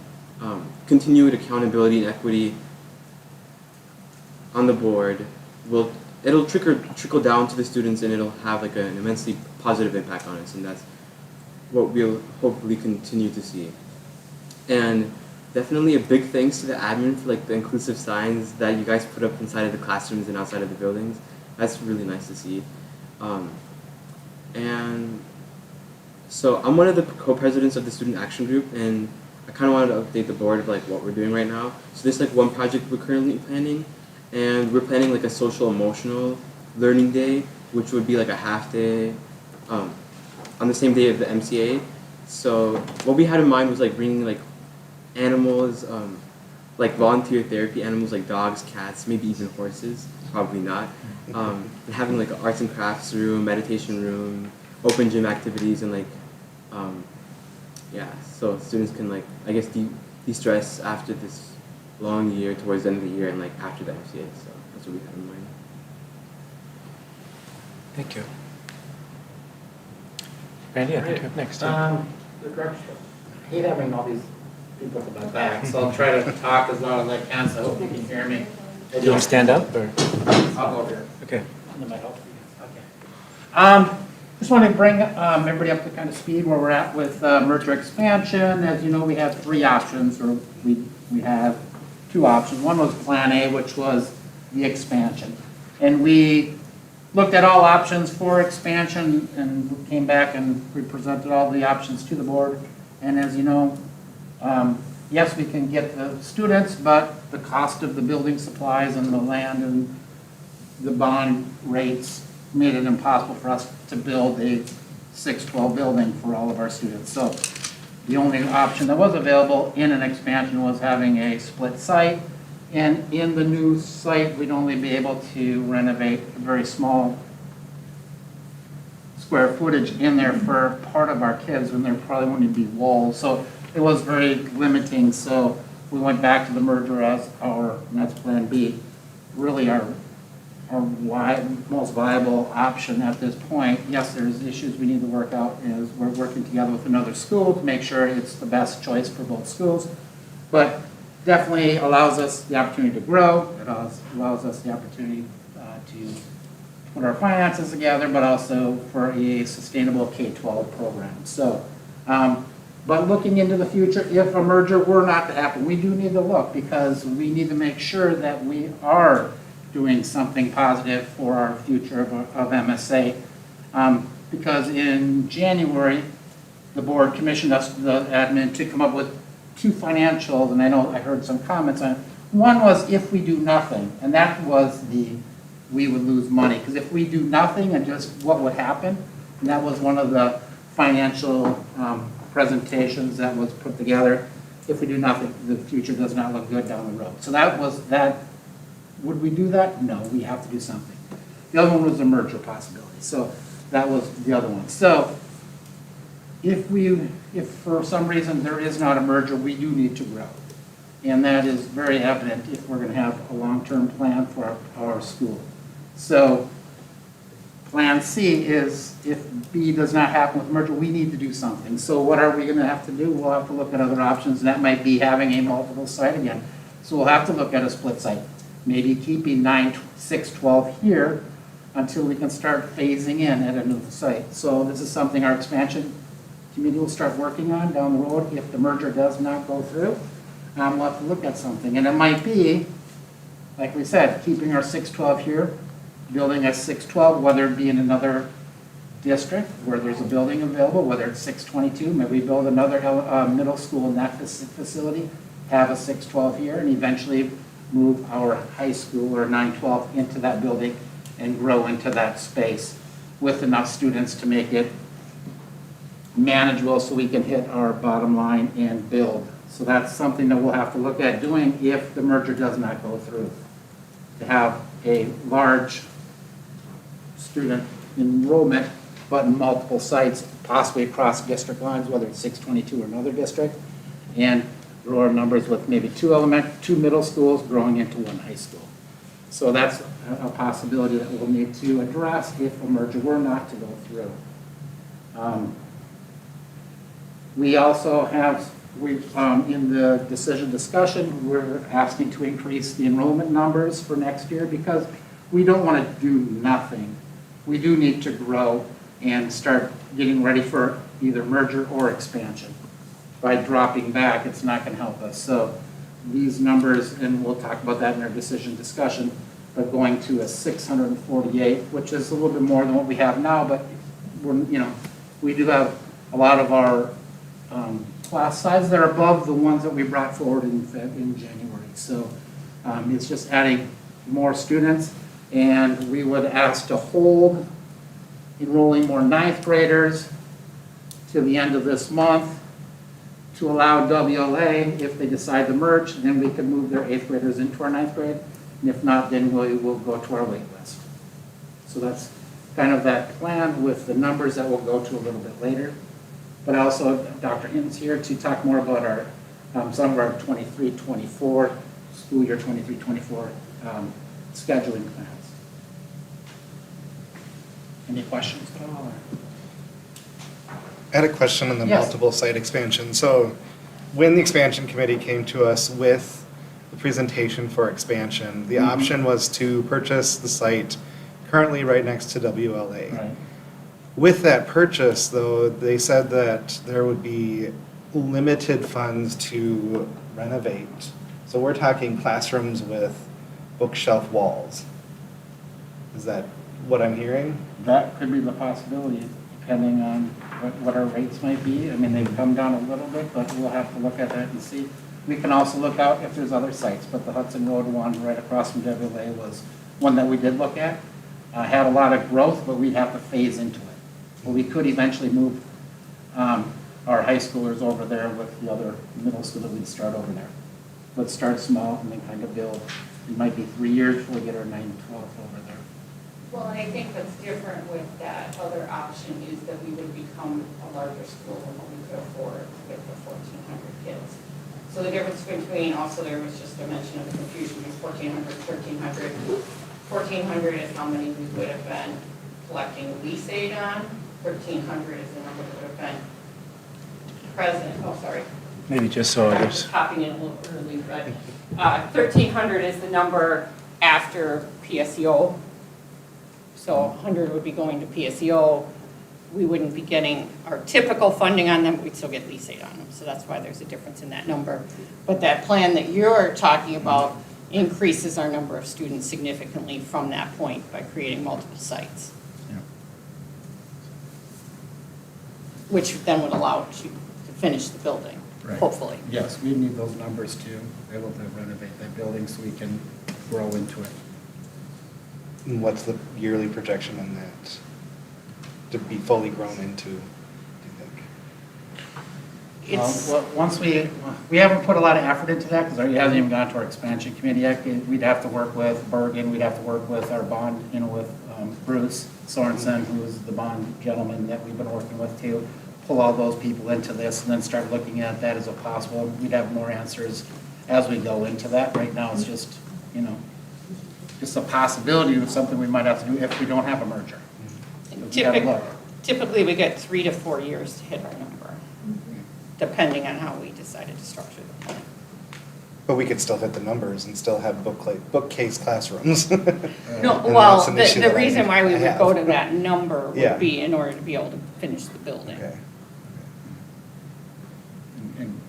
continued accountability and equity on the board it'll trickle down to the students, and it'll have an immensely positive impact on us, and that's what we'll hopefully continue to see. And definitely a big thanks to the admin for the inclusive signs that you guys put up inside of the classrooms and outside of the buildings. That's really nice to see. And so I'm one of the co-presidents of the Student Action Group, and I kind of wanted to update the board of what we're doing right now. So there's one project we're currently planning, and we're planning a social emotional learning day, which would be a half day on the same day of the MCA. So what we had in mind was bringing animals, volunteer therapy animals like dogs, cats, maybe even horses, probably not. And having an arts and crafts room, meditation room, open gym activities, and so students can de-stress after this long year towards the end of the year and after the MCA. So that's what we had in mind. Thank you. Randy, I think you're up next. The correction. I hate having all these people at my back, so I'll try to talk as loud as I can, so I hope you can hear me. Do you want to stand up, or? I'll go over here. Okay. That might help for you. Okay. Just want to bring everybody up to kind of speed where we're at with merger expansion. As you know, we have 3 options, or we have 2 options. One was Plan A, which was the expansion. And we looked at all options for expansion and we came back and we presented all the options to the board. And as you know, yes, we can get the students, but the cost of the building supplies and the land and the bond rates made it impossible for us to build a 612 building for all of our students. So the only option that was available in an expansion was having a split site. And in the new site, we'd only be able to renovate a very small square footage in there for part of our kids when there probably wouldn't be walls. So it was very limiting. So we went back to the merger as our, and that's plan B, really our most viable option at this point. Yes, there's issues we need to work out as we're working together with another school to make sure it's the best choice for both schools. But definitely allows us the opportunity to grow. It allows us the opportunity to put our finances together, but also for a sustainable K-12 program. So, but looking into the future, if a merger were not to happen, we do need to look because we need to make sure that we are doing something positive for our future of MSA. Because in January, the board commissioned us, the admin, to come up with two financials, and I know I heard some comments on it. One was if we do nothing, and that was we would lose money. Because if we do nothing and just what would happen, and that was one of the financial presentations that was put together. If we do nothing, the future does not look good down the road. So that was that. Would we do that? No, we have to do something. The other one was a merger possibility. So that was the other one. So if for some reason there is not a merger, we do need to grow. And that is very evident if we're going to have a long-term plan for our school. So plan C is if B does not happen with merger, we need to do something. So what are we going to have to do? We'll have to look at other options. And that might be having a multiple site again. So we'll have to look at a split site. Maybe keeping 9, 6, 12 here until we can start phasing in at a new site. So this is something our expansion committee will start working on down the road. If the merger does not go through, we'll have to look at something. And it might be, like we said, keeping our 612 here, building a 612, whether it be in another district where there's a building available, whether it's 622, maybe build another middle school in that facility, have a 612 here, and eventually move our high school or 912 into that building and grow into that space with enough students to make it manageable so we can hit our bottom line and build. So that's something that we'll have to look at doing if the merger does not go through. To have a large student enrollment, but in multiple sites, possibly across district lines, whether it's 622 or another district, and grow our numbers with maybe two middle schools growing into one high school. So that's a possibility that we'll need to address if a merger were not to go through. We also have, in the decision discussion, we're asking to increase the enrollment numbers for next year because we don't want to do nothing. We do need to grow and start getting ready for either merger or expansion. By dropping back, it's not going to help us. So these numbers, and we'll talk about that in our decision discussion, but going to a 648, which is a little bit more than what we have now, but we do have a lot of our class sizes that are above the ones that we brought forward in January. So it's just adding more students, and we would ask to hold enrolling more 9th graders to the end of this month, to allow WLA, if they decide to merge, then we can move their 8th graders into our 9th grade. And if not, then we will go to our wait list. So that's kind of that plan with the numbers that we'll go to a little bit later. But also, Dr. Hinton's here to talk more about our some of our 23-24, school year 23-24 scheduling plans. Any questions at all? I had a question on the multiple site expansion. So when the expansion committee came to us with the presentation for expansion, the option was to purchase the site currently right next to WLA. Right. With that purchase, though, they said that there would be limited funds to renovate. So we're talking classrooms with bookshelf walls. Is that what I'm hearing. That could be the possibility, depending on what our rates might be. I mean, they've come down a little bit, but we'll have to look at that and see. We can also look out if there's other sites, but the Hudson Road one right across from WLA was one that we did look at. Had a lot of growth, but we'd have to phase into it. But we could eventually move our high schoolers over there with the other middle school that we'd start over there. Let's start small and then kind of build. It might be 3 years before we get our 9 to 12 over there. Well, and I think what's different with that other option is that we would become a larger school than what we could afford with the 1,400 kids. So the difference between, also there was just a mention of the confusion between 1,400, 1,300. 1,400 is how many we would have been collecting lease aid on. 1,300 is the number that would have been present, Maybe just so others. Popping in a little early, but 1,300 is the number after PSEO. So 100 would be going to PSEO. We wouldn't be getting our typical funding on them, we'd still get lease aid on them. So that's why there's a difference in that number. But that plan that you're talking about increases our number of students significantly from that point by creating multiple sites. Yeah. Which then would allow you to finish the building, Right. hopefully. Yes, we need those numbers to be able to renovate that building so we can grow into it. And what's the yearly projection on that to be fully grown into, do you think? It's, Well, once we haven't put a lot of effort into that because it hasn't even gone to our expansion committee yet. We'd have to work with Bergen, we'd have to work with our bond, with Bruce Sorensen, who is the bond gentleman that we've been working with to pull all those people into this and then start looking at that as a possible. We'd have more answers as we go into that. Right now, it's just, just a possibility of something we might have to do if we don't have a merger. We gotta look. typically we get 3 to 4 years to hit our number, depending on how we decided to structure the plan. But we could still hit the numbers and still have bookcase classrooms. No, And well, that's an issue the that reason why we I would have. go to that number Yeah. would be in order to be able to finish the building. Okay. And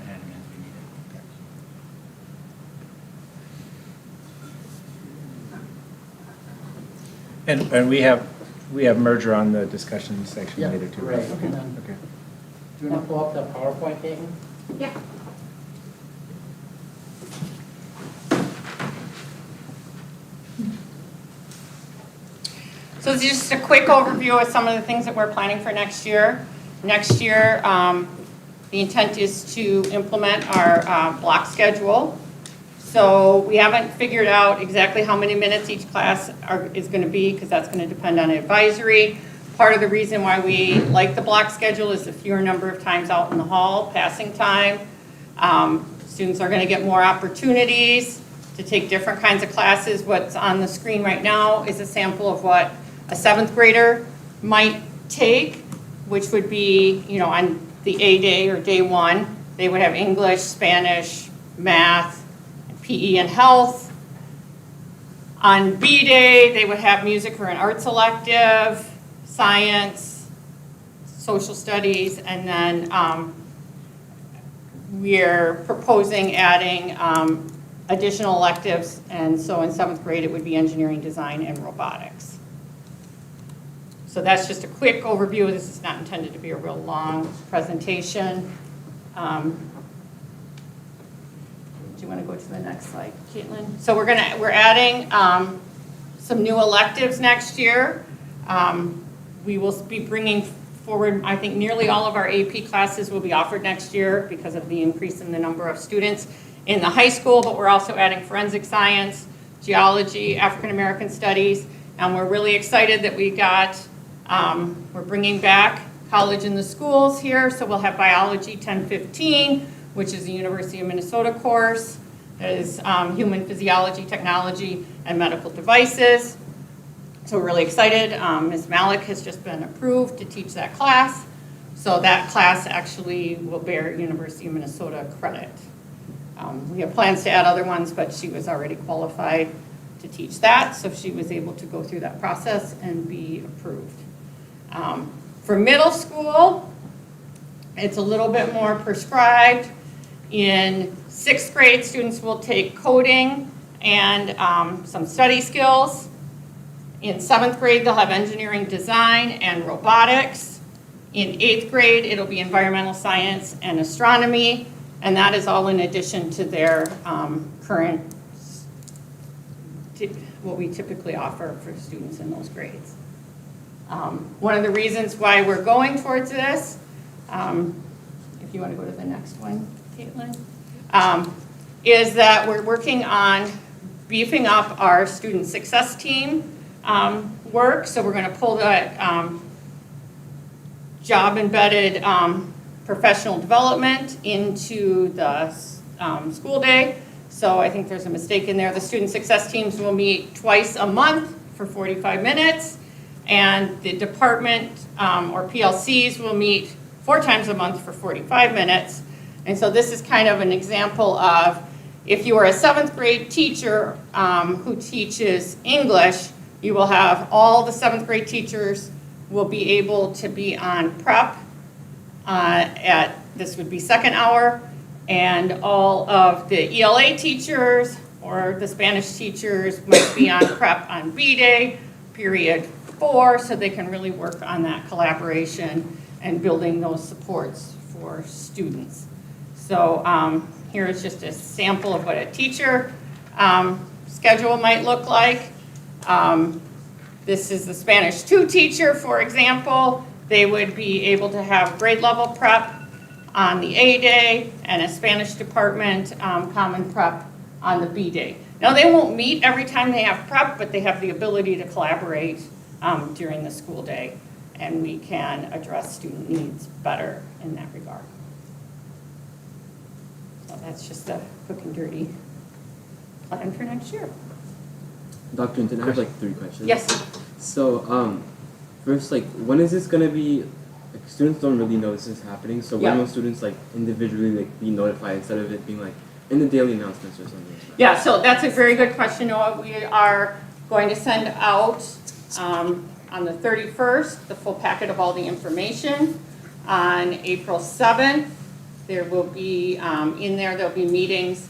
adding as we need it. And we have merger on the discussion section Yeah, later too. right. Okay. And then- Okay. Do you want to pull up the PowerPoint, Caitlin? Yeah. So this is just a quick overview of some of the things that we're planning for next year. Next year, the intent is to implement our block schedule. So we haven't figured out exactly how many minutes each class is going to be, because that's going to depend on advisory. Part of the reason why we like the block schedule is the fewer number of times out in the hall, passing time. Students are going to get more opportunities to take different kinds of classes. What's on the screen right now is a sample of what a 7th grader might take, which would be, on the A day or day 1, they would have English, Spanish, math, PE and health. On B day, they would have music or an arts elective, science, social studies, and then we're proposing adding additional electives, and so in 7th grade, it would be engineering, design, and robotics. So that's just a quick overview. This is not intended to be a real long presentation. Do you want to go to the next slide, Caitlin? So we're adding some new electives next year. We will be bringing forward, I think nearly all of our AP classes will be offered next year because of the increase in the number of students in the high school, but we're also adding forensic science, geology, African American studies, and we're really excited that we're bringing back college in the schools here, so we'll have biology 1015, which is a University of Minnesota course. That is human physiology, technology, and medical devices. So we're really excited. Ms. Malik has just been approved to teach that class. So that class actually will bear University of Minnesota credit. We have plans to add other ones, but she was already qualified to teach that, so she was able to go through that process and be approved. For middle school, it's a little bit more prescribed. In 6th grade, students will take coding and some study skills. In 7th grade, they'll have engineering design and robotics. In 8th grade, it'll be environmental science and astronomy, and that is all in addition to their current, what we typically offer for students in those grades. One of the reasons why we're going towards this, if you want to go to the next one, Caitlin, is that we're working on beefing up our student success team work. So we're going to pull that job-embedded professional development into the school day. So I think there's a mistake in there. The student success teams will meet twice a month for 45 minutes. And the department or PLCs will meet 4 times a month for 45 minutes. And so this is kind of an example of if you are a 7th grade teacher who teaches English, you will have all the 7th grade teachers will be able to be on prep this would be second hour, and all of the ELA teachers or the Spanish teachers might be on prep on B day, period 4, so they can really work on that collaboration and building those supports for students. So here is just a sample of what a teacher schedule might look like. This is the Spanish 2 teacher, for example. They would be able to have grade level prep on the A day and a Spanish department common prep on the B day. Now, they won't meet every time they have prep, but they have the ability to collaborate during the school day, and we can address student needs better in that regard. So that's just a quick and dirty plan for next year. Dr. Hinton, I have like 3 questions. Yes. So, first, like, when is this gonna be? Like, students don't really know this is happening. So when will students like individually like be notified instead of it being like in the daily announcements or something? Yeah. So that's a very good question, Noah. We are going to send out on the 31st the full packet of all the information. On April 7th, there will be in there. There'll be meetings.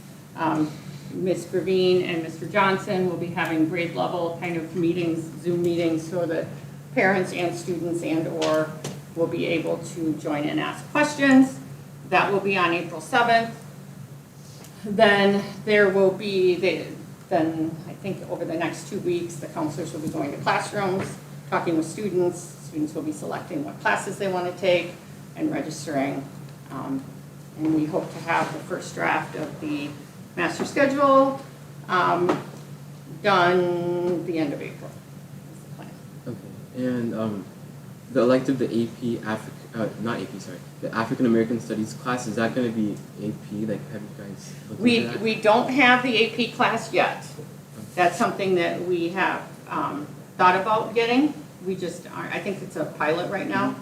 Ms. Gravine and Mr. Johnson will be having grade level kind of meetings, Zoom meetings, so that parents and students and/or will be able to join and ask questions. That will be on April 7th. Then there will be, then I think over the next 2 weeks, the counselors will be going to classrooms, talking with students. Students will be selecting what classes they want to take and registering. And we hope to have the first draft of the master schedule done the end of April. That's the plan. Okay. And the elective, the AP, the African American Studies class, is that going to be AP? Like, have you guys looked into that? We don't have the AP class yet. That's something that we have thought about getting. We just aren't, I think it's a pilot right now,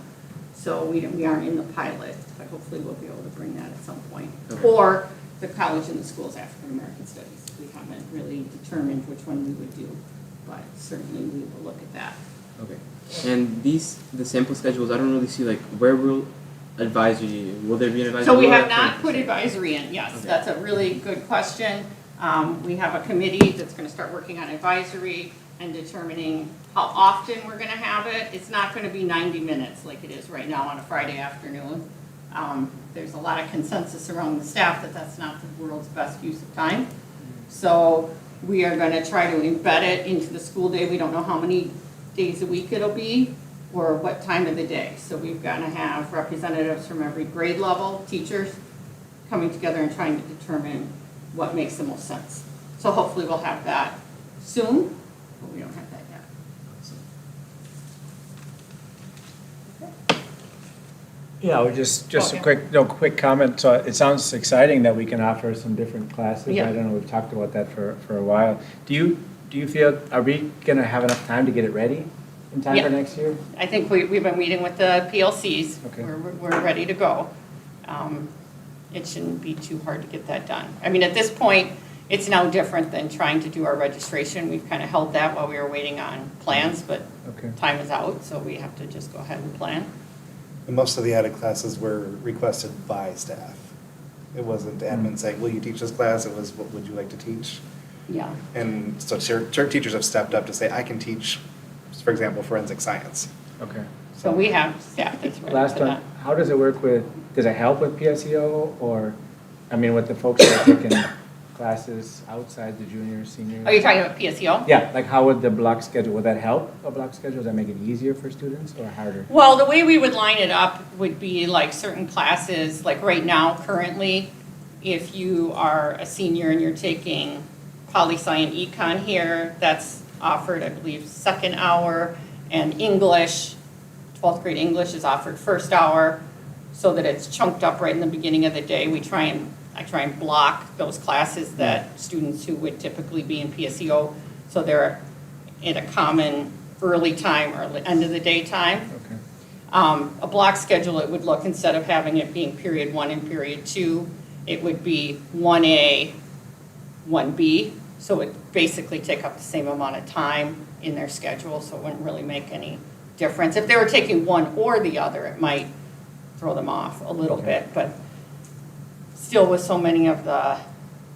so we aren't in the pilot, but hopefully we'll be able to bring that at some point. Okay. Or the college and the school's African American Studies. We haven't really determined which one we would do, but certainly we will look at that. Okay. And the sample schedules, I don't really see like where will advisory, will there be an advisory? So we have not put advisory in, yes, Okay. that's a really good question. We have a committee that's gonna start working on advisory and determining how often we're gonna have it. It's not gonna be 90 minutes like it is right now on a Friday afternoon. There's a lot of consensus around the staff that that's not the world's best use of time. So we are gonna try to embed it into the school day. We don't know how many days a week it'll be or what time of the day. So we've got to have representatives from every grade level, teachers, coming together and trying to determine what makes the most sense. So hopefully we'll have that soon, but we don't have that yet. Yeah, we just a quick comment. So it sounds exciting that we can offer some different classes. Yeah. I don't know, we've talked about that for a while. Do you feel, are we gonna have enough time to get it ready in time for next year? I think we've been meeting with the PLCs. Okay. We're ready to go. It shouldn't be too hard to get that done. I mean, at this point, it's now different than trying to do our registration. We've kind of held that while we were waiting on plans, but time is out, so we have to just go ahead and plan. And most of the added classes were requested by staff. It wasn't admin saying, will you teach this class? It was, what would you like to teach? Yeah. And so teachers have stepped up to say, I can teach for example, forensic science. Okay. So we have staff that's ready Last for one, that. how does it work with, does it help with PSEO or, I mean, with the folks that are taking classes outside the juniors, seniors? Are you talking about PSEO? Yeah, like how would the block schedule, would that help a block schedule? Does that make it easier for students or harder? Well, the way we would line it up would be like certain classes, like right now, currently, if you are a senior and you're taking poli-sci and econ here, that's offered, I believe, second hour, and English, 12th grade English is offered first hour, so that it's chunked up right in the beginning of the day. I try and block those classes that students who would typically be in PSEO, so they're in a common early time or end of the day time. Okay. A block schedule, it would look, instead of having it being period 1 and period 2, it would be 1A, 1B. So it basically take up the same amount of time in their schedule, so it wouldn't really make any difference. If they were taking one or the other, it might throw them off a little bit, but still with so many of the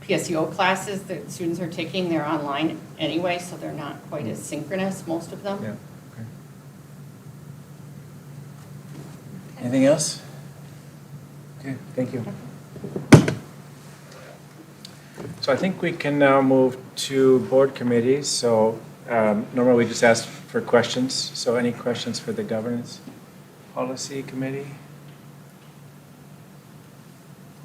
PSEO classes that students are taking, they're online anyway, so they're not quite as synchronous, most of them. Yeah, okay. Anything else? Okay, thank you. So I think we can now move to board committees. So normally we just ask for questions. So any questions for the governance policy committee?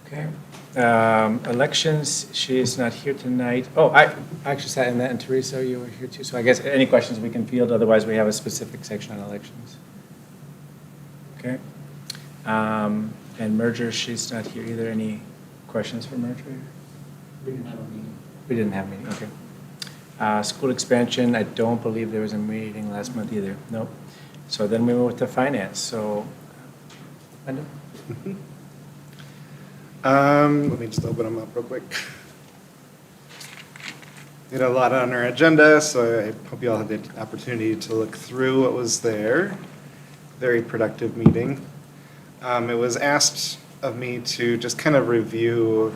Okay. Elections, she is not here tonight. Oh, I actually sat in that, and Teresa, you were here too. So I guess any questions we can field, otherwise we have a specific section on elections. Okay. And merger, she's not here either. Any questions for merger? We didn't have a meeting. We didn't have a meeting, okay. School expansion, I don't believe there was a meeting last month either. Nope. So then we move to finance. So, Linda? Let me just open them up real quick. We had a lot on our agenda, so I hope you all had the opportunity to look through what was there. Very productive meeting. It was asked of me to just kind of review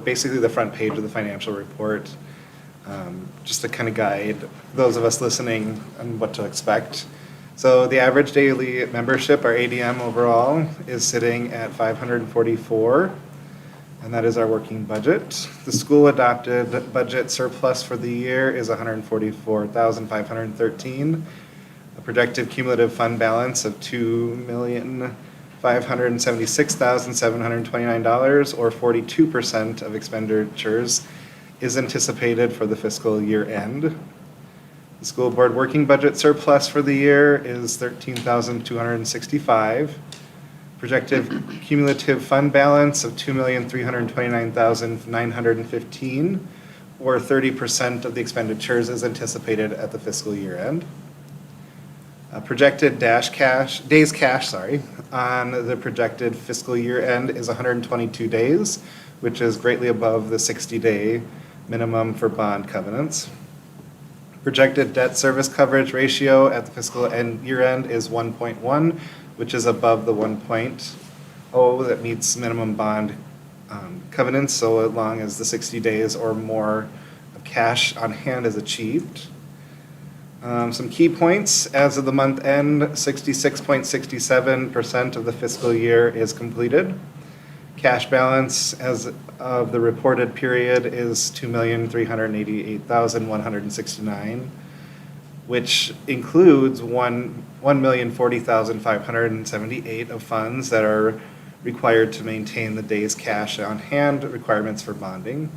basically the front page of the financial report, just to kind of guide those of us listening on what to expect. So the average daily membership, our ADM overall, is sitting at 544, and that is our working budget. The school adopted budget surplus for the year is 144,513. A projected cumulative fund balance of $2,576,729, or 42% of expenditures, is anticipated for the fiscal year end. The school board working budget surplus for the year is $13,265. Projected cumulative fund balance of $2,329,915, or 30% of the expenditures, is anticipated at the fiscal year end. Projected days cash, on the projected fiscal year end is 122 days, which is greatly above the 60-day minimum for bond covenants. Projected debt service coverage ratio at the fiscal year end is 1.1, which is above the 1.0 that meets minimum bond covenants, so long as the 60 days or more of cash on hand is achieved. Some key points: as of the month end, 66.67% of the fiscal year is completed. Cash balance as of the reported period is $2,388,169, which includes $1,040,578 of funds that are required to maintain the day's cash on hand requirements for bonding.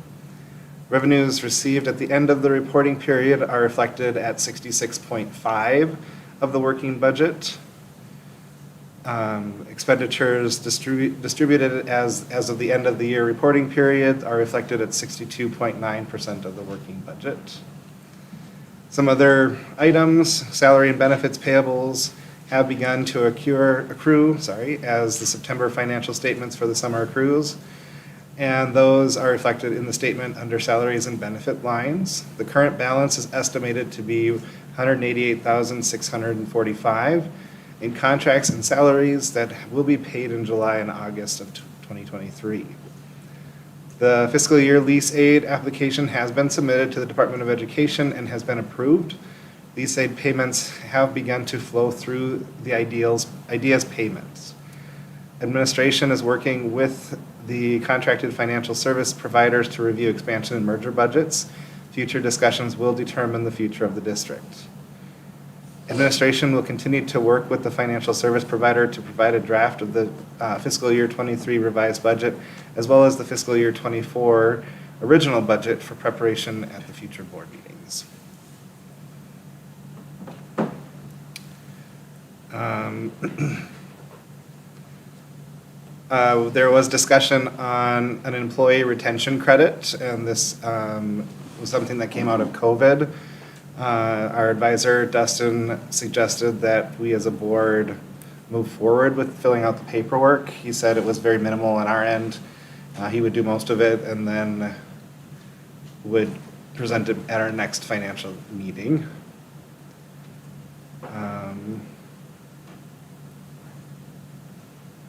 Revenues received at the end of the reporting period are reflected at 66.5 of the working budget. Expenditures distributed as of the end of the year reporting period are reflected at 62.9% of the working budget. Some other items: salary and benefits payables have begun to accrue as the September financial statements for the summer accrues, and those are reflected in the statement under salaries and benefit lines. The current balance is estimated to be $188,645 in contracts and salaries that will be paid in July and August of 2023. The fiscal year lease aid application has been submitted to the Department of Education and has been approved. These aid payments have begun to flow through the ideas payments. Administration is working with the contracted financial service providers to review expansion and merger budgets. Future discussions will determine the future of the district. Administration will continue to work with the financial service provider to provide a draft of the fiscal year 23 revised budget, as well as the fiscal year 24 original budget for preparation at the future board meetings. There was discussion on an employee retention credit, and this was something that came out of COVID. Our advisor, Dustin, suggested that we as a board move forward with filling out the paperwork. He said it was very minimal on our end. He would do most of it and then would present it at our next financial meeting.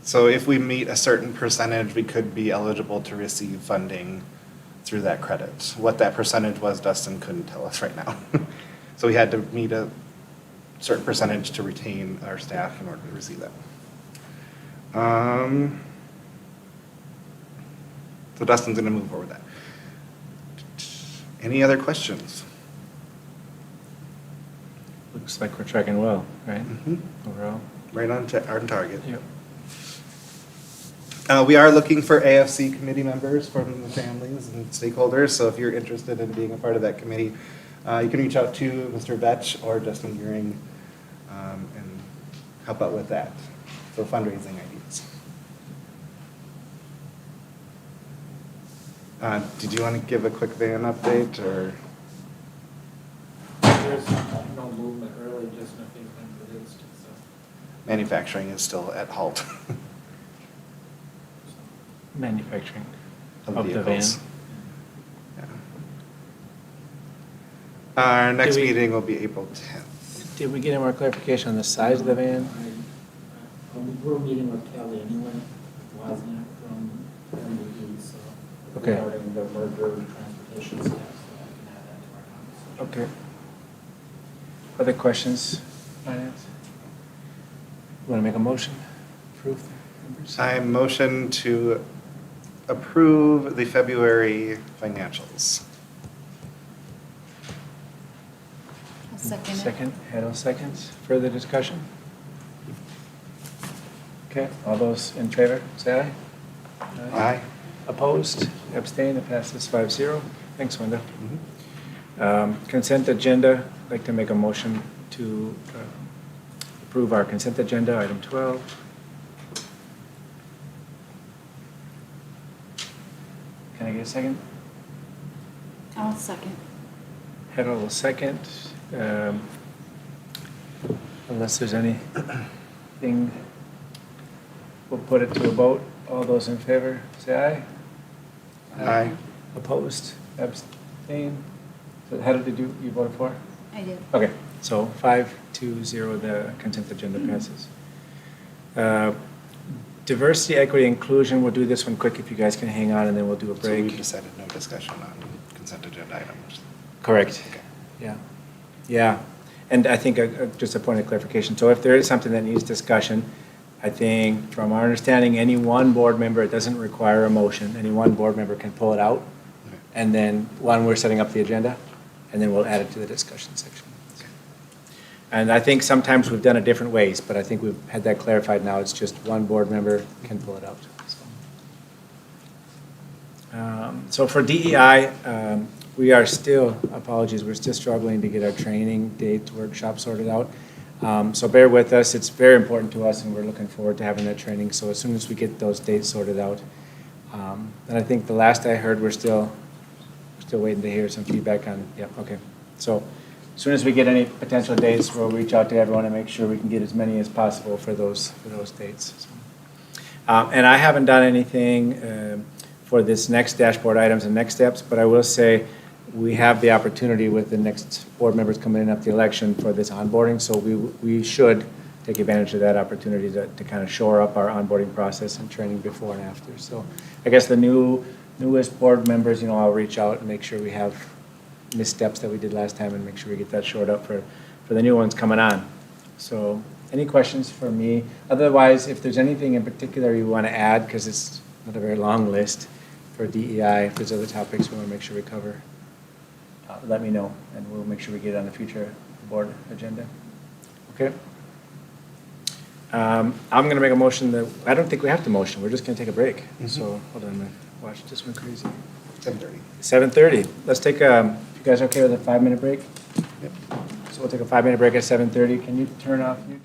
So if we meet a certain percentage, we could be eligible to receive funding through that credit. What that percentage was, Dustin couldn't tell us right now. So we had to meet a certain percentage to retain our staff in order to receive that. So Dustin's gonna move forward with that. Any other questions? Looks like we're tracking well, right? Overall. Right on target. Yep. We are looking for AFC committee members from the families and stakeholders, so if you're interested in being a part of that committee, you can reach out to Mr. Vetch or Justin Gearing and help out with that for fundraising ideas. Did you want to give a quick van update or? There's no movement really, just nothing's been released, so. Manufacturing is still at halt. Manufacturing Of of the van. vehicles. Our next Did we- meeting will be April 10th. Did we get any more clarification on the size of the van? We're meeting with Kelly anyway, Wozniak from MDE, so. Okay. Regarding the merger transportation staff, so I can add that to our conversation. Okay. Other questions, finance? Want to make a motion? Approve the numbers? I motion to approve the February financials. I'll second it. Second, Hedl seconds. Further discussion? Okay, all those in favor, say aye. Aye. Opposed, abstained, it passes 5-0. Thanks, Wendell. Consent agenda, I'd like to make a motion to approve our consent agenda, item 12. Can I get a second? I'll second. Hedl will second. Unless there's anything, we'll put it to a vote. All those in favor, say aye. Aye. Opposed, abstained. So Hedl, did you vote for? I did. Okay, so 5-0, the consent agenda passes. Diversity, equity, inclusion, we'll do this one quick if you guys can hang on, and then we'll do a So break. we decided no discussion on consent agenda items. Correct. Okay. Yeah. Yeah. And I think just a point of clarification. So if there is something that needs discussion, I think from our understanding, any one board member, it doesn't require a motion, any one board member can pull it out. Okay. And then when we're setting up the agenda, and then we'll add it to the discussion section. And I think sometimes we've done it different ways, but I think we've had that clarified now. It's just one board member can pull it out. So for DEI, we are still, apologies, we're still struggling to get our training date workshop sorted out. So bear with us. It's very important to us, and we're looking forward to having that training. So as soon as we get those dates sorted out, and I think the last I heard, we're still waiting to hear some feedback on. Yep. Okay. So as soon as we get any potential dates, we'll reach out to everyone and make sure we can get as many as possible for those dates. So, and I haven't done anything for this next dashboard items and next steps, but I will say we have the opportunity with the next board members coming in after the election for this onboarding, so we should take advantage of that opportunity to kind of shore up our onboarding process and training before and after. So I guess the newest board members, I'll reach out and make sure we have missteps that we did last time and make sure we get that shored up for for the new ones coming on. So any questions for me? Otherwise, if there's anything in particular you want to add, because it's not a very long list for DEI, if there's other topics we want to make sure we cover, let me know, and we'll make sure we get it on the future board agenda. Okay? I'm going to make a motion that, I don't think we have to motion, we're just going to take a break. So, hold on, I'm going to watch this one crazy. 7:30. 7:30. Let's take, if you guys are okay with a 5-minute break? Yep. So we'll take a 5-minute break at 7:30. Can you turn off YouTube?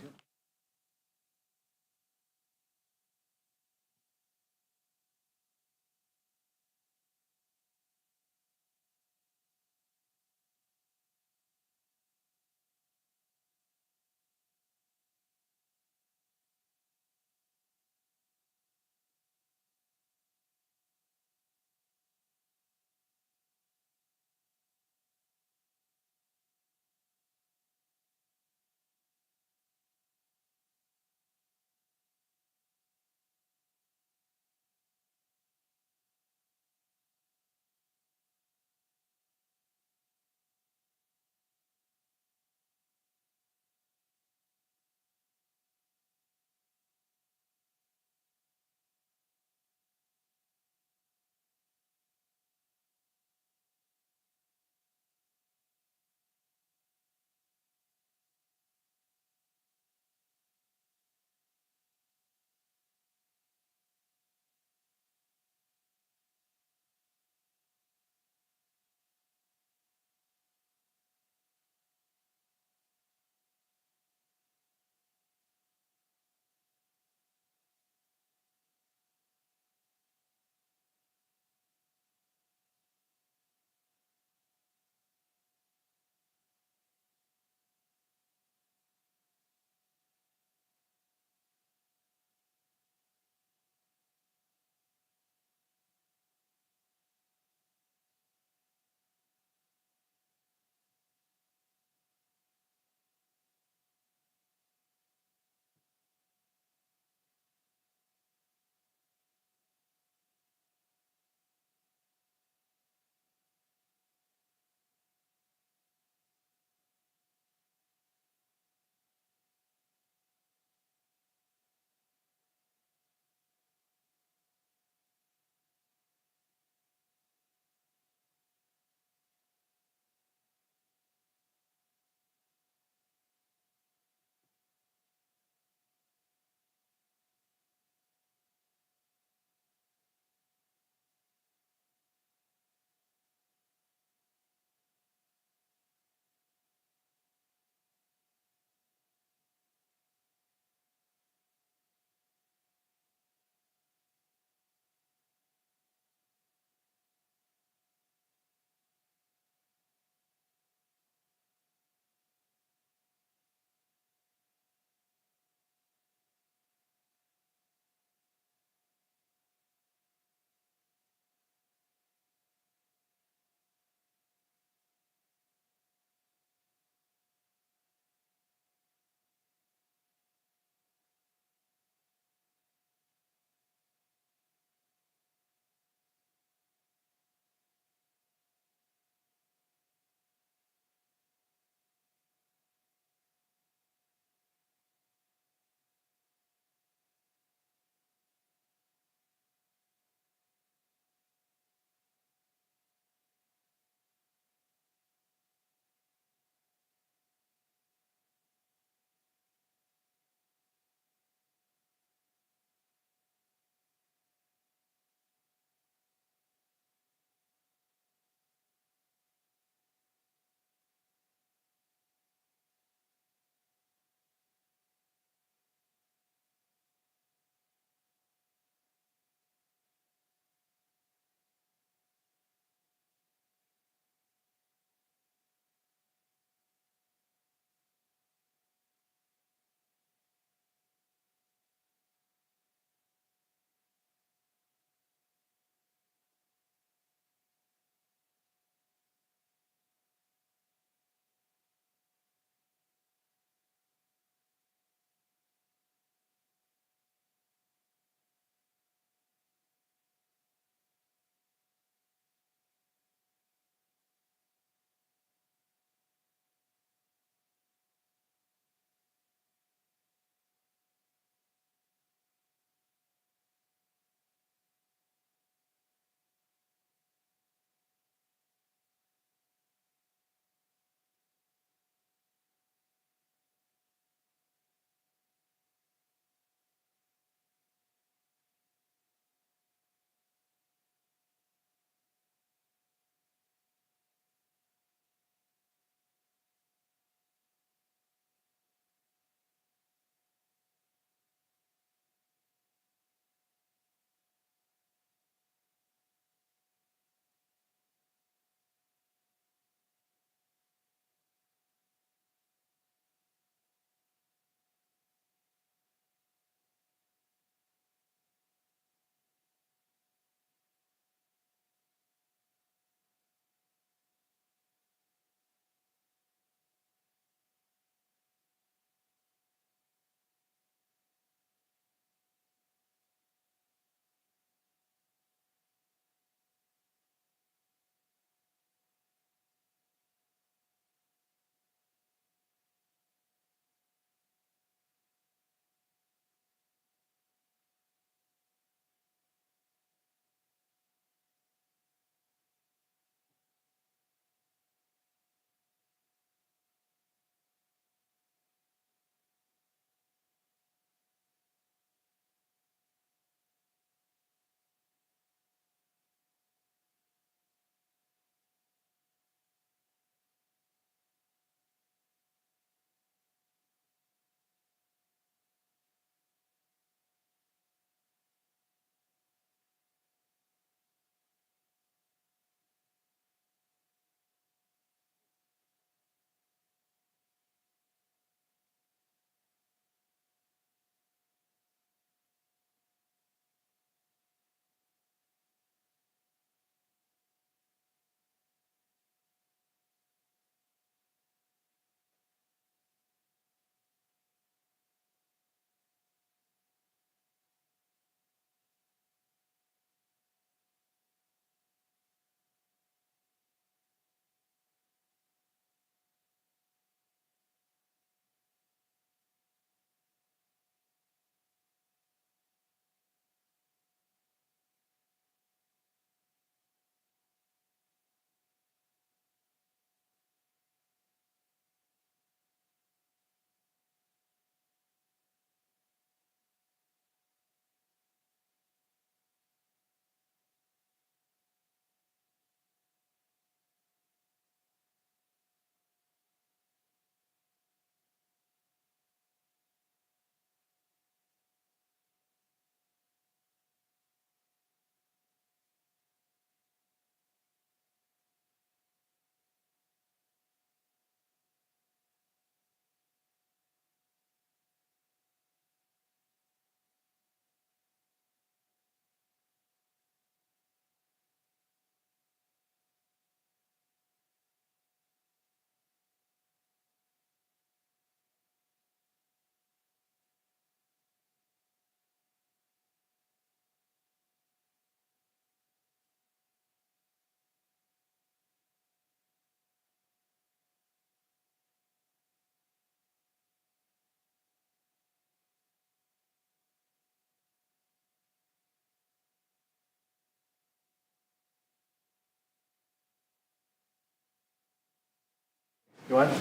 everyone.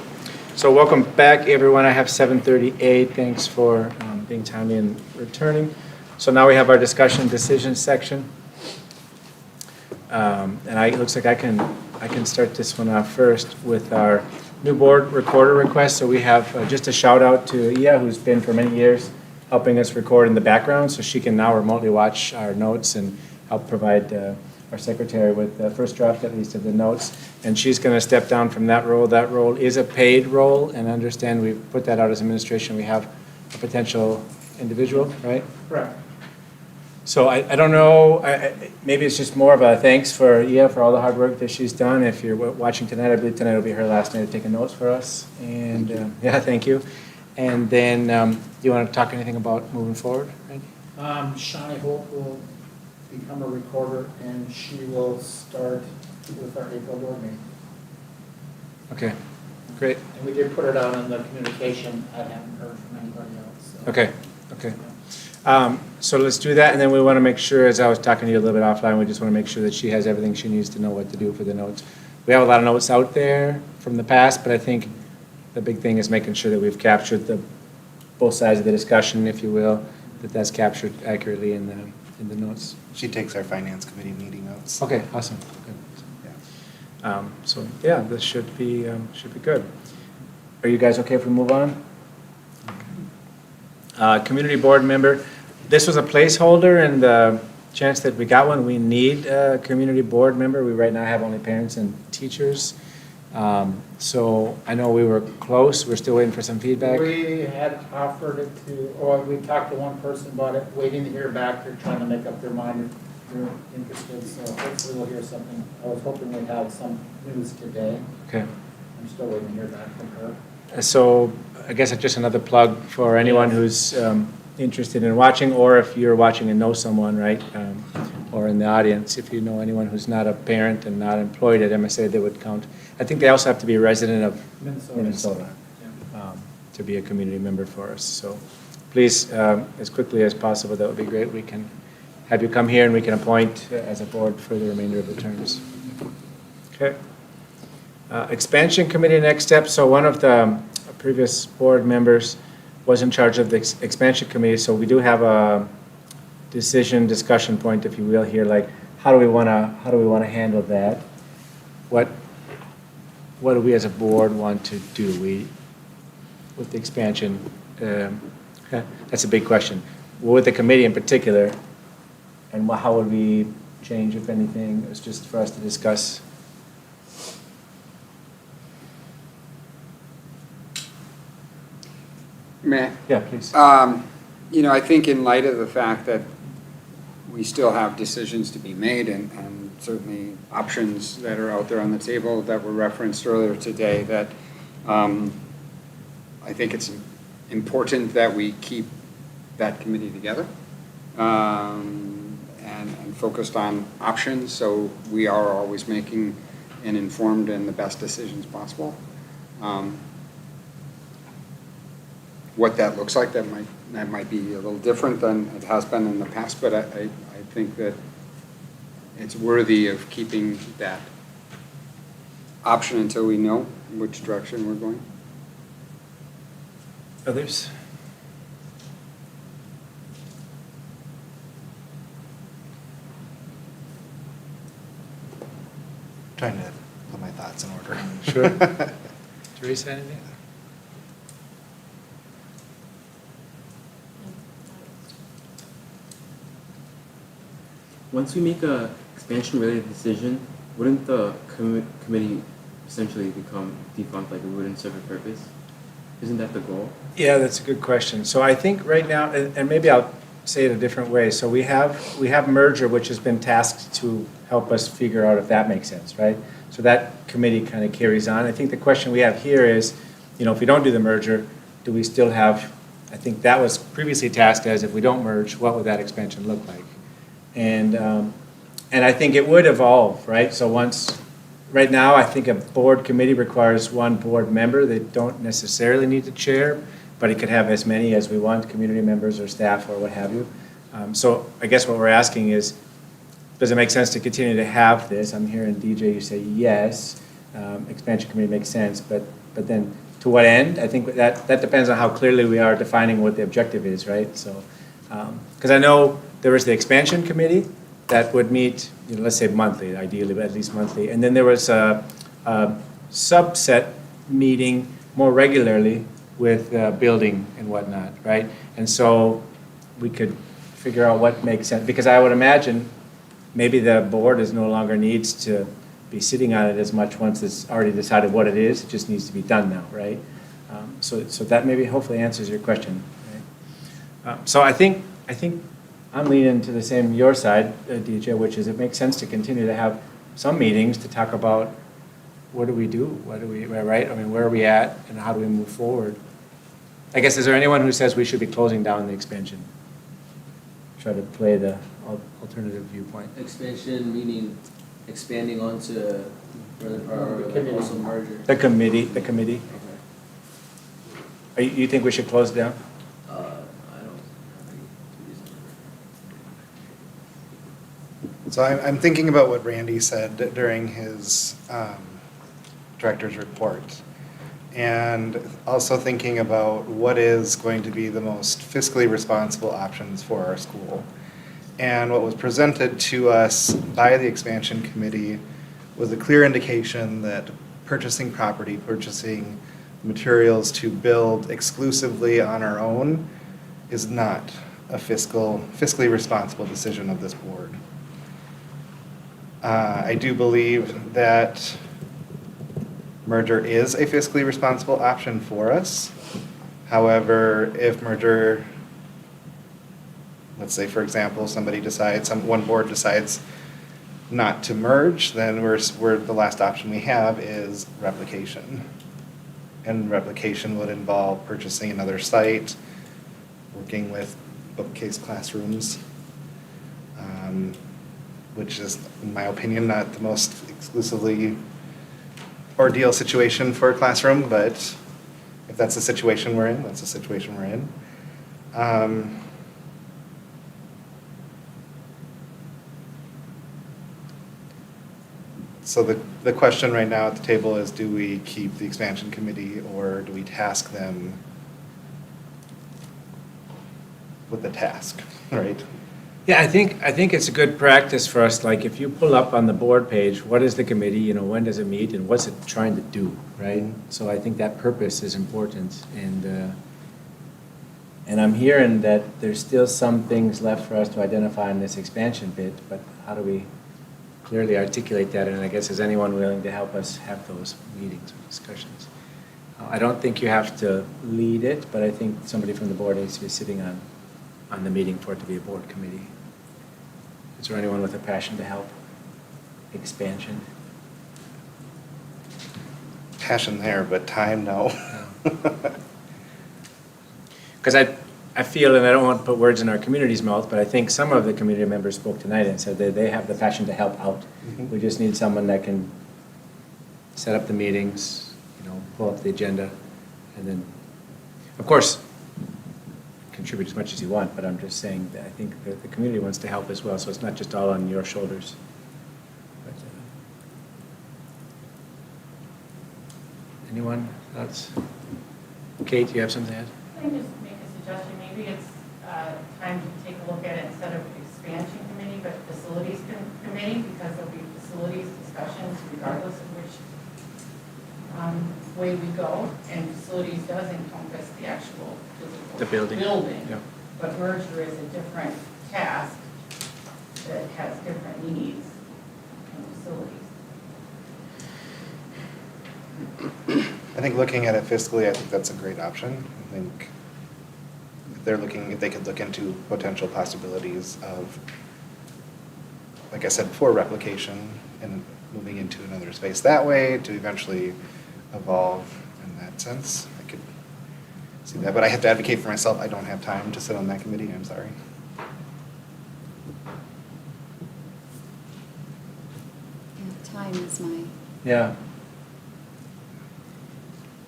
So welcome back, everyone. I have 7:38. Thanks for being timely and returning. So now we have our discussion decision section. It looks like I can start this one off first with our new board recorder request. So we have just a shout out to Ia, who's been for many years helping us record in the background, so she can now remotely watch our notes and help provide our secretary with the first draft at least of the notes. And she's going to step down from that role. That role is a paid role, and understand we've put that out as administration. We have a potential individual, right? Correct. So I don't know, maybe it's just more of a thanks for Ia for all the hard work that she's done. If you're watching tonight, I believe tonight will be her last night of taking notes for us. And yeah, thank you. And then, do you want to talk anything about moving forward, Randy? Shawnee Holt will become a recorder, and she will start with our April board meeting. Okay, great. And we did put it out on the communication. I haven't heard from anybody else. So. Okay, okay. So let's do that, and then we want to make sure, as I was talking to you a little bit offline, we just want to make sure that she has everything she needs to know what to do for the notes. We have a lot of notes out there from the past, but I think the big thing is making sure that we've captured both sides of the discussion, if you will, that's captured accurately in the notes. She takes our finance committee meeting notes. Okay, awesome. Good. Yeah. So yeah, this should be good. Are you guys okay if we move on? Community board member. This was a placeholder, and the chance that we got one, we need a community board member. We right now have only parents and teachers. So I know we were close. We're still waiting for some feedback. We had offered it to, or we talked to one person about it, waiting to hear back. They're trying to make up their mind if they're interested, so hopefully we'll hear something. I was hoping we'd have some news today. Okay. I'm still waiting to hear back from her. So I guess it's just another plug for anyone who's interested in watching, or if you're watching and know someone, right? Or in the audience, if you know anyone who's not a parent and not employed at MSA, they would count. I think they also have to be a resident of Minnesota to be a community member for us. So please, as quickly as possible, that would be great. We can have you come here and we can appoint as a board for the remainder of the terms. Okay. Expansion committee next step. So one of the previous board members was in charge of the expansion committee. So we do have a discussion point, if you will, here. Like, how do we want to handle that? What do we as a board want to do? With the expansion, that's a big question. With the committee in particular, and how would we change, if anything? It's just for us to discuss. Matt? Yeah, please. I think in light of the fact that we still have decisions to be made and certainly options that are out there on the table that were referenced earlier today, that I think it's important that we keep that committee together and focused on options, so we are always making an informed and the best decisions possible. What that looks like, that might be a little different than it has been in the past, but I think that it's worthy of keeping that option until we know which direction we're going. Others? Trying to put my thoughts in order. Sure. Teresa, anything? Once we make a expansion-related decision, wouldn't the committee essentially become defunct, like it wouldn't serve a purpose? Isn't that the goal? Yeah, that's a good question. So I think right now, and maybe I'll say it a different way. So we have merger, which has been tasked to help us figure out if that makes sense, right? So that committee kind of carries on. I think the question we have here is, if we don't do the merger, do we still have, I think that was previously tasked as, if we don't merge, what would that expansion look like? And I think it would evolve, right? So right now, I think a board committee requires one board member. They don't necessarily need to chair, but it could have as many as we want, community members or staff or what have you. So I guess what we're asking is, does it make sense to continue to have this? I'm hearing DJ, you say yes. Expansion committee makes sense, but but then to what end? I think that depends on how clearly we are defining what the objective is, right? So, because I know there was the expansion committee that would meet, let's say monthly, ideally, but at least monthly. And then there was a subset meeting more regularly with building and whatnot, right? And so we could figure out what makes sense, because I would imagine maybe the board is no longer needs to be sitting on it as much once it's already decided what it is. It just needs to be done now, right? So that maybe hopefully answers your question. Right? So I think I'm leaning to the same your side, DJ, which is it makes sense to continue to have some meetings to talk about what do we do, right? I mean, where are we at, and how do we move forward? I guess, is there anyone who says we should be closing down the expansion? Try to play the alternative viewpoint. Expansion meaning expanding onto or also merger. The committee. You think we should close it down? I don't have any reason. So I'm thinking about what Randy said during his director's report. And also thinking about what is going to be the most fiscally responsible options for our school. And what was presented to us by the expansion committee was a clear indication that purchasing property, purchasing materials to build exclusively on our own is not a fiscally responsible decision of this board. I do believe that merger is a fiscally responsible option for us. However, if merger, let's say for example, one board decides not to merge, then the last option we have is replication. And replication would involve purchasing another site, working with bookcase classrooms, which is, in my opinion, not the most exclusively ordeal situation for a classroom, but if that's the situation we're in, that's the situation we're in. So the question right now at the table is, do we keep the expansion committee or do we task them with the task, right? Yeah, I think it's a good practice for us, like if you pull up on the board page, what is the committee, when does it meet and what's it trying to do, right? So I think that purpose is important, and I'm hearing that there's still some things left for us to identify in this expansion bit, but how do we clearly articulate that? And I guess, is anyone willing to help us have those meetings or discussions? I don't think you have to lead it, but I think somebody from the board needs to be sitting on the meeting for it to be a board committee. Is there anyone with a passion to help expansion? Passion there, but time, no. Because I feel, and I don't want to put words in our community's mouth, but I think some of the community members spoke tonight and said that they have the passion to help out. Mm-hmm. We just need someone that can set up the meetings, pull up the agenda, and then, of course, contribute as much as you want, but I'm just saying that I think that the community wants to help as well, so it's not just all on your shoulders. But, anyone else? Kate, do you have something to add? Let me just make a suggestion. Maybe it's time to take a look at it instead of expansion committee, but facilities committee, because there'll be facilities discussions regardless of which way we go. And facilities does encompass the actual physical building. Yeah. But merger is a different task that has different needs in facilities. I think looking at it fiscally, I think that's a great option. I think if they could look into potential possibilities of, like I said before, replication and moving into another space that way to eventually evolve in that sense. I could see that, but I have to advocate for myself. I don't have time to sit on that committee, I'm sorry. Yeah, time is my. Yeah.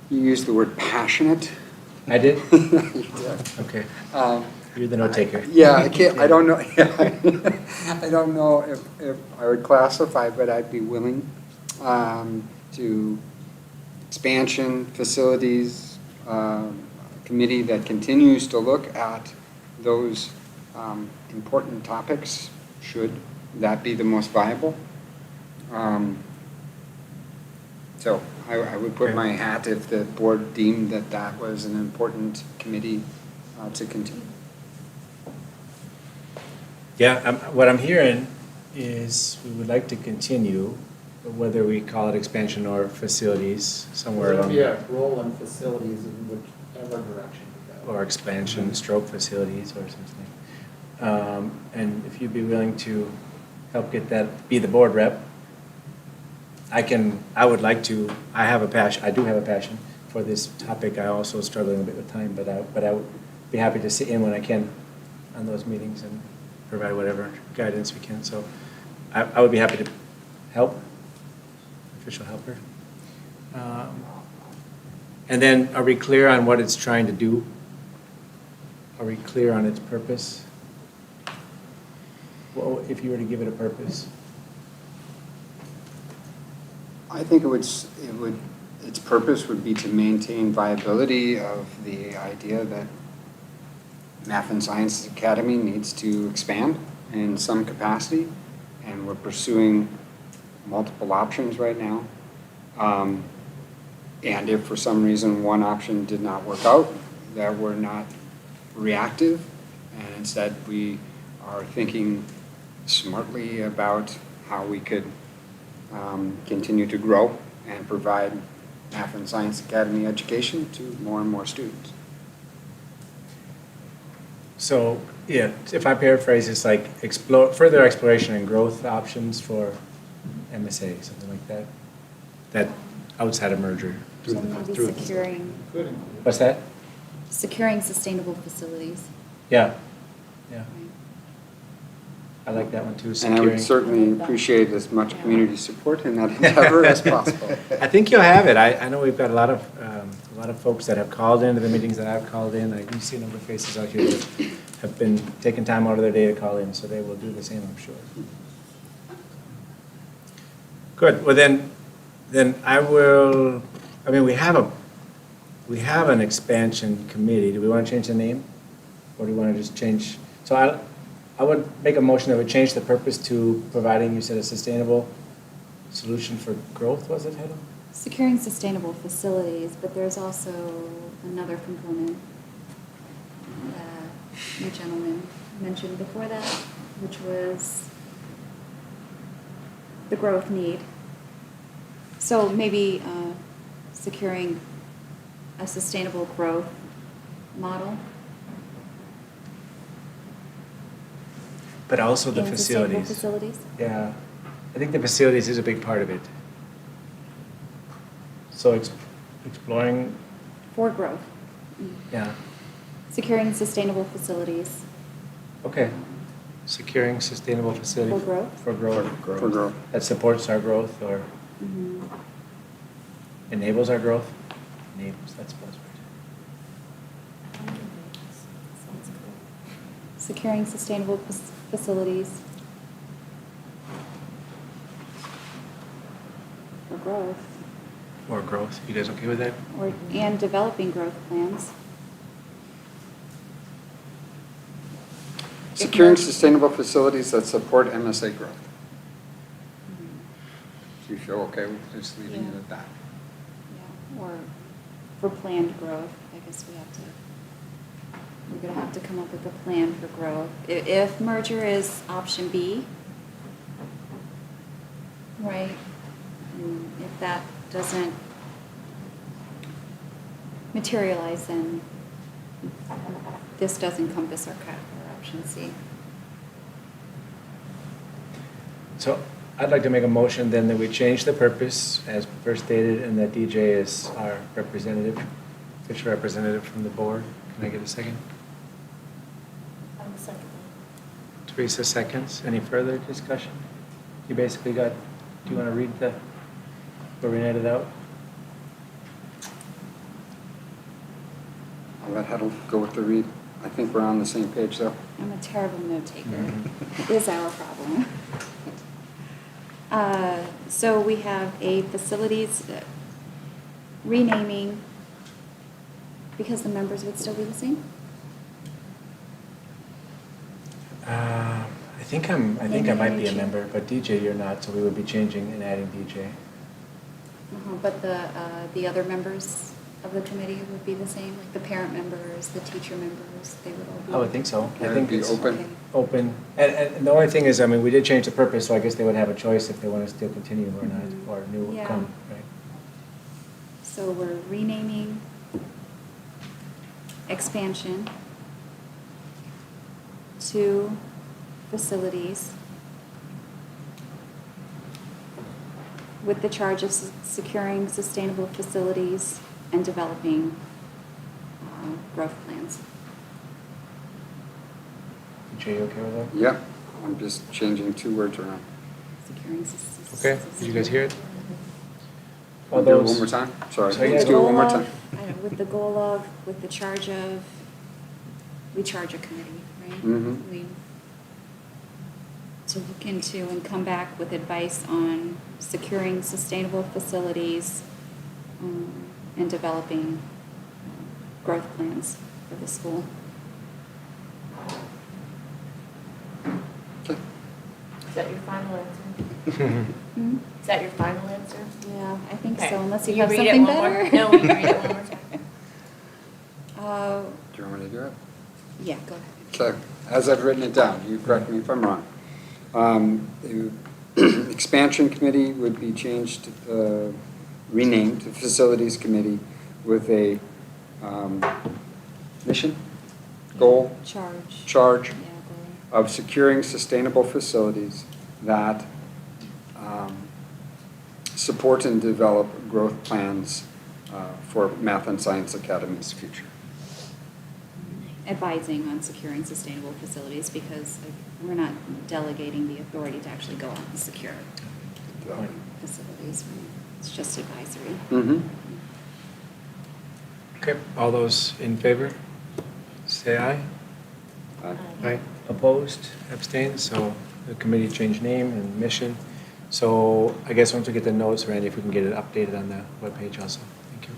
You used the word passionate. I did? You did. Okay. You're the note taker. Yeah, I can't, I don't know, I don't know if I would classify, but I'd be willing to expansion facilities committee that continues to look at those important topics, should that be the most viable. So I would put my hat if the board deemed that that was an important committee to continue. Yeah, what I'm hearing is we would like to continue, whether we call it expansion or facilities, somewhere There'll along. be a role in facilities in whichever direction we go. Or expansion, stroke facilities or something. And if you'd be willing to help get that, be the board rep, I would like to, I do have a passion for this topic. I also struggle a bit with time, but I would be happy to sit in when I can on those meetings and provide whatever guidance we can. So I would be happy to help, official helper. And then, are we clear on what it's trying to do? Are we clear on its purpose? Well, if you were to give it a purpose? I think its purpose would be to maintain viability of the idea that Math and Science Academy needs to expand in some capacity, and we're pursuing multiple options right now. And if for some reason one option did not work out, that we're not reactive, and instead we are thinking smartly about how we could continue to grow and provide Math and Science Academy education to more and more students. So, yeah, if I paraphrase, it's like further exploration and growth options for MSA, something like that, that outside of merger. So maybe securing, What's that? securing sustainable facilities. Yeah, yeah. I like that one too, And I securing. would certainly appreciate as much community support in that endeavor as possible. I think you'll have it. I know we've got a lot of folks that have called into the meetings that I've called in. I can see a number of faces out here that have been taking time out of their day to call in, so they will do the same, I'm sure. Good, well then we have an expansion committee. Do we want to change the name? Or do we want to just change? So I would make a motion that would change the purpose to providing, you said, a sustainable solution for growth, was it, Heather? Securing sustainable facilities, but there's also another component that you gentlemen mentioned before that, which was the growth need. So maybe securing a sustainable growth model. But also the And sustainable facilities. facilities. Yeah, I think the facilities is a big part of it. So exploring, For growth. yeah, Securing sustainable facilities. okay. Securing sustainable facilities. For growth? For growth. For growth. That supports our growth or Mhm. enables our growth? Enables, that's a buzzword. Securing sustainable facilities. For growth. Or growth, you guys okay with that? And developing growth plans. Securing sustainable facilities that support MSA growth. Do you feel okay with just leaving it at that? Yeah, or for planned growth, I guess we're gonna have to come up with a plan for growth. If merger is option B, right, and if that doesn't materialize, then this does encompass our option C. So I'd like to make a motion then that we change the purpose as first stated and that DJ is our representative, official representative from the board. Can I get a second? I'm second. Teresa seconds. Any further discussion? You basically got, do you want to read where we netted out? I'll let Heddle go with the read. I think we're on the same page though. I'm a terrible note taker. Mhm. It is our problem. So we have a facilities, renaming, because the members would still be the same? I think I might be a member, but DJ, you're not, so we would be changing and adding DJ. But the other members of the committee would be the same, like the parent members, the teacher members, they would all be? I would think so. I It think would be it's open. open. And the only thing is, I mean, we did change the purpose, so I guess they would have a choice if they want to still continue or not, or new Yeah. come, right? So we're renaming, expansion to facilities with the charge of securing sustainable facilities and developing growth plans. DJ, you okay with that? Yep, I'm just changing 2 words around. Securing Okay, did you guys hear it? Can we do it one more time? Sorry, let's do it one more time. With the goal of, with the charge of, we charge a committee, right? Mhm. To look into and come back with advice on securing sustainable facilities and developing growth plans for the school. Is that your final answer? Hmm? Is that your final answer? Yeah, I think Okay. so, unless you Will have read it something one more- better. No, will you read it one more time? Do you want me to do it? Yeah, go ahead. Okay, as I've written it down, you correct me if I'm wrong. The Expansion Committee would be changed, renamed to Facilities Committee with a mission, goal, charge of securing sustainable facilities that support and develop growth plans for Math and Science Academy's future. Advising on securing sustainable facilities, because we're not delegating the authority to actually go out and secure facilities. It's just advisory. Mm-hmm. Okay, all those in favor, say aye. Aye. Opposed, abstained, so the committee changed name and mission. So I guess once we get the notes, Randy, if we can get it updated on the webpage also. Thank you.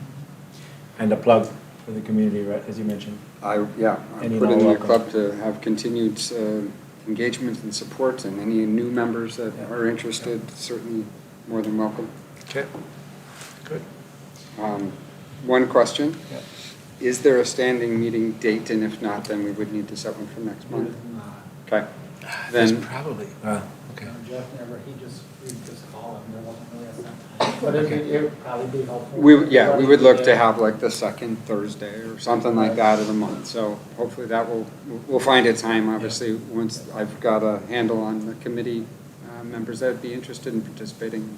And a plug for the community, right, as you mentioned. I'm Any put in and all the club to have continued engagement and support, and any new members that are interested, certainly more than welcome. Okay, good. One question. Yeah. Is there a standing meeting date, and if not, then we would need to set one for next month? Okay. There's Then, probably, okay. Jeff never, he just called him, there wasn't really a sense. But it would probably be helpful. we would look to have like the second Thursday or something like that of the month. So hopefully that we'll find a time, obviously, once I've got a handle on the committee members that would be interested in participating.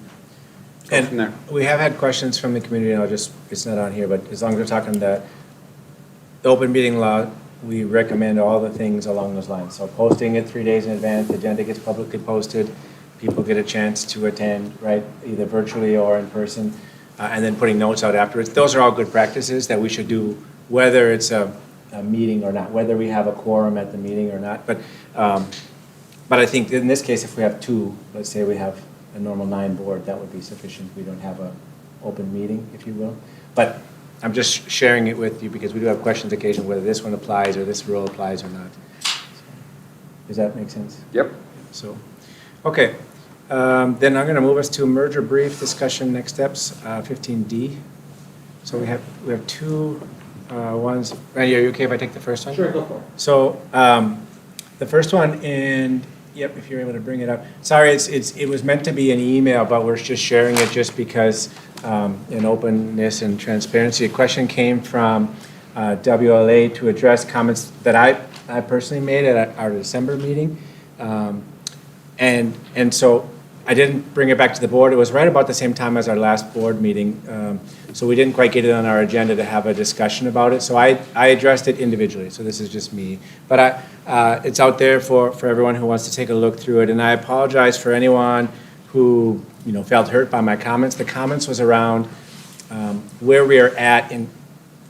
Go from there. And we have had questions from the community, and it's not on here, but as long as we're talking the open meeting law, we recommend all the things along those lines. So posting it 3 days in advance, the agenda gets publicly posted, people get a chance to attend, right, either virtually or in person, and then putting notes out afterwards. Those are all good practices that we should do, whether it's a meeting or not, whether we have a quorum at the meeting or not. But I think in this case, if we have 2, let's say we have a normal 9 board, that would be sufficient. We don't have an open meeting, if you will. But I'm just sharing it with you because we do have questions occasionally whether this one applies or this rule applies or not. Does that make sense? Yep. So, okay. Then I'm going to move us to merger brief discussion next steps, 15D. So we have 2 ones. Randy, are you okay if I take the first one? Sure, go for it. So the first one, and yep, if you're able to bring it up. Sorry, it was meant to be an email, but we're just sharing it just because in openness and transparency. A question came from WLA to address comments that I personally made at our December meeting. And so I didn't bring it back to the board. It was right about the same time as our last board meeting. So we didn't quite get it on our agenda to have a discussion about it. So I addressed it individually. So this is just me. But it's out there for everyone who wants to take a look through it. And I apologize for anyone who felt hurt by my comments. The comments was around where we are at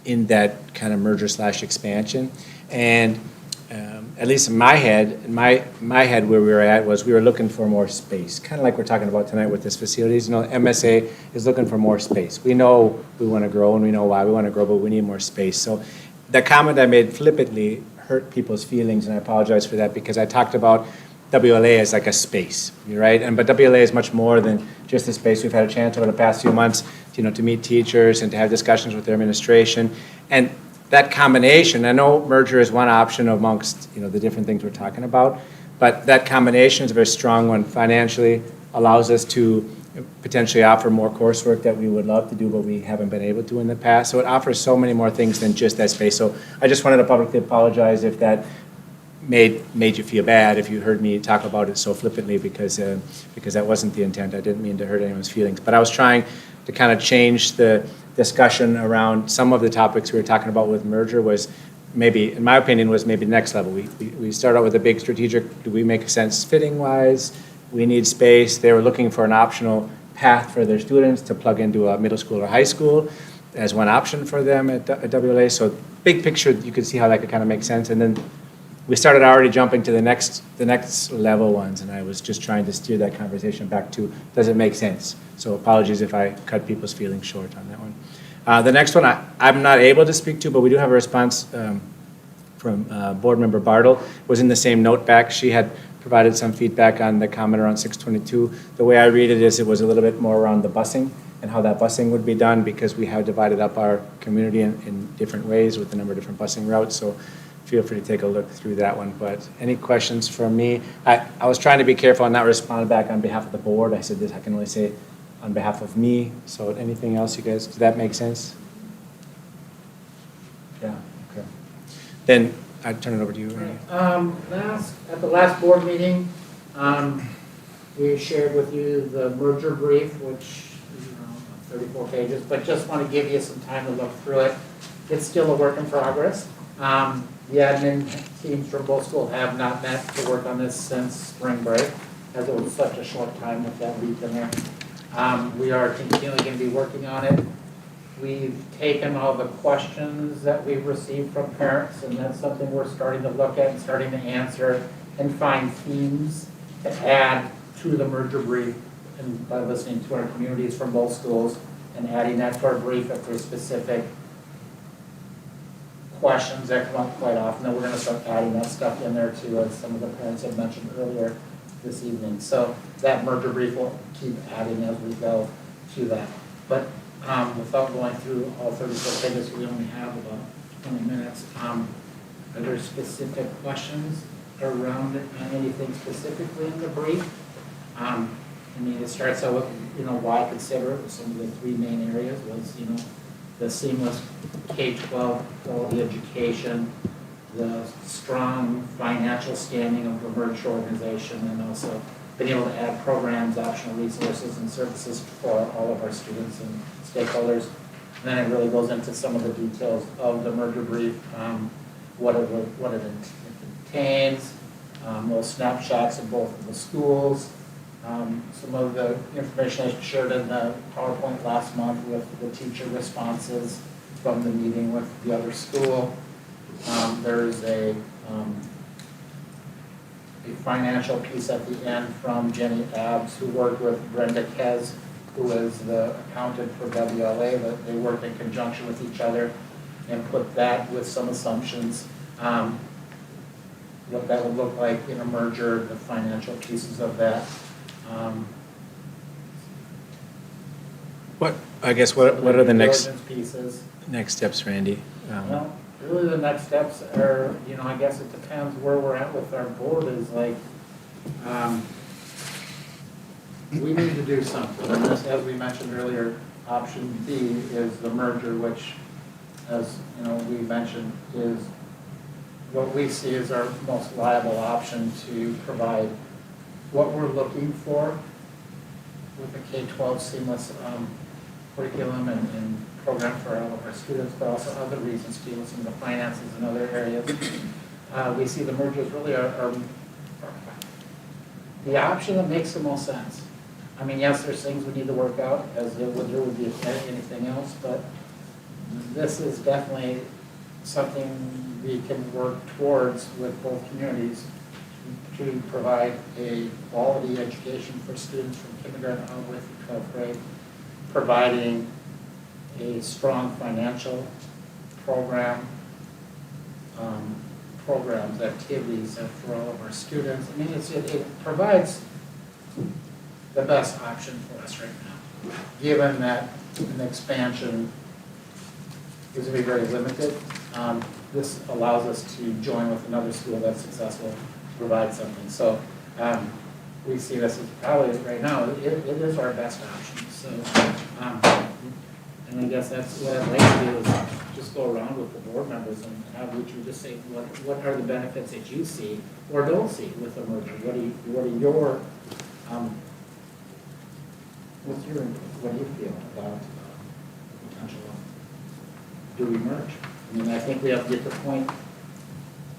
in that kind of merger/expansion. And at least in my head, my head where we were at was we were looking for more space, kind of like we're talking about tonight with this facilities. You know, MSA is looking for more space. We know we want to grow and we know why we want to grow, but we need more space. So the comment I made flippantly hurt people's feelings, and I apologize for that because I talked about WLA as like a space, right? But WLA is much more than just a space. We've had a chance over the past few months, to meet teachers and to have discussions with their administration. And that combination, I know merger is one option amongst, the different things we're talking about, but that combination is a very strong one financially, allows us to potentially offer more coursework that we would love to do, but we haven't been able to in the past. So it offers so many more things than just that space. So I just wanted to publicly apologize if that made you feel bad, if you heard me talk about it so flippantly, because that wasn't the intent. I didn't mean to hurt anyone's feelings. But I was trying to kind of change the discussion around some of the topics we were talking about with merger was maybe, in my opinion, was maybe the next level. We start out with a big strategic, do we make sense fitting wise? We need space. They were looking for an optional path for their students to plug into a middle school or high school as one option for them at WLA. So big picture, you could see how that could kind of make sense. And then we started already jumping to the next level ones, and I was just trying to steer that conversation back to, does it make sense? So apologies if I cut people's feelings short on that one. The next one I'm not able to speak to, but we do have a response from Board Member Bartle. Was in the same note back. She had provided some feedback on the comment around 622. The way I read it is it was a little bit more around the busing and how that busing would be done, because we have divided up our community in different ways with a number of different busing routes. So feel free to take a look through that one. But any questions from me? I was trying to be careful and not respond back on behalf of the board. I said this, I can only say on behalf of me. So anything else, you guys, does that make sense? Yeah, okay. Then I turn it over to you, Randy. At the last board meeting, we shared with you the merger brief, which is 34 pages, but just want to give you some time to look through it. It's still a work in progress. The admin teams from both schools have not met to work on this since spring break, as it was such a short time with that week in there. We are continually going to be working on it. We've taken all the questions that we've received from parents, and that's something we're starting to look at and starting to answer and find themes to add to the merger brief, and by listening to our communities from both schools and adding that to our brief if there's specific questions that come up quite often, then we're going to start adding that stuff in there too, as some of the parents have mentioned earlier this evening. So that merger brief will keep adding as we go to that. But without going through all 34 pages, we only have about 20 minutes. Are there specific questions around it, anything specifically in the brief? It starts out with, why consider it. Some of the three main areas was, the seamless K-12 quality education, the strong financial standing of the merged organization, and also being able to add programs, optional resources, and services for all of our students and stakeholders. And then it really goes into some of the details of the merger brief, what it contains, little snapshots of both of the schools, some of the information I shared in the PowerPoint last month with the teacher responses from the meeting with the other school. There's a financial piece at the end from Jenny Abbs, who worked with Brenda Kez, who is the accountant for WLA, that they worked in conjunction with each other and put that with some assumptions. What that would look like in a merger, the financial pieces of that. What are the next pieces? Next steps, Randy? Well, really the next steps are, I guess it depends where we're at with our board is like, we need to do something. And this, as we mentioned earlier, option B is the merger, which, as we mentioned, is what we see as our most viable option to provide what we're looking for with the K-12 seamless curriculum and program for all of our students, but also other reasons too, some of the finances and other areas. We see the merger as really the option that makes the most sense. I mean, yes, there's things we need to work out, as there would be anything else, but this is definitely something we can work towards with both communities to provide a quality education for students from kindergarten on with 12th grade, providing a strong financial program, programs, activities for all of our students. I mean, it provides the best option for us right now, given that an expansion is going to be very limited. This allows us to join with another school that's successful, provide something. So we see this as probably right now, it is our best option. So, and I guess that's what I'd like to do is just go around with the board members and have each of you just say what are the benefits that you see or don't see with the merger? What do you feel about the potential of do we merge? I mean, I think we have to get to the point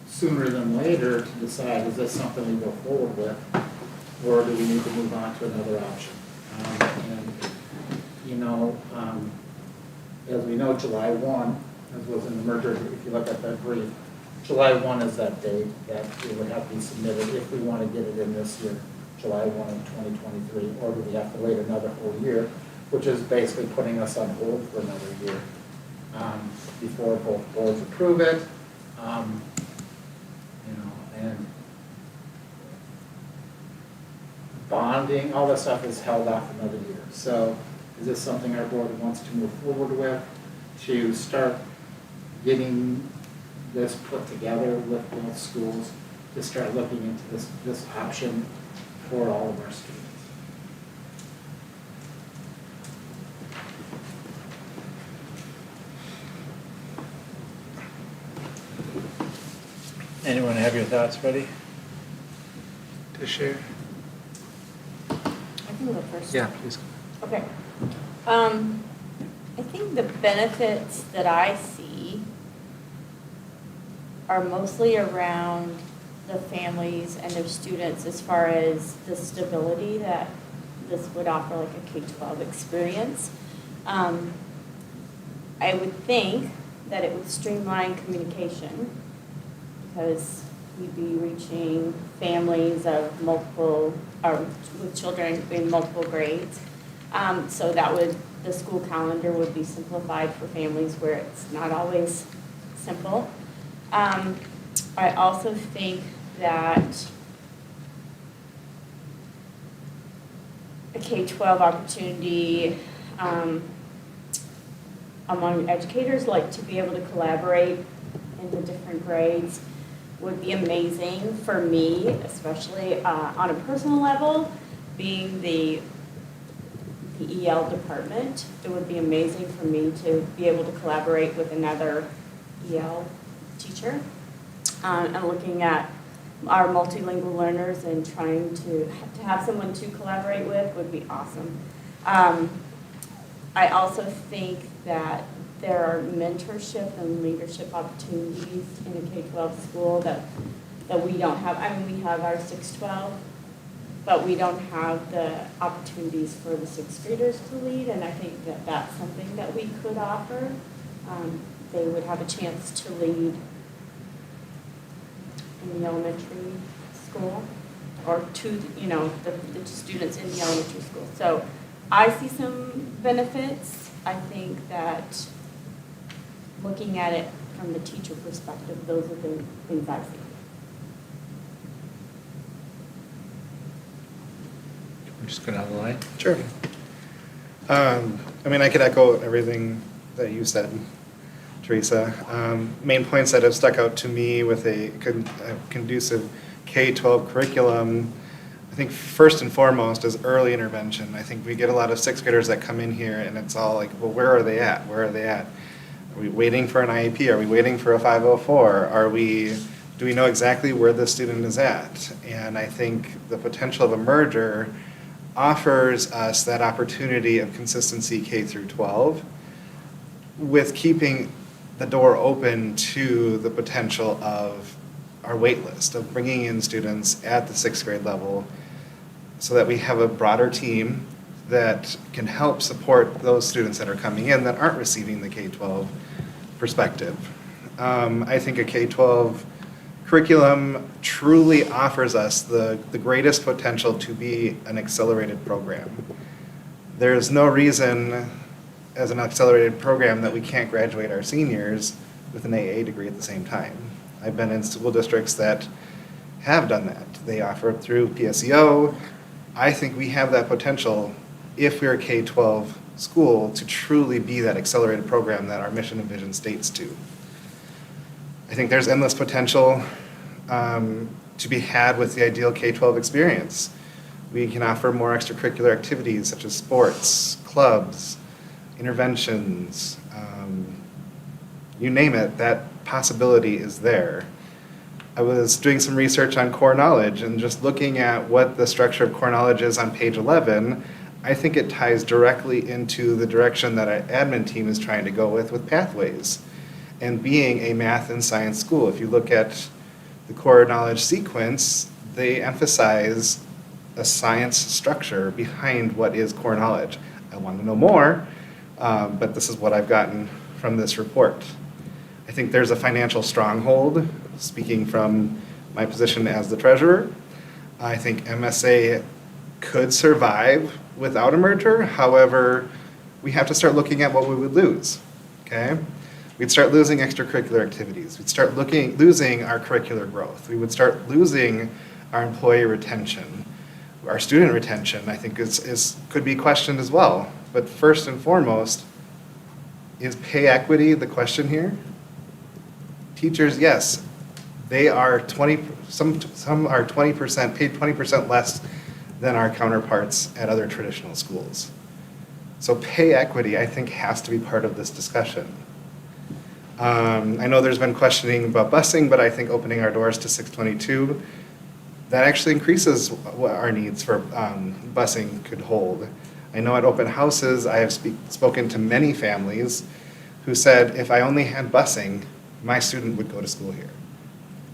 sooner than later to decide, is this something we go forward with, or do we need to move on to another option? And, you know, as we know, July 1, as was in the merger, if you look at that brief, July 1 is that date that it would have to be submitted if we want to get it in this year, July 1 of 2023, or do we have to wait another whole year, which is basically putting us on hold for another year before both boards approve it. You know, and bonding, all that stuff is held off another year. So is this something our board wants to move forward with, to start getting this put together with both schools, to start looking into this option for all of our students? Anyone have your thoughts ready to share? I can go first. Yeah, please. Okay. I think the benefits that I see are mostly around the families and their students as far as the stability that this would offer, like a K-12 experience. I would think that it would streamline communication because we'd be reaching families of multiple, or with children in multiple grades. So that would, the school calendar would be simplified for families where it's not always simple. I also think that a K-12 opportunity among educators, like to be able to collaborate in the different grades, would be amazing for me, especially on a personal level, being the EL department. It would be amazing for me to be able to collaborate with another EL teacher. And looking at our multilingual learners and trying to have someone to collaborate with would be awesome. I also think that there are mentorship and leadership opportunities in a K-12 school that we don't have. I mean, we have our 6-12, but we don't have the opportunities for the 6th graders to lead, and I think that that's something that we could offer. They would have a chance to lead in the elementary school, or to, you know, the students in the elementary school. So I see some benefits. I think that looking at it from the teacher perspective, those are the things I see. We're just going down the line. Sure. I mean, I could echo everything that you said, Teresa. Main points that have stuck out to me with a conducive K-12 curriculum, I think first and foremost is early intervention. I think we get a lot of 6th graders that come in here and it's all like, well, where are they at? Where are they at? Are we waiting for an IEP? Are we waiting for a 504? Do we know exactly where the student is at? And I think the potential of a merger offers us that opportunity of consistency K through 12 with keeping the door open to the potential of our wait list, of bringing in students at the 6th grade level so that we have a broader team that can help support those students that are coming in that aren't receiving the K-12 perspective. I think a K-12 curriculum truly offers us the greatest potential to be an accelerated program. There's no reason as an accelerated program that we can't graduate our seniors with an AA degree at the same time. I've been in school districts that have done that. They offer it through PSEO. I think we have that potential if we're a K-12 school to truly be that accelerated program that our mission and vision states to. I think there's endless potential to be had with the ideal K-12 experience. We can offer more extracurricular activities such as sports, clubs, interventions, you name it, that possibility is there. I was doing some research on core knowledge and just looking at what the structure of core knowledge is on page 11, I think it ties directly into the direction that our admin team is trying to go with pathways and being a math and science school. If you look at the core knowledge sequence, they emphasize a science structure behind what is core knowledge. I want to know more, but this is what I've gotten from this report. I think there's a financial stronghold, speaking from my position as the treasurer. I think MSA could survive without a merger. However, we have to start looking at what we would lose, okay? We'd start losing extracurricular activities. We'd start losing our curricular growth. We would start losing our employee retention. Our student retention, I think, could be questioned as well. But first and foremost, is pay equity the question here? Teachers, yes, they are some are 20%, paid 20% less than our counterparts at other traditional schools. So pay equity, I think, has to be part of this discussion. I know there's been questioning about busing, but I think opening our doors to 622, that actually increases what our needs for busing could hold. I know at open houses, I have spoken to many families who said, if I only had busing, my student would go to school here.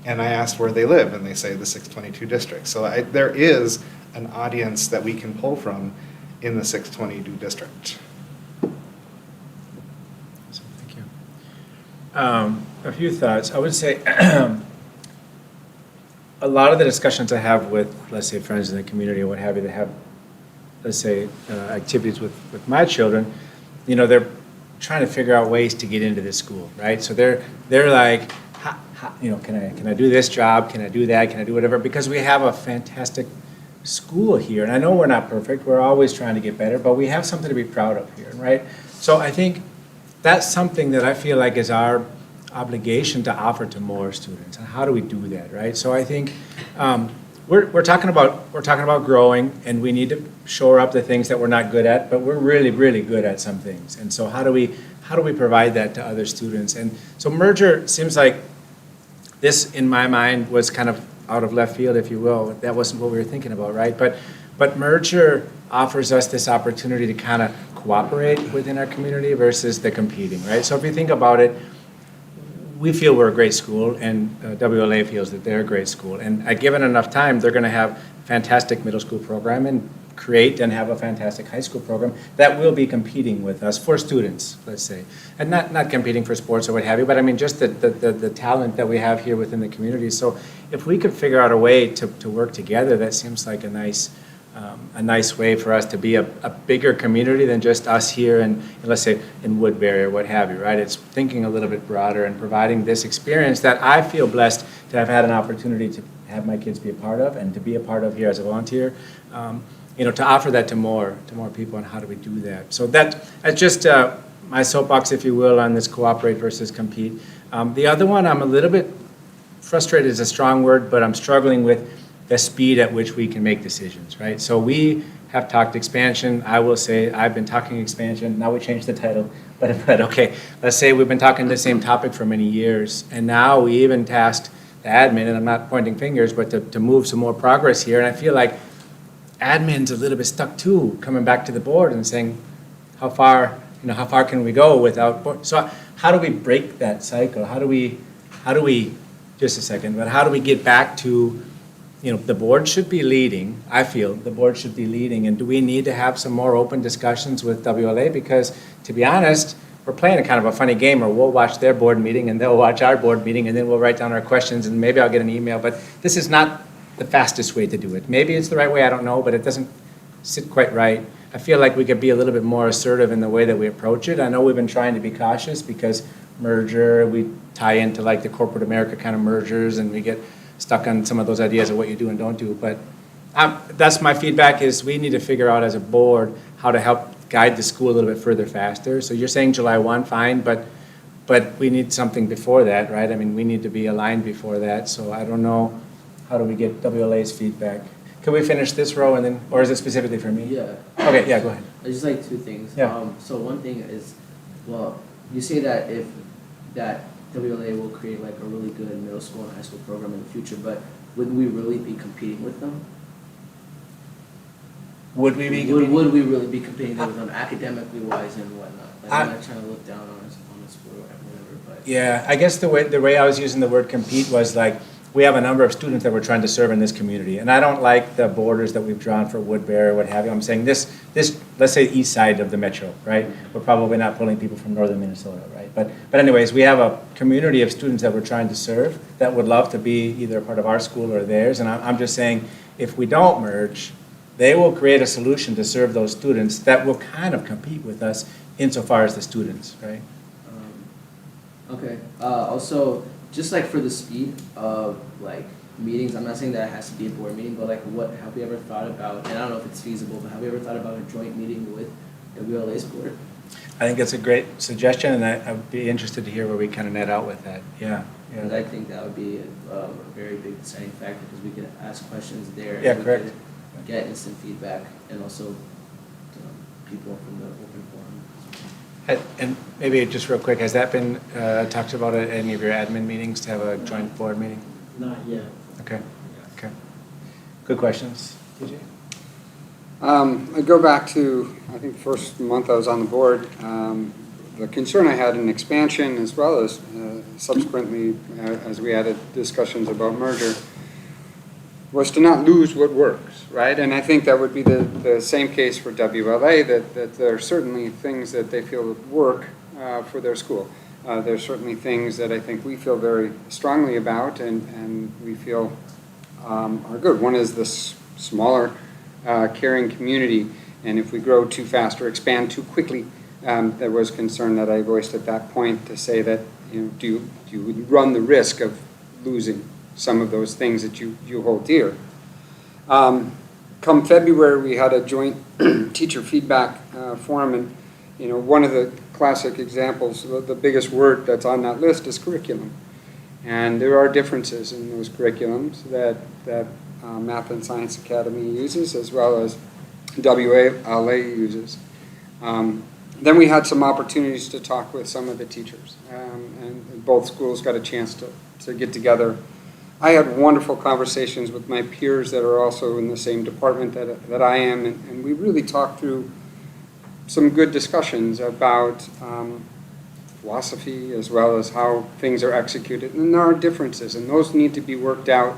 And I asked where they live, and they say the 622 district. So there is an audience that we can pull from in the 622 district. Thank you. A few thoughts. I would say a lot of the discussions I have with, let's say, friends in the community or what have you, that have, let's say, activities with my children, you know, they're trying to figure out ways to get into this school, right? So they're like, you know, can I do this job? Can I do that? Can I do whatever? Because we have a fantastic school here, and I know we're not perfect. We're always trying to get better, but we have something to be proud of here, right? So I think that's something that I feel like is our obligation to offer to more students. And how do we do that, right? So I think we're talking about growing, and we need to shore up the things that we're not good at, but we're really, really good at some things. And so how do we provide that to other students? And so merger seems like this, in my mind, was kind of out of left field, if you will. That wasn't what we were thinking about, right? But merger offers us this opportunity to kind of cooperate within our community versus the competing, right? So if you think about it, we feel we're a great school, and WLA feels that they're a great school. And given enough time, they're going to have a fantastic middle school program and create and have a fantastic high school program that will be competing with us for students, let's say. And not competing for sports or what have you, but I mean just the talent that we have here within the community. So if we could figure out a way to work together, that seems like a nice way for us to be a bigger community than just us here and let's say in Woodbury or what have you, right? It's thinking a little bit broader and providing this experience that I feel blessed to have had an opportunity to have my kids be a part of and to be a part of here as a volunteer. You know, to offer that to more people, and how do we do that? So that's just my soapbox, if you will, on this cooperate versus compete. The other one, I'm a little bit frustrated is a strong word, but I'm struggling with the speed at which we can make decisions, right? So we have talked expansion. I will say I've been talking expansion. Now we changed the title, but okay, let's say we've been talking the same topic for many years, and now we even tasked the admin, and I'm not pointing fingers, but to move some more progress here, and I feel like admin's a little bit stuck too, coming back to the board and saying, how far can we go without board? So how do we break that cycle? How do we, just a second, but how do we get back to, you know, the board should be leading, I feel the board should be leading, and do we need to have some more open discussions with WLA? Because to be honest, we're playing a kind of a funny game where we'll watch their board meeting and they'll watch our board meeting and then we'll write down our questions and maybe I'll get an email, but this is not the fastest way to do it. Maybe it's the right way, I don't know, but it doesn't sit quite right. I feel like we could be a little bit more assertive in the way that we approach it. I know we've been trying to be cautious because merger, we tie into like the corporate America kind of mergers and we get stuck on some of those ideas of what you do and don't do, but that's my feedback is we need to figure out as a board how to help guide the school a little bit further faster. So you're saying July 1, fine, but we need something before that, right? I mean, we need to be aligned before that. So I don't know, how do we get WLA's feedback? Can we finish this row and then, or is it specifically for me? Yeah. Okay, yeah, go ahead. I just like two things. Yeah. So one thing is, well, you say that if that WLA will create like a really good middle school and high school program in the future, but would we really be competing with them? Would we be competing? Would we really be competing with them academically wise and whatnot? Like, I'm not trying to look down on the school or whatever, but. Yeah, I guess the way I was using the word compete was like, we have a number of students that we're trying to serve in this community. And I don't like the borders that we've drawn for Woodbury or what have you. I'm saying this, let's say east side of the metro, right? We're probably not pulling people from northern Minnesota, right? But anyways, we have a community of students that we're trying to serve that would love to be either a part of our school or theirs. And I'm just saying, if we don't merge, they will create a solution to serve those students that will kind of compete with us insofar as the students, right? Okay. Also, just like for the speed of like meetings, I'm not saying that it has to be a board meeting, but like what have we ever thought about, and I don't know if it's feasible, but have we ever thought about a joint meeting with WLA's board? I think it's a great suggestion, and I'd be interested to hear where we kind of net out with that. Yeah. And I think that would be a very big deciding factor because we could ask questions there. Yeah, and we correct. could get instant feedback and also people from the open forum. And maybe just real quick, has that been talked about at any of your admin meetings to have a joint board meeting? Not yet. Okay. Okay. Good questions. DJ? I go back to, I think, the first month I was on the board. The concern I had in expansion as well as subsequently as we added discussions about merger was to not lose what works, right? And I think that would be the same case for WLA, that there are certainly things that they feel work for their school. There's certainly things that I think we feel very strongly about and we feel are good. One is this smaller caring community, and if we grow too fast or expand too quickly, there was concern that I voiced at that point to say that, do you run the risk of losing some of those things that you hold dear. Come February, we had a joint teacher feedback forum, and one of the classic examples, the biggest word that's on that list is curriculum. And there are differences in those curriculums that Math and Science Academy uses as well as WLA uses. Then we had some opportunities to talk with some of the teachers, and both schools got a chance to get together. I had wonderful conversations with my peers that are also in the same department that I am, and we really talked through some good discussions about philosophy as well as how things are executed. And there are differences, and those need to be worked out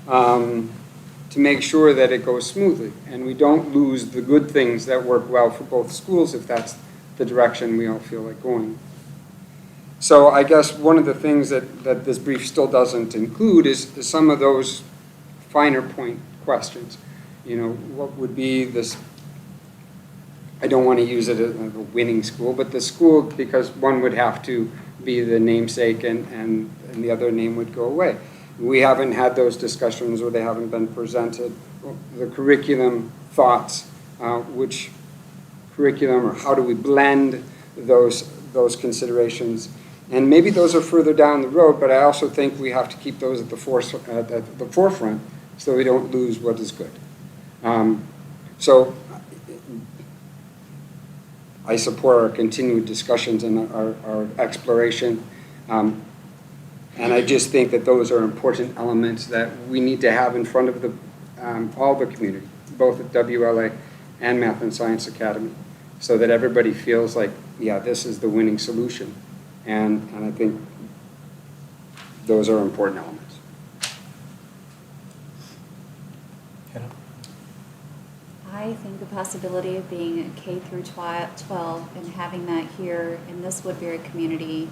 to make sure that it goes smoothly and we don't lose the good things that work well for both schools if that's the direction we all feel like going. So I guess one of the things that this brief still doesn't include is some of those finer point questions. What would be this, I don't want to use it as a winning school, but the school, because one would have to be the namesake and the other name would go away. We haven't had those discussions or they haven't been presented. The curriculum thoughts, which curriculum or how do we blend those considerations. And maybe those are further down the road, but I also think we have to keep those at the forefront so we don't lose what is good. So I support our continued discussions and our exploration. And I just think that those are important elements that we need to have in front of all the community, both at WLA and Math and Science Academy, so that everybody feels like, yeah, this is the winning solution. And I think those are important elements. I think the possibility of being a K through 12 and having that here in this Woodbury community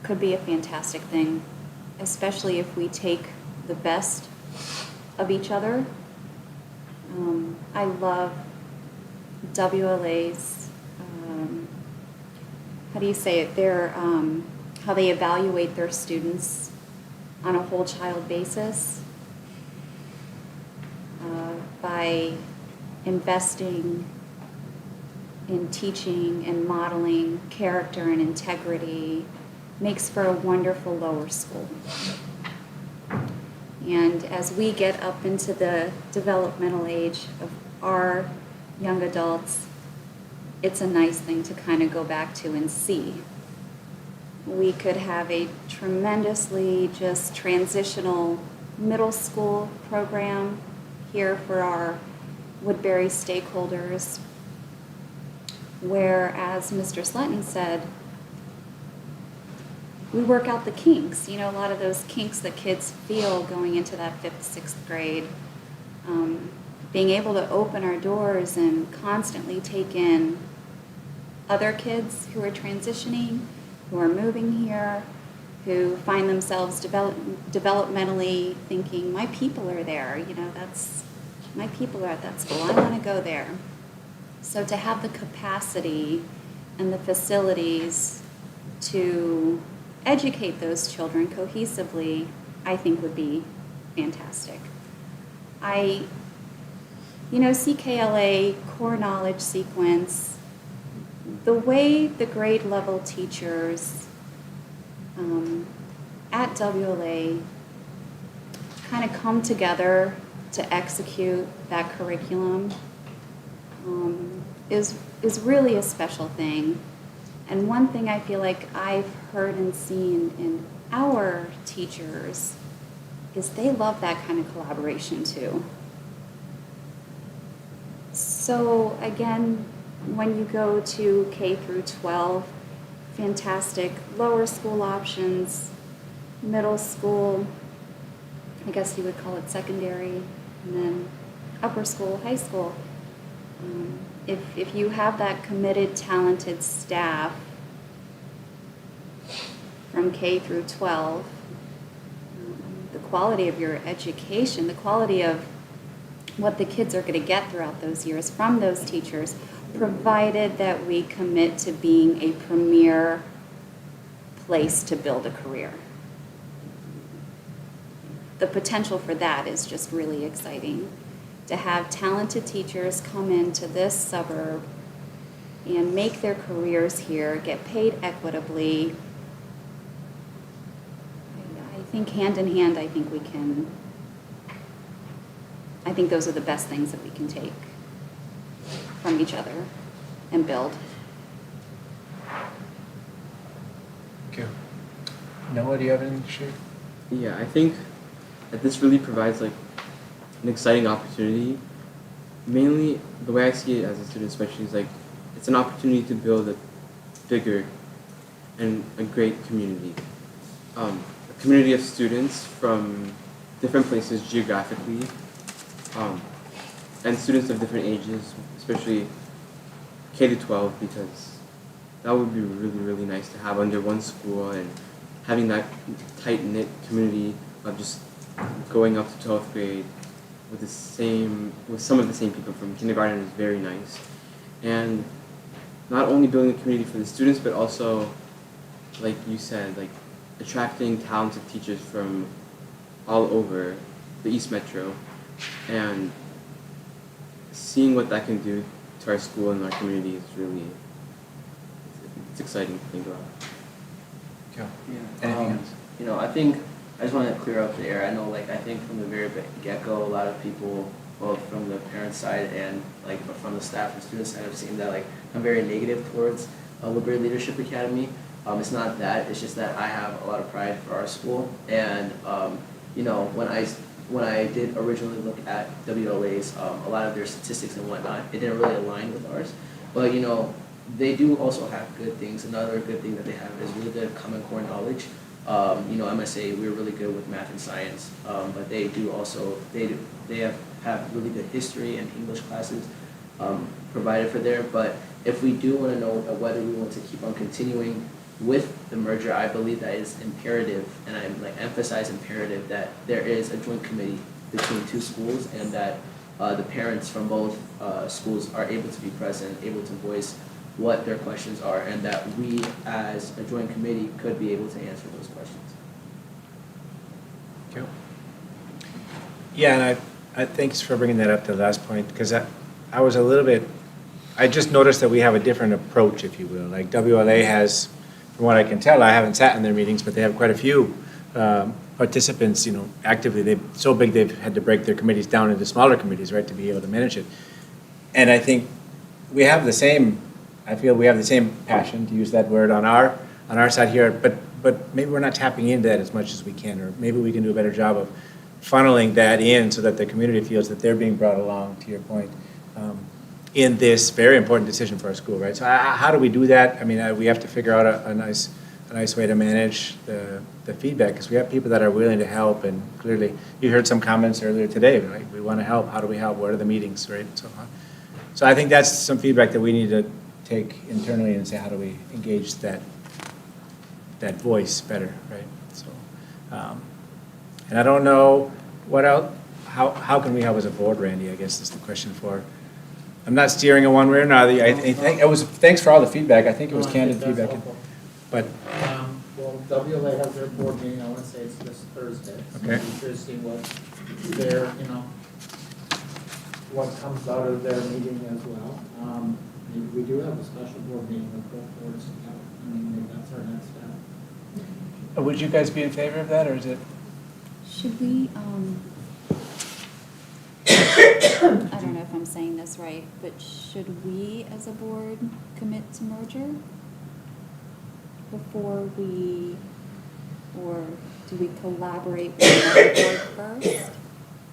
could be a fantastic thing, especially if we take the best of each other. I love WLA's, how do you say it, how they evaluate their students on a whole child basis by investing in teaching and modeling character and integrity makes for a wonderful lower school. And as we get up into the developmental age of our young adults, it's a nice thing to kind of go back to and see. We could have a tremendously just transitional middle school program here for our Woodbury stakeholders, where, as Mr. Slutton said, we work out the kinks, a lot of those kinks that kids feel going into that 5th, 6th grade. Being able to open our doors and constantly take in other kids who are transitioning, who are moving here, who find themselves developmentally thinking, my people are there, my people are at that school, I want to go there. So to have the capacity and the facilities to educate those children cohesively, I think would be fantastic. CKLA, core knowledge sequence, the way the grade level teachers at WLA kind of come together to execute that curriculum is really a special thing. And one thing I feel like I've heard and seen in our teachers is they love that kind of collaboration too. So again, when you go to K through 12, fantastic lower school options, middle school, I guess you would call it secondary, and then upper school, high school. If you have that committed, talented staff from K through 12, the quality of your education, the quality of what the kids are going to get throughout those years from those teachers, provided that we commit to being a premier place to build a career. The potential for that is just really exciting. To have talented teachers come into this suburb and make their careers here, get paid equitably. I think hand in hand, I think those are the best things that we can take from each other and build. Okay. Noah, do you have anything to share? Yeah, I think that this really provides an exciting opportunity. Mainly, the way I see it as a student especially is it's an opportunity to build a bigger and a great community. A community of students from different places geographically, and students of different ages, especially K to 12, because that would be really, really nice to have under one school, and having that tight-knit community of just going up to 12th grade with some of the same people from kindergarten is very nice. And not only building a community for the students, but also, like you said, attracting talented teachers from all over the East Metro, and seeing what that can do to our school and our community is really, it's exciting to think about. Yeah. Anything else? I think I just want to clear up the air. I know, I think from the very get-go, a lot of people, both from the parent side and from the staff and student side, have seen that I'm very negative towards Woodbury Leadership Academy. It's not that. It's just that I have a lot of pride for our school, and when I did originally look at WLA's, a lot of their statistics and whatnot, it didn't really align with ours. But they do also have good things. Another good thing that they have is really good common core knowledge. MSA, we're really good with math and science, but they do also, they have really good history and English classes provided for there. But if we do want to know whether we want to keep on continuing with the merger, I believe that is imperative, and I'm emphasize imperative, that there is a joint committee between two schools, and that the parents from both schools are able to be present, able to voice what their questions are, and that we as a joint committee could be able to answer those questions. Yeah, and I thanks for bringing that up to the last point, because I was a little bit, I just noticed that we have a different approach, if you will. Like WLA has, from what I can tell, I haven't sat in their meetings, but they have quite a few participants, actively. They're so big they've had to break their committees down into smaller committees, right, to be able to manage it. And I think we have the same, I feel we have the same passion, to use that word, on our side here, but maybe we're not tapping into that as much as we can, or maybe we can do a better job of funneling that in so that the community feels that they're being brought along, to your point, in this very important decision for our school, right? So how do we do that? I mean, we have to figure out a nice way to manage the feedback, because we have people that are willing to help, and clearly, you heard some comments earlier today, right? We want to help. How do we help? What are the meetings, right? So I think that's some feedback that we need to take internally and say, how do we engage that voice better, right? So, and I don't know what else, how can we help as a board, Randy, I guess is the question for. I'm not steering it one way or another. I think it was, thanks for all the feedback. I think it was candid feedback. But well, WLA has their board meeting, I want to say it's this Thursday. So okay. I'm curious to see what their, what comes out of their meeting as well. We do have a special board meeting with both boards together. I mean, maybe that's our next step. Would you guys be in favor of that, or is it? Should we, I don't know if I'm saying this right, but should we as a board commit to merger before we, or do we collaborate with another board first?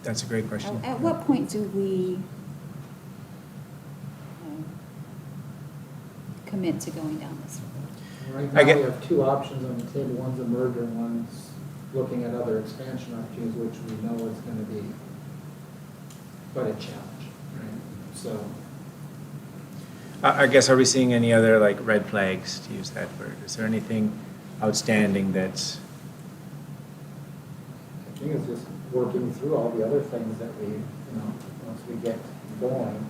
That's a great question. At what point do we commit to going down this road? Right now, we have two options on the table. One's a merger, and one's looking at other expansion opportunities, which we know is going to be quite a challenge, right? So. I guess, are we seeing any other red flags, to use that word? Is there anything outstanding that's? I think it's just working through all the other things that we, once we get going,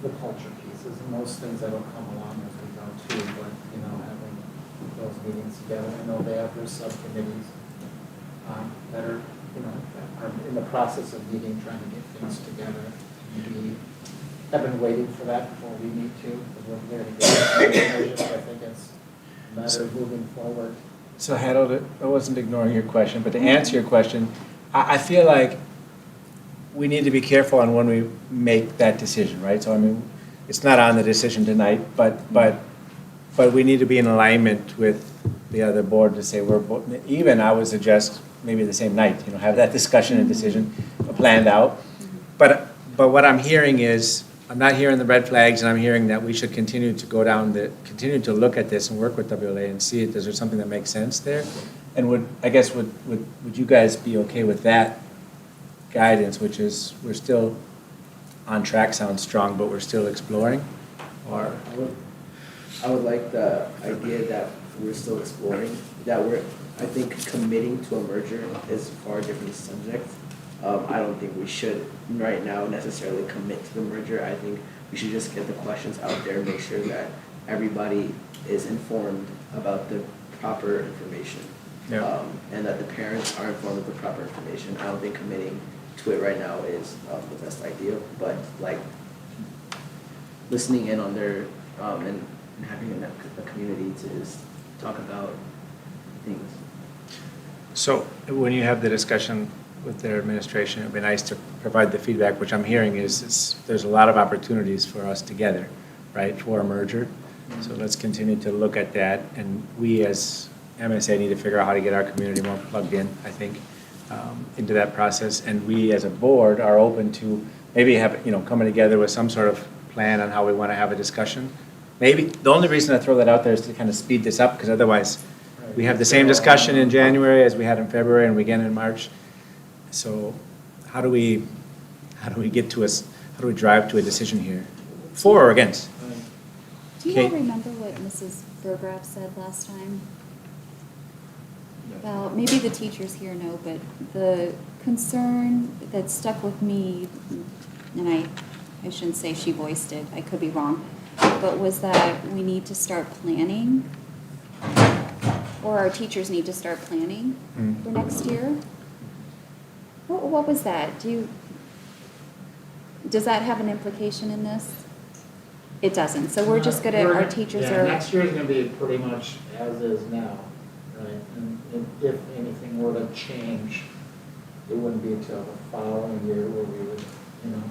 the culture pieces and those things that'll come along as we go too, but, having those meetings together. I know they have their subcommittees that are, are in the process of meeting, trying to get things together. We have been waiting for that before we need to, because we're there to get so I think it's a matter of moving forward. So Harold, I wasn't ignoring your question, but to answer your question, I feel like we need to be careful on when we make that decision, right? So I mean, it's not on the decision tonight, but we need to be in alignment with the other board to say even I would suggest maybe the same night, have that discussion and decision planned out. But what I'm hearing is, I'm not hearing the red flags, and I'm hearing that we should continue to continue to look at this and work with WLA and see is there something that makes sense there? And would you guys be okay with that guidance, which is we're still on track, sounds strong, but we're still exploring? Or I would like the idea that we're still exploring, that I think committing to a merger is a far different subject. I don't think we should right now necessarily commit to the merger. I think we should just get the questions out there and make sure that everybody is informed about the proper information. Yeah. And that the parents are informed of the proper information. I don't think committing to it right now is the best idea, but listening in on their, and having a community to just talk about things. So when you have the discussion with their administration, it'd be nice to provide the feedback, which I'm hearing is there's a lot of opportunities for us together, right, for a merger. So let's continue to look at that, and we as MSA need to figure out how to get our community more plugged in, I think, into that process. And we as a board are open to maybe coming together with some sort of plan on how we want to have a discussion. Maybe the only reason I throw that out there is to kind of speed this up, because otherwise we have the same discussion in January as we had in February and again in March. So how do we get to how do we drive to a decision here? For or against? Do you all Kate? remember what Mrs. Burgraff said last time? Well, maybe the teachers here know, but the concern that stuck with me, and I shouldn't say she voiced it, I could be wrong, but was that we need to start planning, or our teachers need to start planning for next year. What was that? Does that have an implication in this? It doesn't, so we're just gonna, our teachers are. Next year is gonna be pretty much as is now, right? And if anything were to change, it wouldn't be until the following year where we would, you know.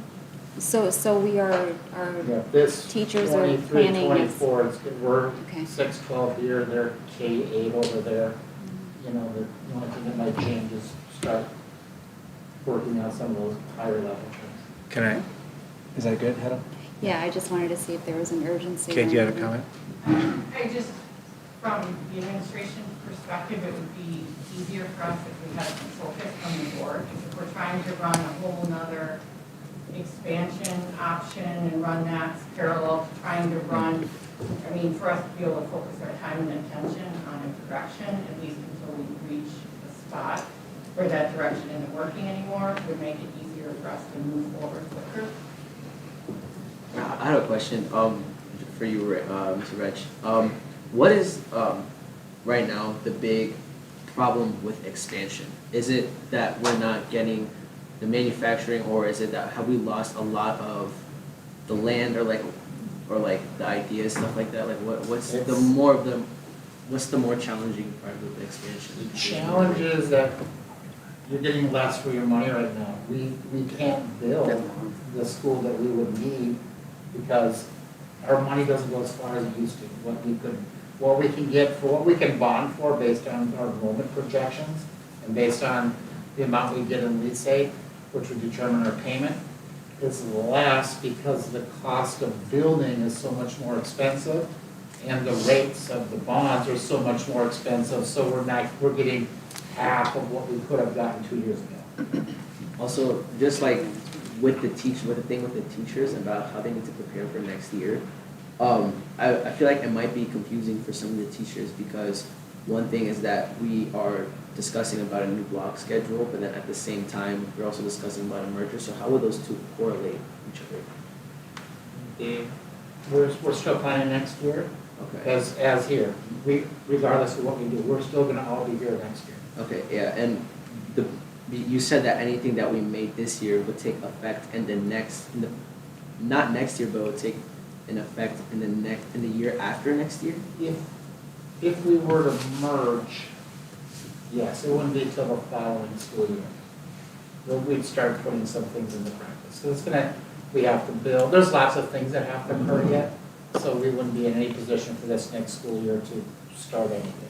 So we are, our This teachers are 23, planning. 24, we're Okay. 6, 12 year, they're K-8 over there. You know, the only thing that might change is start working on some of those higher level things. Is that good, Hedda? Yeah, I just wanted to see if there was an urgency. Kate, or you had a anything. comment? I just, from the administration perspective, it would be easier for us if we had some focus from the board. If we're trying to run a whole nother expansion option and run that parallel to trying to run, I mean, for us to be able to focus our time and attention on a direction, at least until we reach a spot where that direction isn't working anymore, would make it easier for us to move forward quicker. I have a question for you, Mr. Reg. What is right now the big problem with expansion? Is it that we're not getting the manufacturing, or is it that have we lost a lot of the land, or the ideas, stuff like that? Like what's the more challenging part of the expansion? The challenge is that you're getting less for your money right now. We can't build the school that we would need because our money doesn't go as far as it used to. What we can get for what we can bond for based on our enrollment projections and based on the amount we get in lease aid, which would determine our payment, is less because the cost of building is so much more expensive and the rates of the bonds are so much more expensive, so we're getting half of what we could have gotten 2 years ago. Also, just like with the thing with the teachers about how they need to prepare for next year, I feel like it might be confusing for some of the teachers because one thing is that we are discussing about a new block schedule, but then at the same time, we're also discussing about a merger. So how would those two correlate each other? We're still planning next year. Okay. As here, regardless of what we do, we're still gonna all be here next year. Okay, yeah, and you said that anything that we made this year would take effect in not next year, but it would take an effect in the year after next year? If we were to merge, yes, it wouldn't be until the following school year. Then we'd start putting some things into practice. So we have to build, there's lots of things that have to occur yet, so we wouldn't be in any position for this next school year to start anything.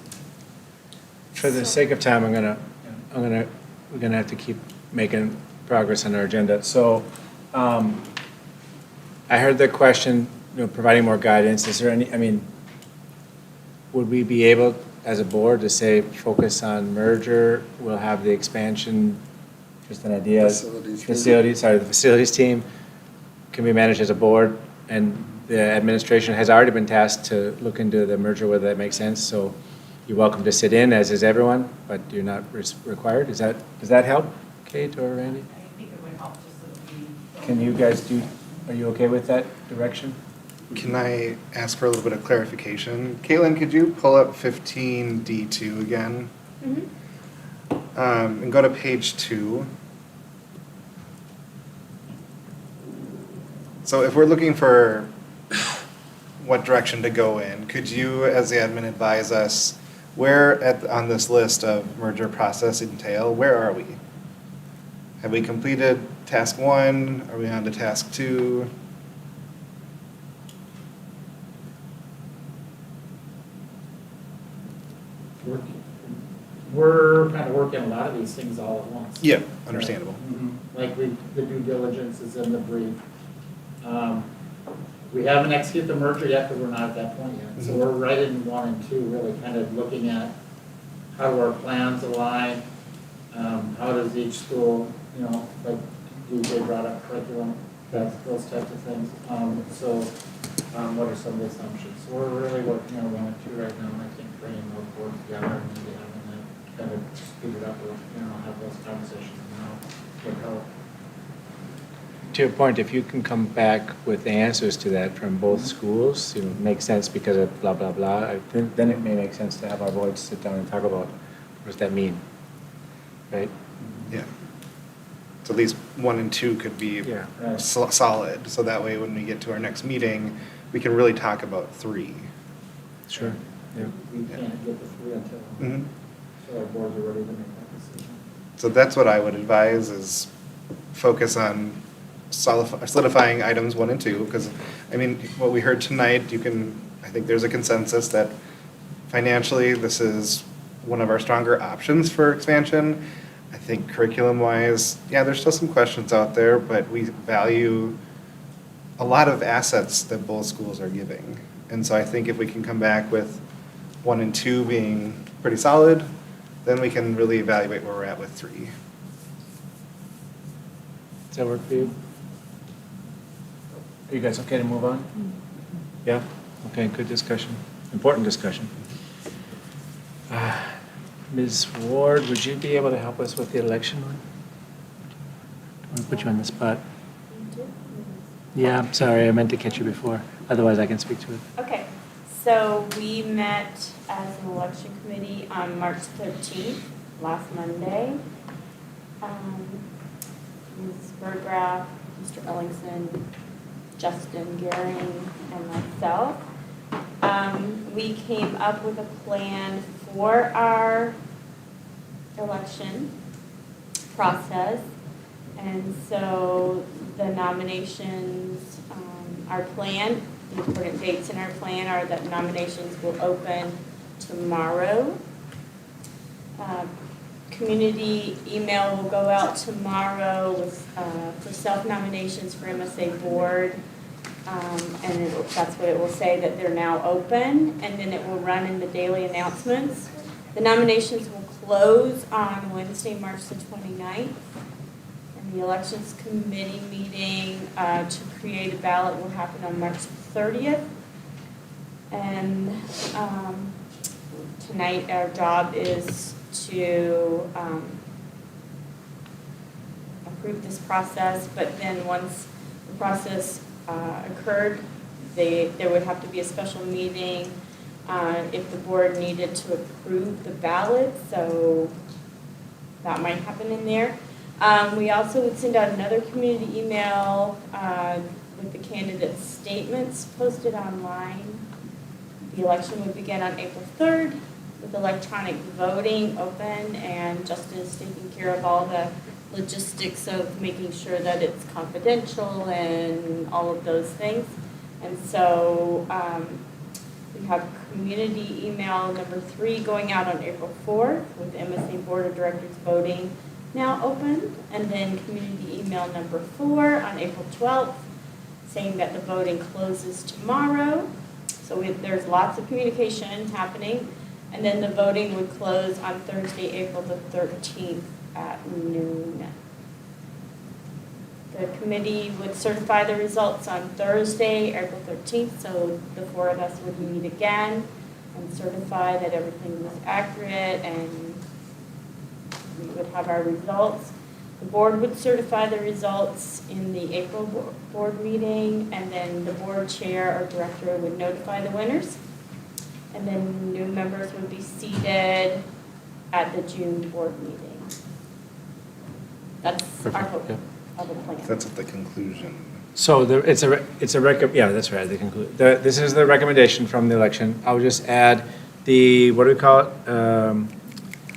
For the sake of time, we're gonna have to keep making progress on our agenda. So, I heard the question, providing more guidance. Is there would we be able, as a board, to say, focus on merger, we'll have the expansion, just an idea. The facilities team can be managed as a board, and the administration has already been tasked to look into the merger, whether that makes sense. So you're welcome to sit in, as is everyone, but you're not required. Does that help, Kate or Randy? I think it would help just so that we. Can you guys are you okay with that direction? Can I ask for a little bit of clarification? Caitlin, could you pull up 15D2 again? And go to page 2. So if we're looking for what direction to go in, could you, as the admin, advise us where on this list of merger process entail, where are we? Have we completed task 1? Are we on to task 2? We're kind of working a lot of these things all at once. Yeah, understandable. Like the due diligence is in the brief. We haven't executed the merger yet because we're not at that point yet. So we're right in 1 and 2, really kind of looking at how do our plans align? How does each school, like DJ brought up curriculum, those types of things. What are some of the assumptions? So we're really working on 1 and 2 right now, and I think bringing those boards together and maybe having them kind of speed it up, or, have those conversations now would help. To your point, if you can come back with answers to that from both schools, makes sense because of blah, blah, blah, I think then it may make sense to have our boards sit down and talk about what does that mean, right? Yeah. So at least 1 and 2 could be Yeah. solid, so that way when we get to our next meeting, we can really talk about 3. Sure. Yeah. We can't get the 3 until, Mhm. so our boards are ready to make that decision. So that's what I would advise, is focus on solidifying items 1 and 2, because, what we heard tonight, I think there's a consensus that financially, this is one of our stronger options for expansion. I think curriculum-wise, there's still some questions out there, but we value a lot of assets that both schools are giving. And so I think if we can come back with 1 and 2 being pretty solid, then we can really evaluate where we're at with 3. Does that work for you? Are you guys okay to move on? Yeah? Okay, good discussion. Important discussion. Ms. Ward, would you be able to help us with the election one? I want to put you on the spot. Yeah, I'm sorry, I meant to catch you before. Otherwise, I can speak to it. Okay, so we met as an election committee on March 13th, last Monday. Ms. Berggraf, Mr. Ellingson, Justin Gehring, and myself. We came up with a plan for our election process. And so the nominations, our plan, the important dates in our plan are that nominations will open tomorrow. Community email will go out tomorrow with, for self-nominations for MSA board. And that's what it will say, that they're now open, and then it will run in the daily announcements. The nominations will close on Wednesday, March the 29th. And the elections committee meeting to create a ballot will happen on March 30th. And tonight our job is to approve this process, but then once the process occurred, there would have to be a special meeting if the board needed to approve the ballot, so that might happen in there. We also would send out another community email with the candidate statements posted online. The election would begin on April 3rd with electronic voting open, and Justin is taking care of all the logistics of making sure that it's confidential and all of those things. And so we have community email number 3 going out on April 4th with the MSA Board of Directors voting now open, and then community email number 4 on April 12th saying that the voting closes tomorrow. So there's lots of communication happening, and then the voting would close on Thursday, April the 13th at noon. The committee would certify the results on Thursday, April 13th, so the 4 of us would meet again and certify that everything was accurate, and we would have our results. The board would certify the results in the April board meeting, and then the board chair or director would notify the winners. And then new members would be seated at the June board meeting. That's our hope of the plan. That's at the conclusion. So it's a yeah, that's right, the conclusion. This is the recommendation from the election. I'll just add the, what do we call it?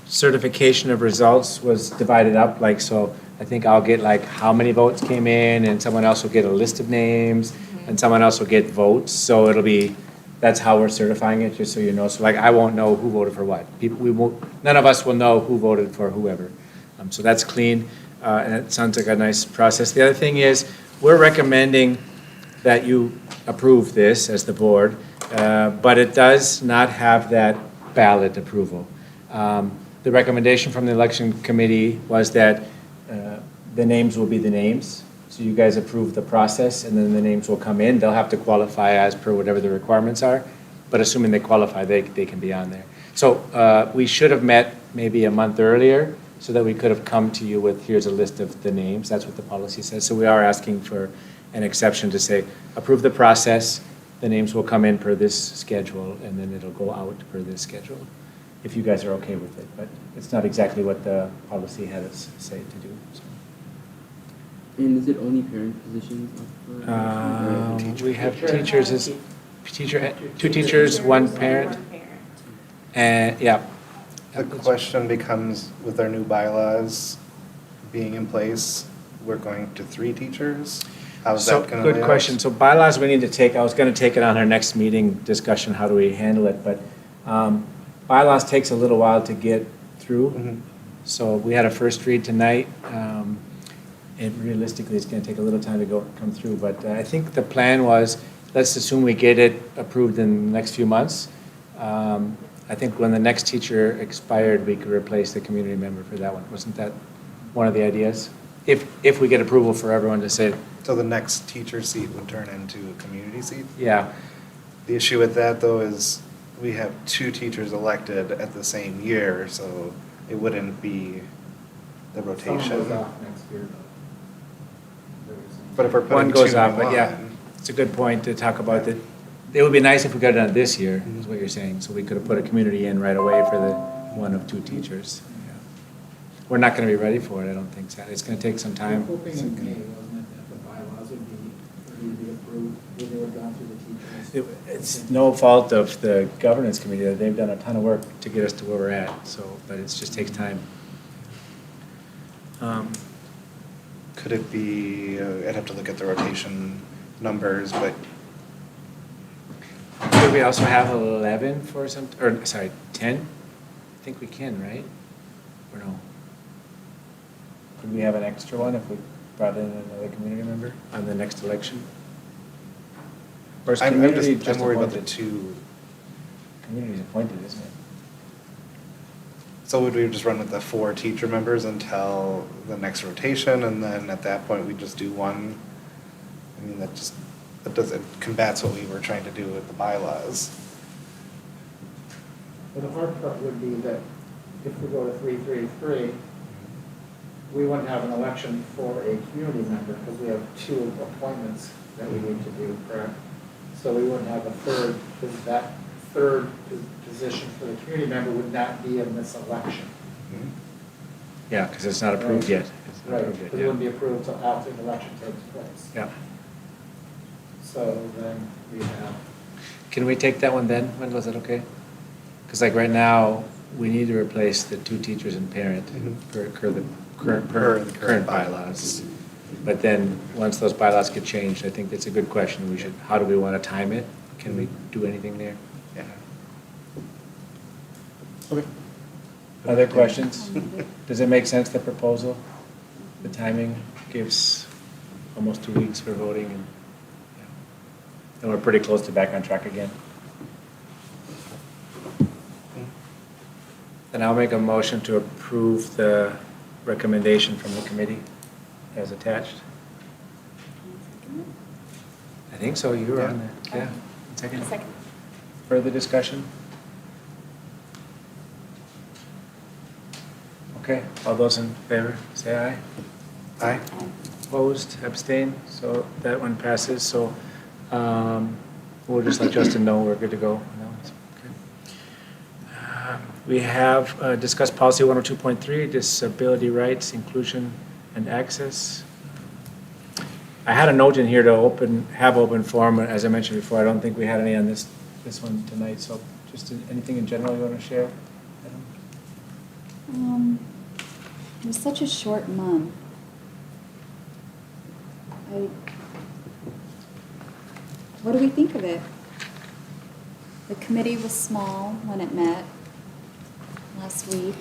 Certification of results was divided up, like, so I think I'll get like how many votes came in, and someone else will get a list of names, and someone else will get votes, so it'll be, that's how we're certifying it, just so you know. So like, I won't know who voted for what. None of us will know who voted for whoever. So that's clean, and it sounds like a nice process. The other thing is, we're recommending that you approve this as the board, but it does not have that ballot approval. The recommendation from the election committee was that the names will be the names. So you guys approve the process, and then the names will come in. They'll have to qualify as per whatever the requirements are, but assuming they qualify, they can be on there. So we should have met maybe a month earlier so that we could have come to you with, here's a list of the names. That's what the policy says. So we are asking for an exception to say, approve the process, the names will come in per this schedule, and then it'll go out per this schedule, if you guys are okay with it. But it's not exactly what the policy had us say to do. So. And is it only parent positions? We have teachers as two teachers, one parent. And, yeah. The question becomes, with our new bylaws being in place, we're going to 3 teachers? How's that going to Good question. So bylaws we need to take, I was going to take it on our next meeting discussion, how do we handle it? But bylaws takes a little while to get through. So we had a first read tonight. And realistically, it's going to take a little time to come through. But I think the plan was, let's assume we get it approved in the next few months. I think when the next teacher expired, we could replace the community member for that one. Wasn't that one of the ideas? If we get approval for everyone to say. So the next teacher seat would turn into a community seat? Yeah. The issue with that, though, is we have 2 teachers elected at the same year, so it wouldn't be the rotation. Someone goes off next year, though. But if we're One putting goes 2 off, in but yeah, line, it's a good point to talk about that. It would be nice if we got it done this year, is what you're saying, so we could have put a community in right away for the one of 2 teachers. Yeah. We're not gonna be ready for it, I don't think so. It's gonna take some time. Hoping in May, wasn't it, that the bylaws would be approved, when they were gone through the teachers? It's no fault of the governance committee, they've done a ton of work to get us to where we're at, so, but it just takes time. could it be, I'd have to look at the rotation numbers, but Could we also have 11 for some, or sorry, 10? I think we can, right? Or no? Could we have an extra one if we brought in another community member on the next election? Or is community I'm just worried about the appointed? 2. Community's appointed, isn't it? So would we just run with the 4 teacher members until the next rotation, and then at that point we just do one? I mean, it combats what we were trying to do with the bylaws. Well, the hard part would be that if we go to 333, we wouldn't have an election for a community member because we have 2 appointments that we need to do, correct? So we wouldn't have a third, because that third position for the community member would not be in this election. Yeah, because it's not approved yet. It's not Right, approved yet, because it yeah. wouldn't be approved until after the election takes place. Yeah. So then we have, Can we take that one then, Wendell, is that okay? Because like right now, we need to replace the 2 teachers and parent per the current bylaws. But then, once those bylaws get changed, I think that's a good question. We should, how do we want to time it? Can we do anything there? Yeah. Okay. Other questions? Does it make sense, the proposal? The timing gives almost 2 weeks for voting, and and we're pretty close to back on track again. Then I'll make a motion to approve the recommendation from the committee as attached. I think so, you were on there, yeah. Second. Second. Further discussion? Okay, all those in favor, say aye. Aye. Opposed, abstain, so that one passes, so we'll just let Justin know we're good to go. Okay. We have discussed policy 102.3, disability rights, inclusion, and access. I had a note in here to have open forum, as I mentioned before, I don't think we had any on this one tonight, so just anything in general you want to share? It was such a short month. What do we think of it? The committee was small when it met last week.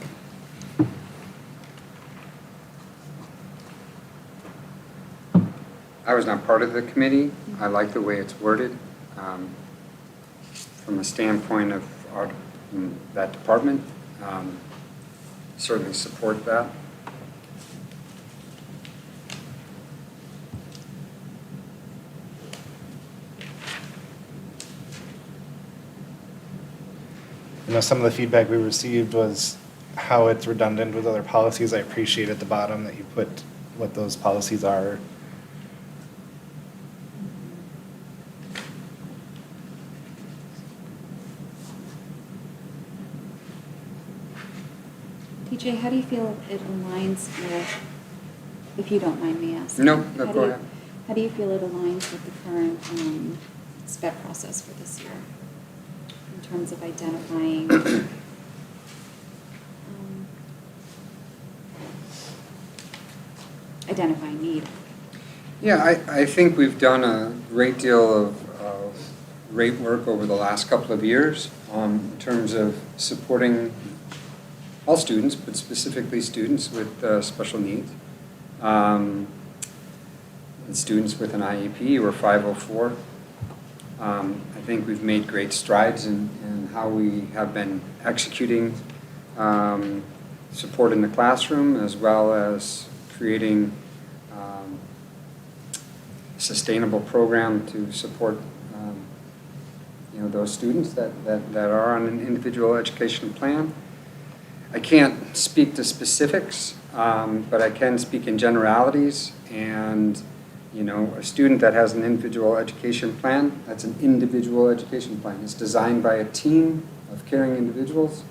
I was not part of the committee. I like the way it's worded. From a standpoint of that department, certainly support that. You know, some of the feedback we received was how it's redundant with other policies. I appreciate at the bottom that you put what those policies are. TJ, how do you feel it aligns with, if you don't mind me asking? No, how go do you- ahead. How do you feel it aligns with the current SPED process for this year? In terms of identifying identifying need? Yeah, I think we've done a great deal of great work over the last couple of years in terms of supporting all students, but specifically students with special needs. And students with an IEP or 504. I think we've made great strides in how we have been executing support in the classroom, as well as creating a sustainable program to support those students that are on an individual education plan. I can't speak to specifics, but I can speak in generalities. And a student that has an individual education plan, that's an individual education plan. It's designed by a team of caring individuals,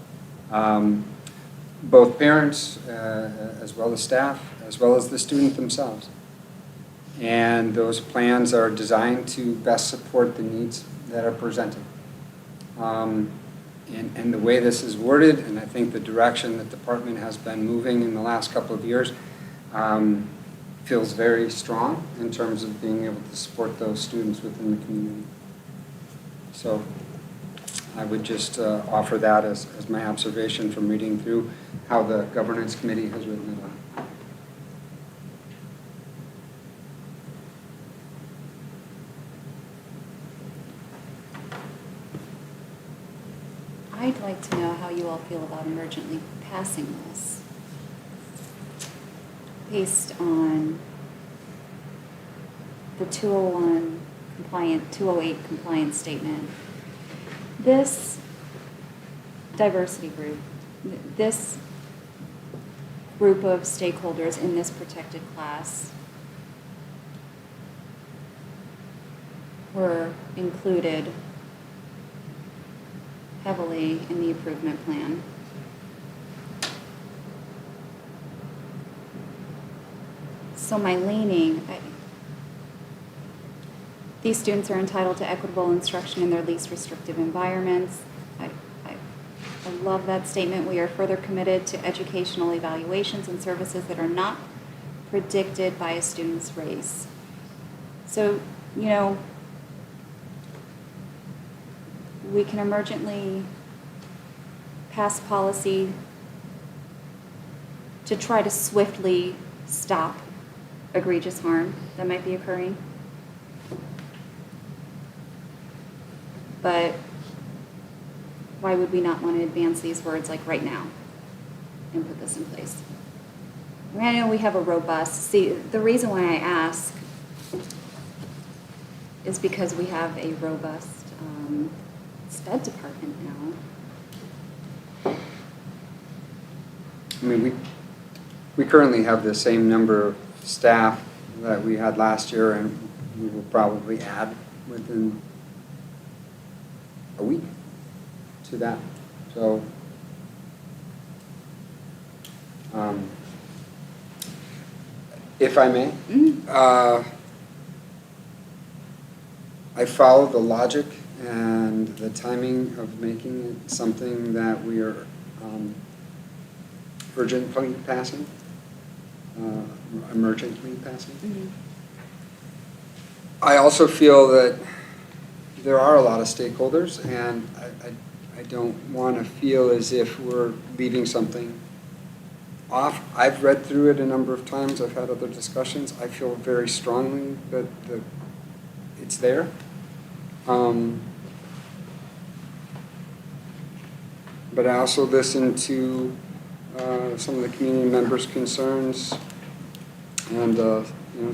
both parents as well as staff, as well as the student themselves. And those plans are designed to best support the needs that are presented. And the way this is worded, and I think the direction that the department has been moving in the last couple of years, feels very strong in terms of being able to support those students within the community. So I would just offer that as my observation from reading through how the governance committee has written it up. I'd like to know how you all feel about emergently passing this based on the 201 compliant, 208 compliance statement. This diversity group, this group of stakeholders in this protected class were included heavily in the improvement plan. So my leaning, these students are entitled to equitable instruction in their least restrictive environments. I love that statement. We are further committed to educational evaluations and services that are not predicted by a student's race. So, we can emergently pass policy to try to swiftly stop egregious harm that might be occurring. But why would we not want to advance these words like right now and put this in place? I know we have a robust, the reason why I ask is because we have a robust SPED department now. I mean, we currently have the same number of staff that we had last year, and we will probably add within a week to that. So, if I may, I follow the logic and the timing of making it something that we are urgently passing, emergently passing. Mm-hmm. I also feel that there are a lot of stakeholders, and I don't want to feel as if we're leaving something off. I've read through it a number of times. I've had other discussions. I feel very strongly that it's there. but I also listened to some of the community members' concerns and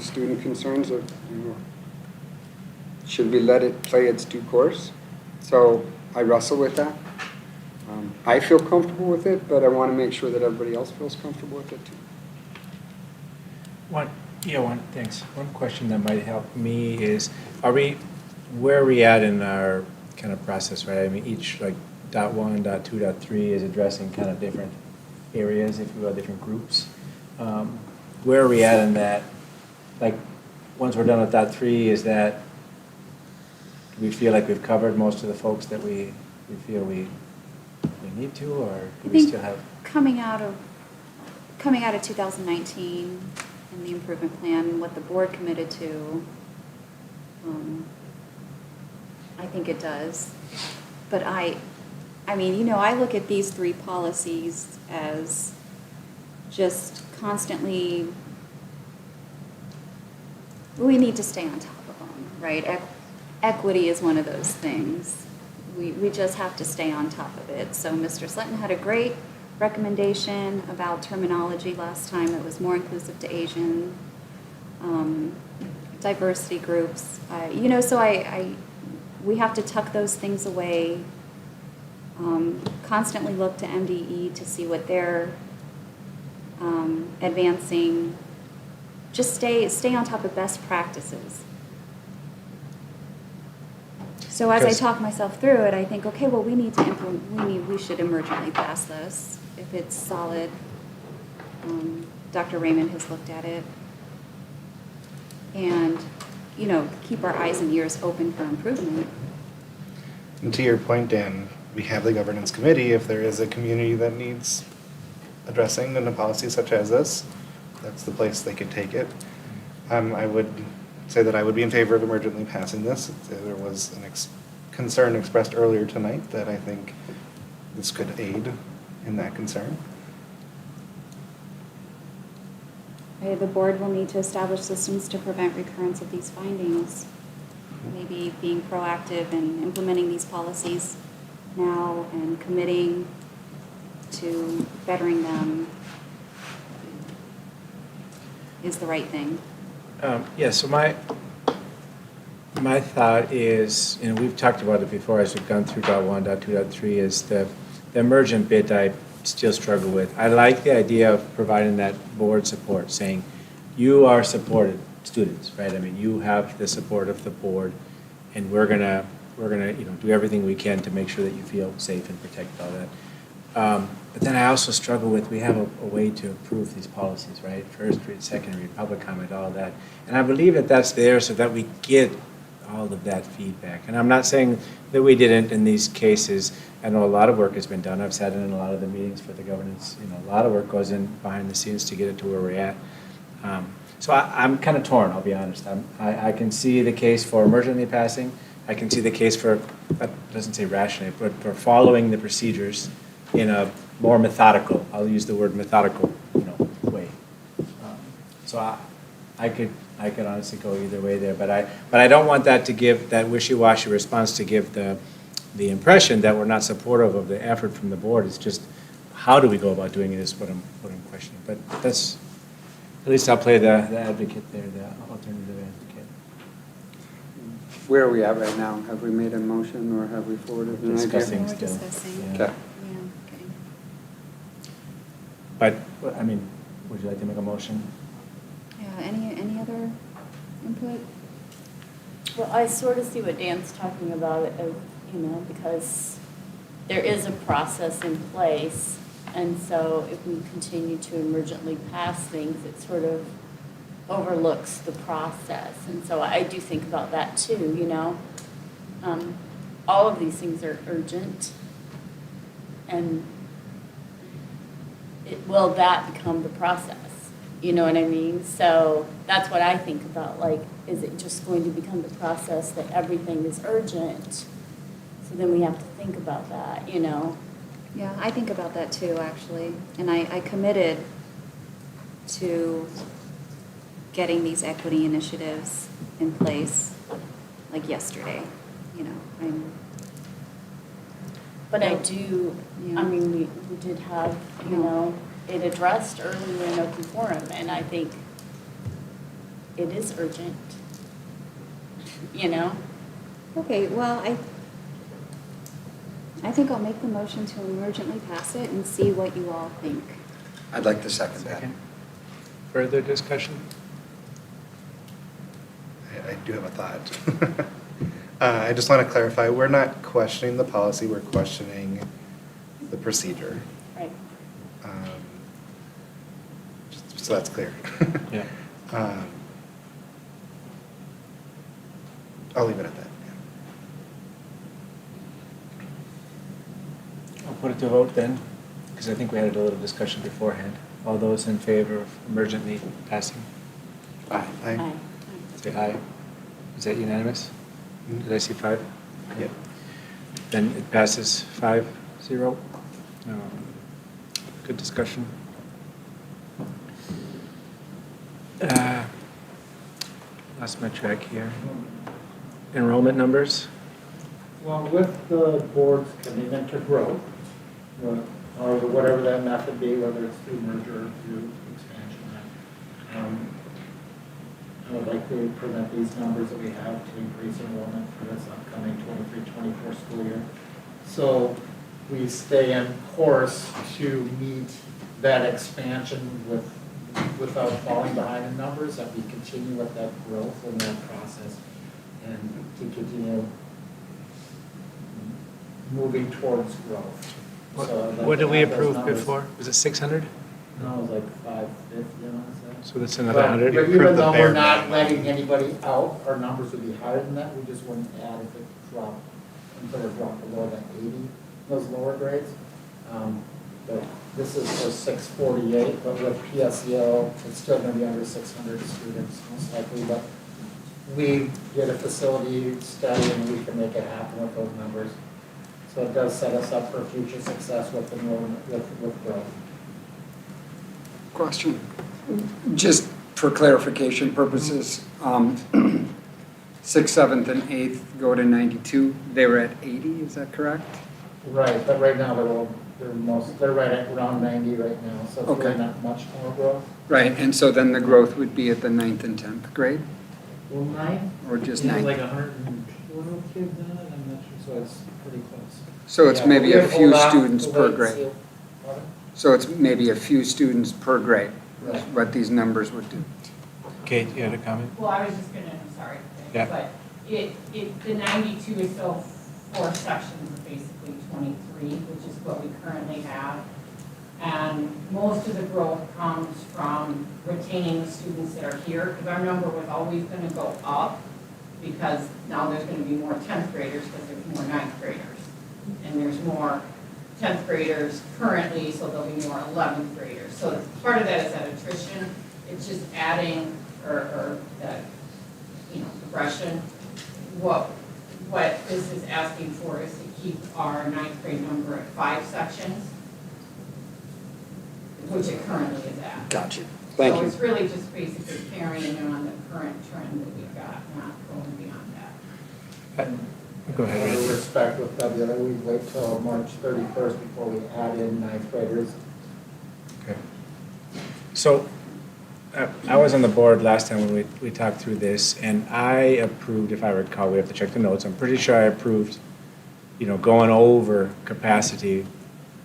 student concerns of, should we let it play its due course? So I wrestle with that. I feel comfortable with it, but I want to make sure that everybody else feels comfortable with it too. Thanks. One question that might help me is, where are we at in our kind of process, right? I mean, each like .1, .2, .3 is addressing kind of different areas, if you will, different groups. Where are we at in that? Like, once we're done with .3, is that, do we feel like we've covered most of the folks that we feel we need to, or do we still have? Coming out of 2019 and the improvement plan, what the board committed to, I think it does. But I look at these 3 policies as just constantly, we need to stay on top of them, right? Equity is one of those things. We just have to stay on top of it. So Mr. Sletton had a great recommendation about terminology last time. It was more inclusive to Asian, diversity groups. So we have to tuck those things away. Constantly look to MDE to see what they're advancing. Just stay on top of best practices. So as I talk myself through it, I think, okay, well, we need to implement. We should emergently pass this if it's solid. Dr. Raymond has looked at it, and keep our eyes and ears open for improvement. And to your point, Dan, we have the governance committee. If there is a community that needs addressing in a policy such as this, that's the place they could take it. I would say that I would be in favor of emergently passing this. There was an concern expressed earlier tonight that I think this could aid in that concern. The board will need to establish systems to prevent recurrence of these findings. Maybe being proactive and implementing these policies now and committing to bettering them is the right thing. So my thought is, and we've talked about it before as we've gone through .1, .2, .3, is the emergent bit I still struggle with. I like the idea of providing that board support, saying you are supported students, right? I mean, you have the support of the board, and we're gonna do everything we can to make sure that you feel safe and protect all that. But then I also struggle with, we have a way to approve these policies, right? First read, second read, public comment, all of that. And I believe that that's there so that we get all of that feedback. And I'm not saying that we didn't in these cases. I know a lot of work has been done. I've sat in a lot of the meetings for the governance. A lot of work goes in behind the scenes to get it to where we're at. So I'm kind of torn, I'll be honest. I can see the case for emergently passing. I can see the case for, that doesn't say rationally, but for following the procedures in a more methodical, I'll use the word methodical, way. So I could honestly go either way there, but I don't want that to give, that wishy-washy response to give the impression that we're not supportive of the effort from the board. It's just, how do we go about doing it is what I'm questioning. But that's, at least I'll play the advocate there, the alternative advocate. Where are we at right now? Have we made a motion or have we forwarded an idea? Discussing We're still. discussing. Yeah. Okay. Yeah, okay. But, I mean, would you like to make a motion? Yeah, any other input? Well, I sort of see what Dan's talking about, because there is a process in place, and so if we continue to emergently pass things, it sort of overlooks the process. And so I do think about that too, all of these things are urgent, and will that become the process? You know what I mean? So that's what I think about, like, is it just going to become the process that everything is urgent? So then we have to think about that, Yeah, I think about that too, actually. And I committed to getting these equity initiatives in place, like yesterday. But I Yeah. do, Yeah. I mean, we did have, you know, it addressed earlier in open forum, and I think it is urgent, you know? Okay, well, I think I'll make the motion to emergently pass it and see what you all think. I'd like to second that. Second. Further discussion? I do have a thought. I just want to clarify, we're not questioning the policy, we're questioning the procedure. Right. So that's clear. Yeah. I'll leave it at that. I'll put it to a vote then, because I think we had a little discussion beforehand. All those in favor of emergently passing? Aye. Aye. Say aye. Is that unanimous? Did I see 5? Yep. Then it passes 5-0. Good discussion. Lost my track here. Enrollment numbers? Well, with the board's commitment to growth, or whatever that method be, whether it's through merger or through expansion, I would like to present these numbers that we have to increase enrollment for this upcoming 23-24 school year. So we stay in course to meet that expansion without falling behind in numbers, that we continue with that growth in that process and to continue moving towards growth. So I'd like What to did we have those approve numbers. before? Was it 600? No, it was like 550, I want to say. So that's another 100? But You even approved the though bare we're not minimum. letting anybody out, our numbers would be higher than that, we just wouldn't add if it dropped, until it dropped below that 80, those lower grades. But this is for 648, but with PSEO, it's still going to be under 600 students most likely, but we get a facility study and we can make it happen with those numbers. So it does set us up for future success with enrollment, with growth. Question. Just for clarification purposes, 6th, 7th, and 8th go to 92. They were at 80, is that correct? Right, but right now they're right at around 90 right now, so it's Okay. really not much more growth. Right, and so then the growth would be at the 9th and 10th grade? Well, 9? Or just Yeah, 9th? like 112 kids in it, I'm not sure, so it's pretty close. So it's Yeah, maybe we a have few hold out students to per wait and grade. see. Pardon? So it's maybe a few students per grade, is Right. what these numbers would do. Kate, you had a comment? Well, I was just gonna, I'm sorry, Yeah. but the 92 is still 4 sections of basically 23, which is what we currently have. And most of the growth comes from retaining the students that are here, because our number was always gonna go up, because now there's gonna be more 10th graders, because there's more 9th graders. And there's more 10th graders currently, so there'll be more 11th graders. So part of that is that attrition, it's just adding, or that, progression. What this is asking for is to keep our 9th grade number at 5 sections, which it currently is at. Gotcha. Thank So you. it's really just basically carrying on the current trend that we've got, not going beyond that. Go ahead, Out of Randy. respect with WLA, we wait till March 31st before we add in 9th graders. Okay. So, I was on the board last time when we talked through this, and I approved, if I recall, we have to check the notes, I'm pretty sure I approved, going over capacity,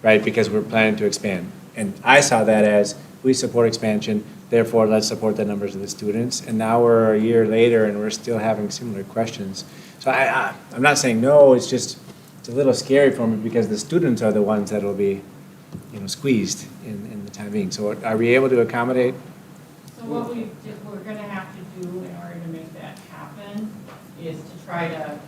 right, because we're planning to expand. And I saw that as, we support expansion, therefore let's support the numbers of the students. And now we're a year later and we're still having similar questions. So I'm not saying no, it's just, it's a little scary for me because the students are the ones that will be, squeezed in the time being. So are we able to accommodate? So what we're gonna have to do in order to make that happen is to try to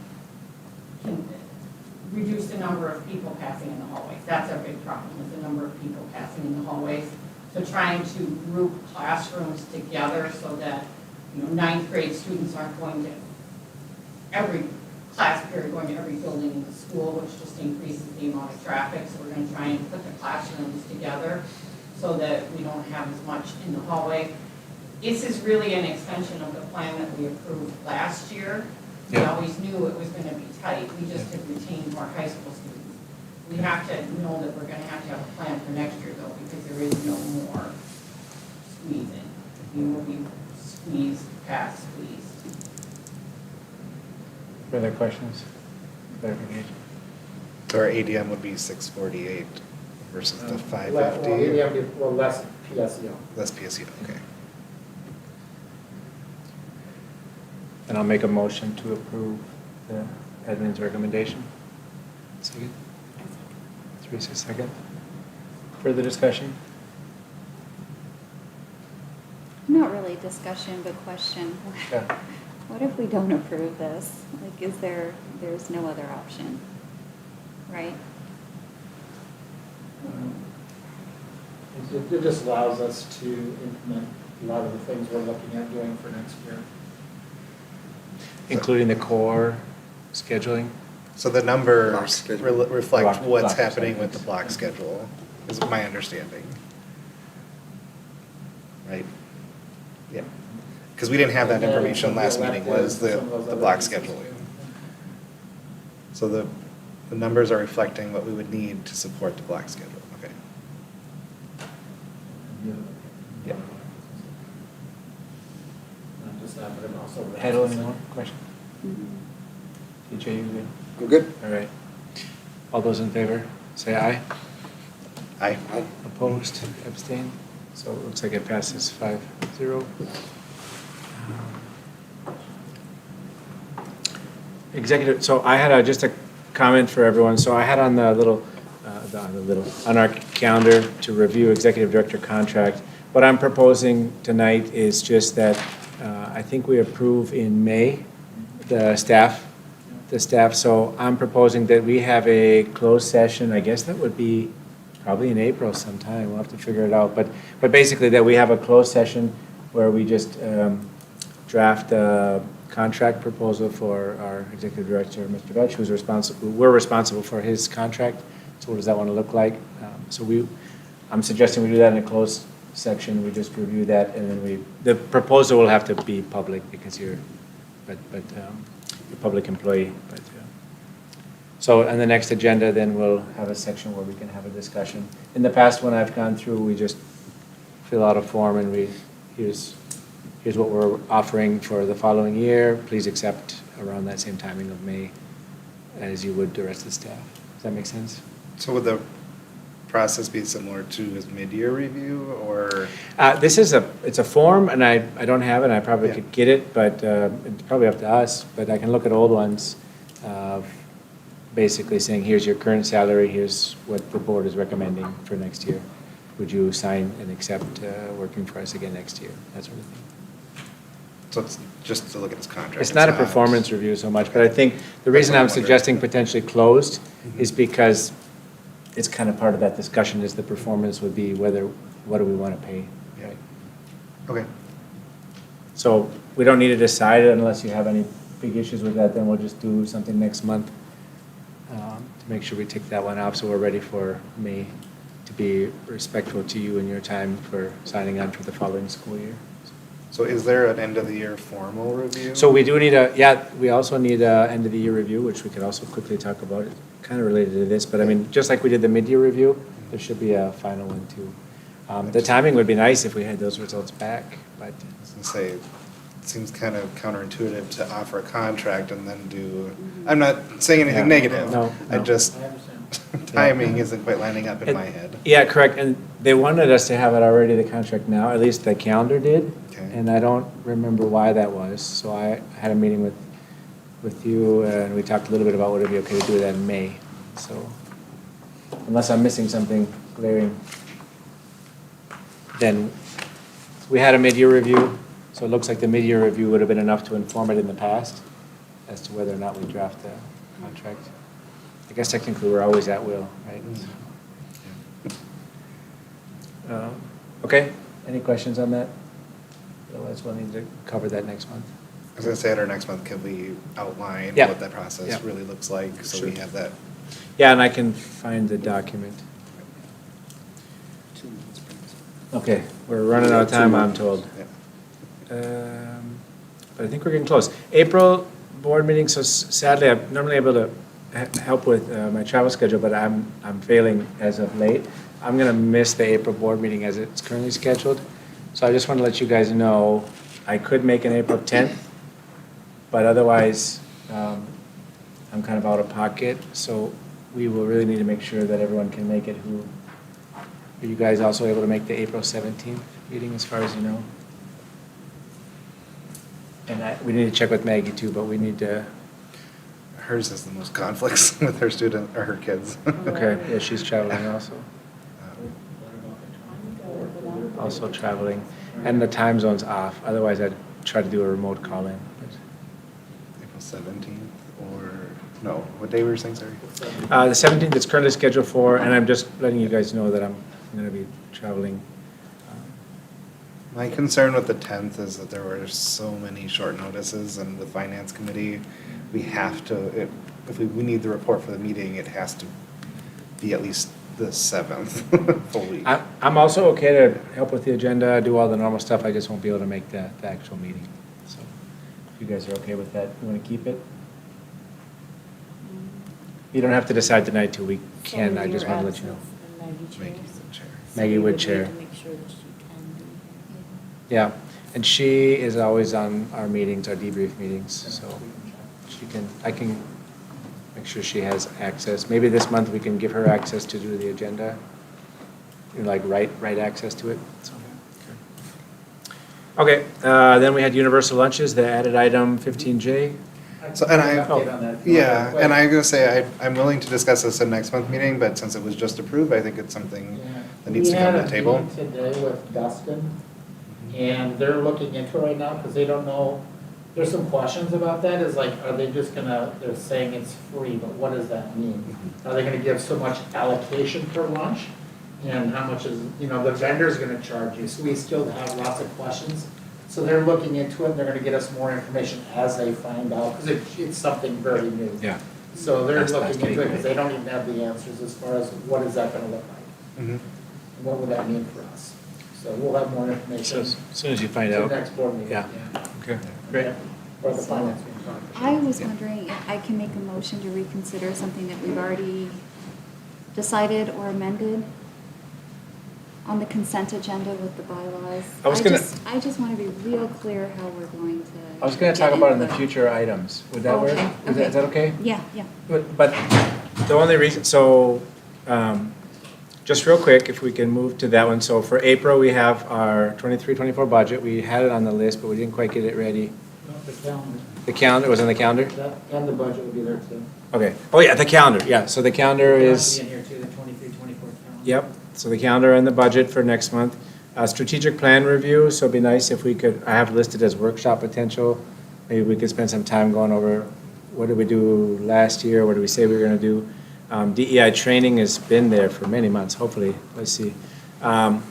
reduce the number of people passing in the hallways. That's our big problem, is the number of people passing in the hallways. So trying to group classrooms together so that, 9th grade students aren't going to every class period, going to every building in the school, which just increases the amount of traffic. So we're gonna try and put the classrooms together so that we don't have as much in the hallway. This is really an extension of the plan that we approved last year. We Yeah. always knew it was gonna be tight, we just had retained more high school students. We have to know that we're gonna have to have a plan for next year though, because there is no more squeezing. We will be squeezed past squeezed. Further questions? Clarification? So our ADM would be 648 versus the 550? Well, ADM would be, well, less PSEO. Less PSU, okay. And I'll make a motion to approve the admin's recommendation. Second? Teresa, second. Further discussion? Not really discussion, but question. Yeah. What if we don't approve this? Like, there's no other option, right? It just allows us to implement a lot of the things we're looking at doing for next year. Including the core scheduling? So the numbers Block schedule. reflect what's Block happening schedule. with the block schedule, is my understanding. Right? Yeah. Because we didn't have that And then information some of last the meeting, was the electives, some of those other block pieces. scheduling. So the numbers are reflecting what we would need to support the block schedule, okay? Yeah. Not just that, but also. Heddle, any more questions? Mm-hmm. DJ, you good? I'm good. All right. All those in favor, say aye. Aye. Opposed, abstain? So it looks like it passes 5-0. Executive, so I had just a comment for everyone. So I had on the on our calendar to review executive director contract. What I'm proposing tonight is just that I think we approve in May the staff. So I'm proposing that we have a closed session. I guess that would be probably in April sometime. We'll have to figure it out. But basically that we have a closed session where we just draft a contract proposal for our executive director, Mr. Vetch, who's responsible. We're responsible for his contract. So what does that want to look like? I'm suggesting we do that in a closed section. We just review that, and then the proposal will have to be public because you're a public employee. So on the next agenda, then we'll have a section where we can have a discussion. In the past, when I've gone through, we just fill out a form and here's what we're offering for the following year. Please accept around that same timing of May as you would the rest of the staff. Does that make sense? So would the process be similar to his mid-year review, or? It's a form, and I don't have it, and I probably Yeah. could get it, but it's probably up to us. But I can look at old ones, basically saying, here's your current salary, here's what the board is recommending for next year. Would you sign and accept working for us again next year? That sort of thing. So it's just to look at his contract? It's not a performance review so much, but I think the reason what I'm I'm wondering. suggesting potentially closed is because it's kind of part of that discussion is the performance would be what do we want to pay? Yeah. Okay. So we don't need to decide it unless you have any big issues with that, then we'll just do something next month to make sure we take that one off, so we're ready for May to be respectful to you and your time for signing on for the following school year. So is there an end-of-the-year formal review? So we do need we also need a end-of-the-year review, which we could also quickly talk about. It's kind of related to this, but I mean, just like we did the mid-year review, there should be a final one too. The timing would be nice if we had those results back, but. I was gonna say, it seems kind of counterintuitive to offer a contract and then do, I'm not saying anything Yeah. negative. No, I no. just, timing isn't quite lining up in my head. Yeah, correct, and they wanted us to have it already, the contract now, at least the calendar did. Okay. And I don't remember why that was, so I had a meeting with you, and we talked a little bit about would it be okay to do that in May, so. Unless I'm missing something glaring. Then, we had a mid-year review, so it looks like the mid-year review would have been enough to inform it in the past as to whether or not we draft the contract. I guess technically we're always at will, right? Okay, any questions on that? Otherwise, we'll need to cover that next month. I was gonna say at our next month, can we outline Yeah. what that process Yeah. really looks like, so we Sure. have that? Yeah, and I can find the document. Okay, we're running out of time, I'm told. But I think we're getting close. April board meeting, so sadly, I'm normally able to help with my travel schedule, but I'm failing as of late. I'm gonna miss the April board meeting as it's currently scheduled. So I just want to let you guys know, I could make an April 10th, but otherwise, I'm kind of out of pocket. So we will really need to make sure that everyone can make it. Are you guys also able to make the April 17th meeting as far as you know? And we need to check with Maggie too, but we need to. Hers has the most conflicts with her student, or her kids. Okay, yeah, she's traveling also. Also traveling, and the time zone's off. Otherwise, I'd try to do a remote call-in. April 17th, or, no, what day were you saying, sorry? The 17th is currently scheduled for, and I'm just letting you guys know that I'm gonna be traveling. My concern with the 10th is that there were so many short notices, and with Finance Committee, we have to, if we need the report for the meeting, it has to be at least the 7th full week. I'm also okay to help with the agenda, do all the normal stuff, I just won't be able to make the actual meeting. So if you guys are okay with that, you want to keep it? You don't have to decide tonight till we can, I just want to let you know. Maggie would chair. Yeah, and she is always on our meetings, our debrief meetings, so I can make sure she has access. Maybe this month we can give her access to do the agenda, like write access to it. So, okay, then we had universal lunches, the added item 15J. So, and I'm gonna say, I'm willing to discuss this in next month's meeting, but since it was just approved, I think it's something that needs to come to the table. We had a meeting today with Dustin, and they're looking into it right now, because they don't know, there's some questions about that, is like, are they just gonna, they're saying it's free, but what does that mean? Are they gonna give so much allocation per lunch? And how much is, the vendor's gonna charge you, so we still have lots of questions. So they're looking into it, and they're gonna get us more information as they find out, because it's something very new. Yeah. So they're That's looking into it, great. because they don't even have the answers as far as what is that gonna look like? Mhm. And what would that mean for us? So we'll have more information. So as soon as you find to out. the next board meeting. Yeah. Okay, great. Or the finance meeting. I was wondering if I can make a motion to reconsider something that we've already decided or amended on the consent agenda with the bylaws. I just want to be real clear how we're going to. I was going to talk about it in the future items. Would that work? Is that okay? Yeah. But the only reason, so just real quick, if we can move to that one. So for April, we have our 23-24 budget. We had it on the list, but we didn't quite get it ready. The calendar. The calendar was on the calendar? And the budget will be there too. Okay. Oh, yeah, the calendar. Yeah, so the calendar is. In here too, the 23-24 calendar. Yep, so the calendar and the budget for next month. Strategic plan review, so it'd be nice if we could, I have listed as workshop potential. Maybe we could spend some time going over what did we do last year, what did we say we were gonna do. DEI training has been there for many months, hopefully, let's see. And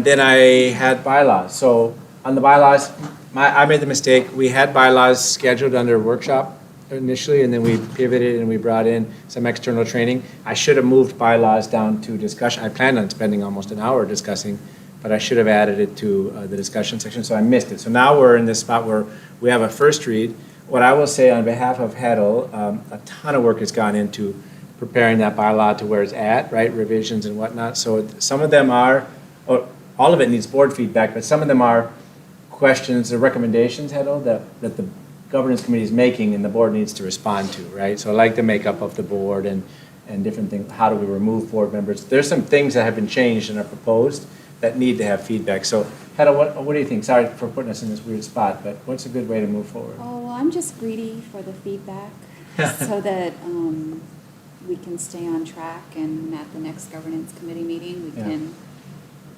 then I had bylaws, so on the bylaws, I made the mistake, we had bylaws scheduled under workshop initially, and then we pivoted and we brought in some external training. I should have moved bylaws down to discussion. I planned on spending almost an hour discussing, but I should have added it to the discussion section, so I missed it. So now we're in this spot where we have a first read. What I will say on behalf of Heddle, a ton of work has gone into preparing that bylaw to where it's at, right, revisions and whatnot. So some of them are, or all of it needs board feedback, but some of them are questions or recommendations, Heddle, that the governance committee is making and the board needs to respond to, right? So I like the makeup of the board and different things. How do we remove board members? There's some things that have been changed and are proposed that need to have feedback. So Hedda, what do you think? Sorry for putting us in this weird spot, but what's a good way to move forward? Oh, well, I'm just greedy for the feedback so that we can stay on track, and at the next governance committee meeting, we can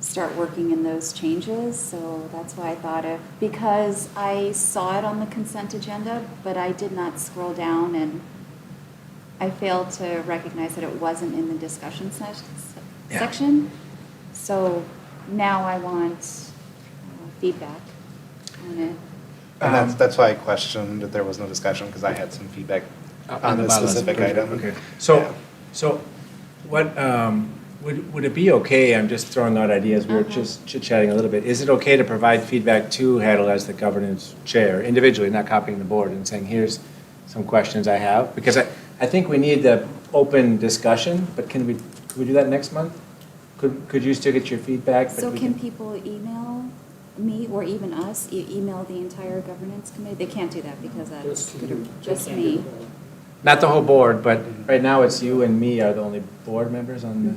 start working in those changes. So that's why I thought of, because I saw it on the consent agenda, but I did not scroll down, and I failed to recognize that it wasn't in the discussion section. So now I want feedback on it. And that's why I questioned that there was no discussion, because I had some feedback on this specific item. Okay. So what, would it be okay, I'm just throwing out ideas, we were just chit-chatting a little bit, is it okay to provide feedback to Heddle as the governance chair, individually, not copying the board, and saying, here's some questions I have? Because I think we need the open discussion, but could we do that next month? Could you still get your feedback? but So we can people email me or even us, email the entire governance committee? They can't do that because that's just me. Not the whole board, but right now it's you and me are the only board members on the,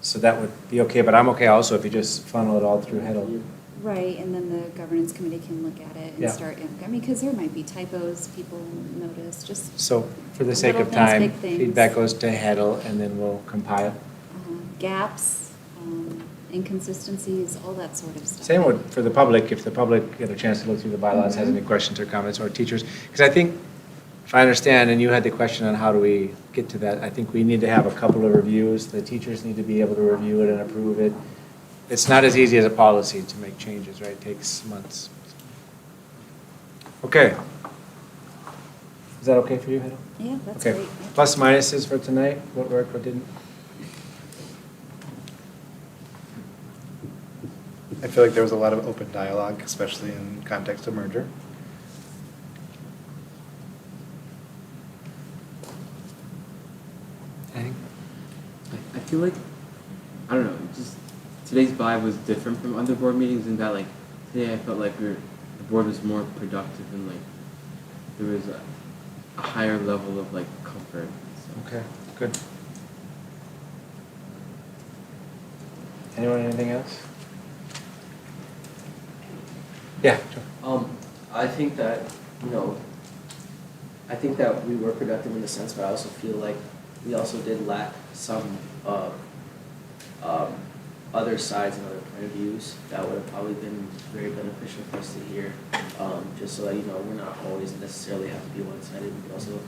so that would be okay, but I'm okay also if you just funnel it all through Heddle. Right, and then the governance committee can look at it and Yeah. start, I mean, because there might be typos people notice, just. So for the sake little of things, time, big things. feedback goes to Heddle and then we'll compile. Gaps, inconsistencies, all that sort of stuff. Same would for the public, if the public get a chance to look through the bylaws, has any questions or comments, or teachers. Because I think, if I understand, and you had the question on how do we get to that, I think we need to have a couple of reviews. The teachers need to be able to review it and approve it. It's not as easy as a policy to make changes, right? It takes months. Okay. Is that okay for you, Heddle? Yeah, that's Okay. great. Plus minuses for tonight, what worked, what didn't? I feel like there was a lot of open dialogue, especially in context of merger. I feel like, I don't know, just today's vibe was different from other board meetings in that like today I felt like the board was more productive and like there was a higher level of like comfort. So. Okay, good. Anyone, anything else? Yeah. Joe. I think that, I think that we were productive in the sense, but I also feel like we also did lack some other sides and other point of views that would have probably been very beneficial for us to hear, just so that, we're not always necessarily have to be one-sided. We can also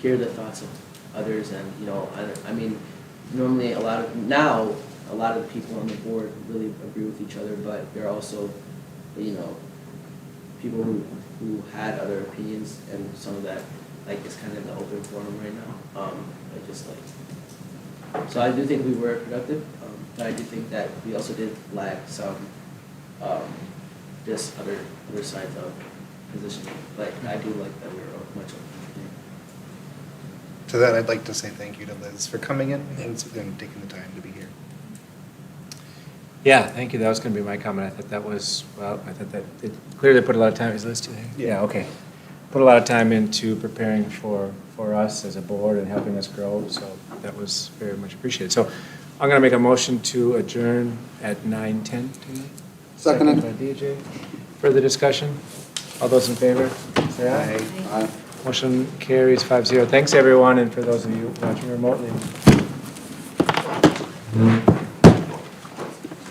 hear the thoughts of others and, I mean, normally a lot of the people on the board really agree with each other, but there are also, people who had other opinions, and some of that, like, is kind of in the open forum right now. So I do think we were productive, but I do think that we also did lack some, just other sides of positioning. Like, I do like that we were much open. To that, I'd like to say thank you to Liz for coming in and taking the time to be here. Yeah, thank you. That was going to be my comment. I thought that was, I thought that it clearly put a lot of time. Is Liz today? Yeah, okay. Put a lot of time into preparing for us as a board and helping us grow, so that was very much appreciated. So I'm going to make a motion to adjourn at 9:10 tonight. Seconded. By DJ. Further discussion? All those in favor, say aye. Aye. Motion carries 5-0. Thanks, everyone, and for those of you watching remotely.